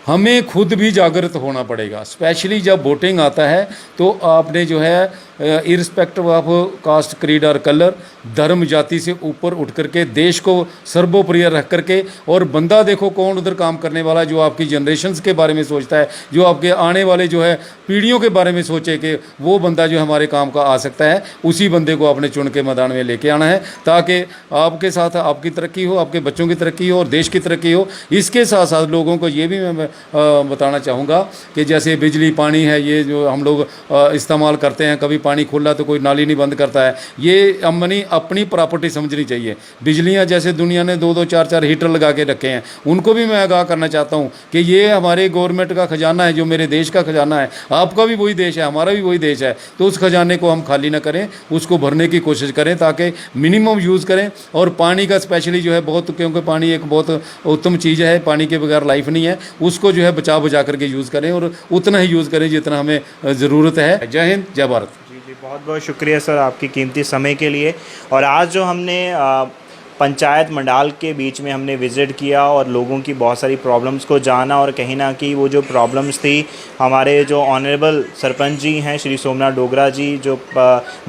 हमें खुद भी जागृत होना पड़ेगा, स्पेशली जब वोटिंग आता है तो आपने जो है इरिस्पेक्टिव ऑफ कास्ट, क्रीड और कलर, धर्म जाति से ऊपर उठ करके देश को सर्वोपरि रख करके, और बंदा देखो कौन उधर काम करने वाला है, जो आपकी जनरेशन्स के बारे में सोचता है, जो आपके आने वाले जो है पीढ़ियों के बारे में सोचे कि वो बंदा जो हमारे काम का आ सकता है, उसी बंदे को आपने चुन के मैदान में लेके आना है, ताकि आपके साथ आपकी तरक्की हो, आपके बच्चों की तरक्की हो और देश की तरक्की हो। इसके साथ साथ लोगों को ये भी मैं बताना चाहूँगा कि जैसे बिजली पानी है, ये जो हम लोग इस्तेमाल करते हैं, कभी पानी खुला तो कोई नाली नहीं बंद करता है, ये अपनी प्रॉपर्टी समझनी चाहिए। बिजलियाँ जैसे दुनिया ने 2-2, 4-4 हीटर लगा के रखे हैं, उनको भी मैं आगाह करना चाहता हूँ कि ये हमारे गवर्नमेंट का खजाना है, जो मेरे देश का खजाना है, आपका भी वही देश है, हमारा भी वही देश है, तो उस खजाने को हम खाली ना करें, उसको भरने की कोशिश करें ताकि मिनिमम यूज़ करें। और पानी का स्पेशली जो है बहुत, क्योंकि पानी एक बहुत उत्तम चीज़ है, पानी के बगैर लाइफ नहीं है, उसको जो है बचा करके यूज़ करें और उतना ही यूज़ करें जितना हमें ज़रूरत है। जय हिंद, जय भारत। जी, बहुत बहुत शुक्रिया सर आपकी कीमती समय के लिए। और आज जो हमने पंचायत मंडाल के बीच में हमने विज़िट किया और लोगों की बहुत सारी प्रॉब्लम्स को जाना, और कहीं ना कहीं वो जो प्रॉब्लम्स थी हमारे जो ऑनरेबल सरपंच जी हैं श्री सोमनाथ डोगरा जी, जो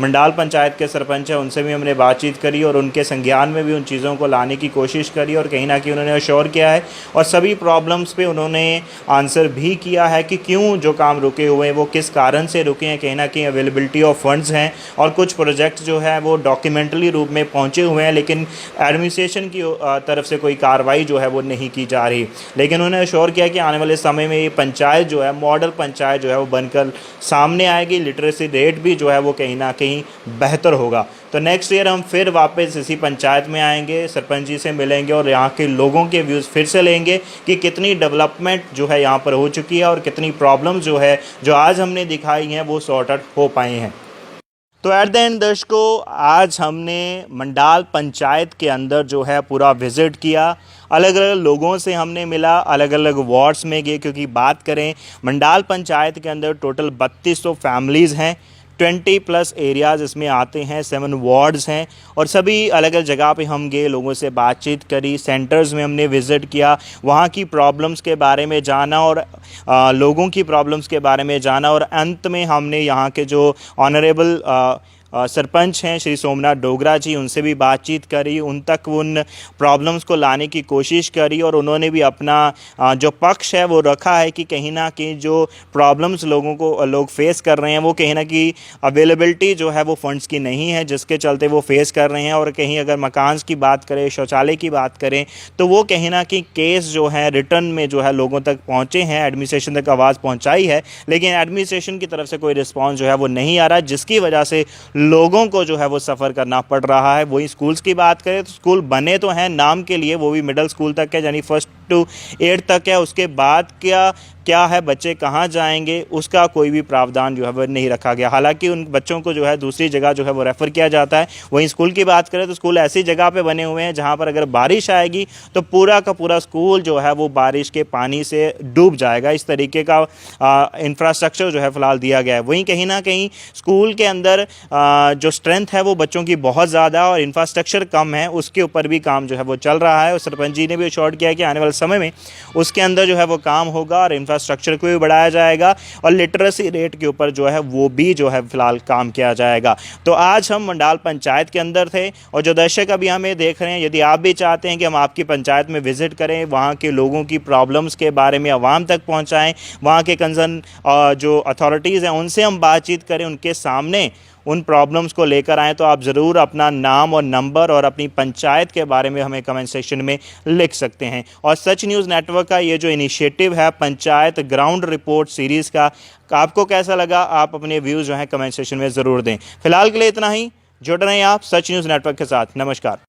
मंडाल पंचायत के सरपंच हैं, उनसे भी हमने बातचीत करी और उनके संज्ञान में भी उन चीज़ों को लाने की कोशिश करी, और कहीं ना कहीं उन्होंने अश्योर किया है और सभी प्रॉब्लम्स पे उन्होंने आंसर भी किया है कि क्यों जो काम रुके हुए हैं वो किस कारण से रुके हैं। कहीं ना कहीं अवेलेबिलिटी ऑफ फंड्स हैं और कुछ प्रोजेक्ट जो है वो डॉक्यूमेंटली रूप में पहुँचे हुए हैं, लेकिन एडमिनिस्ट्रेशन की तरफ से कोई कार्रवाई जो है वो नहीं की जा रही। लेकिन उन्होंने अश्योर किया कि आने वाले समय में ये पंचायत जो है, मॉडल पंचायत जो है वो बनकर सामने आएगी, लिटरेसी रेट भी जो है वो कहीं ना कहीं बेहतर होगा। तो नेक्स्ट ईयर हम फिर वापस इसी पंचायत में आएंगे, सरपंच जी से मिलेंगे और यहाँ के लोगों के व्यूज़ फिर से लेंगे कि कितनी डेवलपमेंट जो है यहाँ पर हो चुकी है और कितनी प्रॉब्लम्स जो है जो आज हमने दिखाई हैं वो सॉर्ट आउट हो पाए हैं। तो एट द एंड दर्शकों, आज हमने मंडाल पंचायत के अंदर जो है पूरा विज़िट किया, अलग अलग लोगों से हमने मिला, अलग अलग वार्ड्स में गए, क्योंकि बात करें मंडाल पंचायत के अंदर टोटल 3200 फैमिलीज़ हैं, 20+ एरियाज़ इसमें आते हैं, 7 वार्ड्स हैं और सभी अलग अलग जगह पे हम गए, लोगों से बातचीत करी, सेंटर्स में हमने विज़िट किया, वहाँ की प्रॉब्लम्स के बारे में जाना और लोगों की प्रॉब्लम्स के बारे में जाना, और अंत में हमने यहाँ के जो ऑनरेबल सरपंच हैं श्री सोमनाथ डोगरा जी, उनसे भी बातचीत करी, उन तक उन प्रॉब्लम्स को लाने की कोशिश करी और उन्होंने भी अपना जो पक्ष है वो रखा है कि कहीं ना कहीं जो प्रॉब्लम्स लोग फेस कर रहे हैं वो कहीं ना कहीं अवेलेबिलिटी जो है वो फंड्स की नहीं है, जिसके चलते वो फेस कर रहे हैं। और कहीं अगर मकान की बात करें, शौचालय की बात करें, तो वो कहीं ना कहीं केस जो है रिटर्न में जो है लोगों तक पहुँचे हैं, एडमिनिस्ट्रेशन तक आवाज़ पहुँचाई है, लेकिन एडमिनिस्ट्रेशन की तरफ से कोई रिस्पॉन्स जो है वो नहीं आ रहा, जिसकी वजह से लोगों को जो है वो सफ़र करना पड़ रहा है। वही स्कूल्स की बात करें तो स्कूल बने तो हैं नाम के लिए, वो भी मिडिल स्कूल तक है, यानी 1st to 8th तक है, उसके बाद क्या है, बच्चे कहाँ जाएंगे, उसका कोई भी प्रावधान जो है वो नहीं रखा गया। हालांकि उन बच्चों को जो है दूसरी जगह जो है वो रेफ़र किया जाता है। वहीं स्कूल की बात करें तो स्कूल ऐसी जगह पे बने हुए हैं जहाँ पर अगर बारिश आएगी तो पूरा का पूरा स्कूल जो है वो बारिश के पानी से डूब जाएगा, इस तरीके का इंफ्रास्ट्रक्चर जो है फ़िलहाल दिया गया है। वहीं कहीं ना कहीं स्कूल के अंदर जो स्ट्रेंथ है वो बच्चों की बहुत ज़्यादा और इंफ्रास्ट्रक्चर कम है, उसके ऊपर भी काम जो है वो चल रहा है। और सरपंच जी ने भी अश्योर किया कि आने वाले समय में उसके अंदर जो है वो काम होगा और इंफ्रास्ट्रक्चर को भी बढ़ाया जाएगा और लिटरेसी रेट के ऊपर जो है वो भी जो है फ़िलहाल काम किया जाएगा। तो आज हम मंडाल पंचायत के अंदर थे और जो दर्शक अभी हमें देख रहे हैं, यदि आप भी चाहते हैं कि हम आपकी पंचायत में विज़िट करें, वहाँ के लोगों की प्रॉब्लम्स के बारे में आवाम तक पहुँचाएँ, वहाँ के कंसर्न जो अथॉरिटीज़ हैं उनसे हम बातचीत करें, उनके सामने उन प्रॉब्लम्स को लेकर आएँ, तो आप ज़रूर अपना नाम और नंबर और अपनी पंचायत के बारे में हमें कमेंट सेक्शन में लिख सकते हैं। और सच न्यूज़ नेटवर्क का ये जो इनिशिएटिव है पंचायत ग्राउंड रिपोर्ट सीरीज़ का, आपको कैसा लगा, आप अपने व्यूज़ जो हैं कमेंट सेक्शन में ज़रूर दें। फिलहाल के लिए इतना ही, जुड़ रहे हैं आप सच न्यूज़ नेटवर्क के साथ। नमस्कार।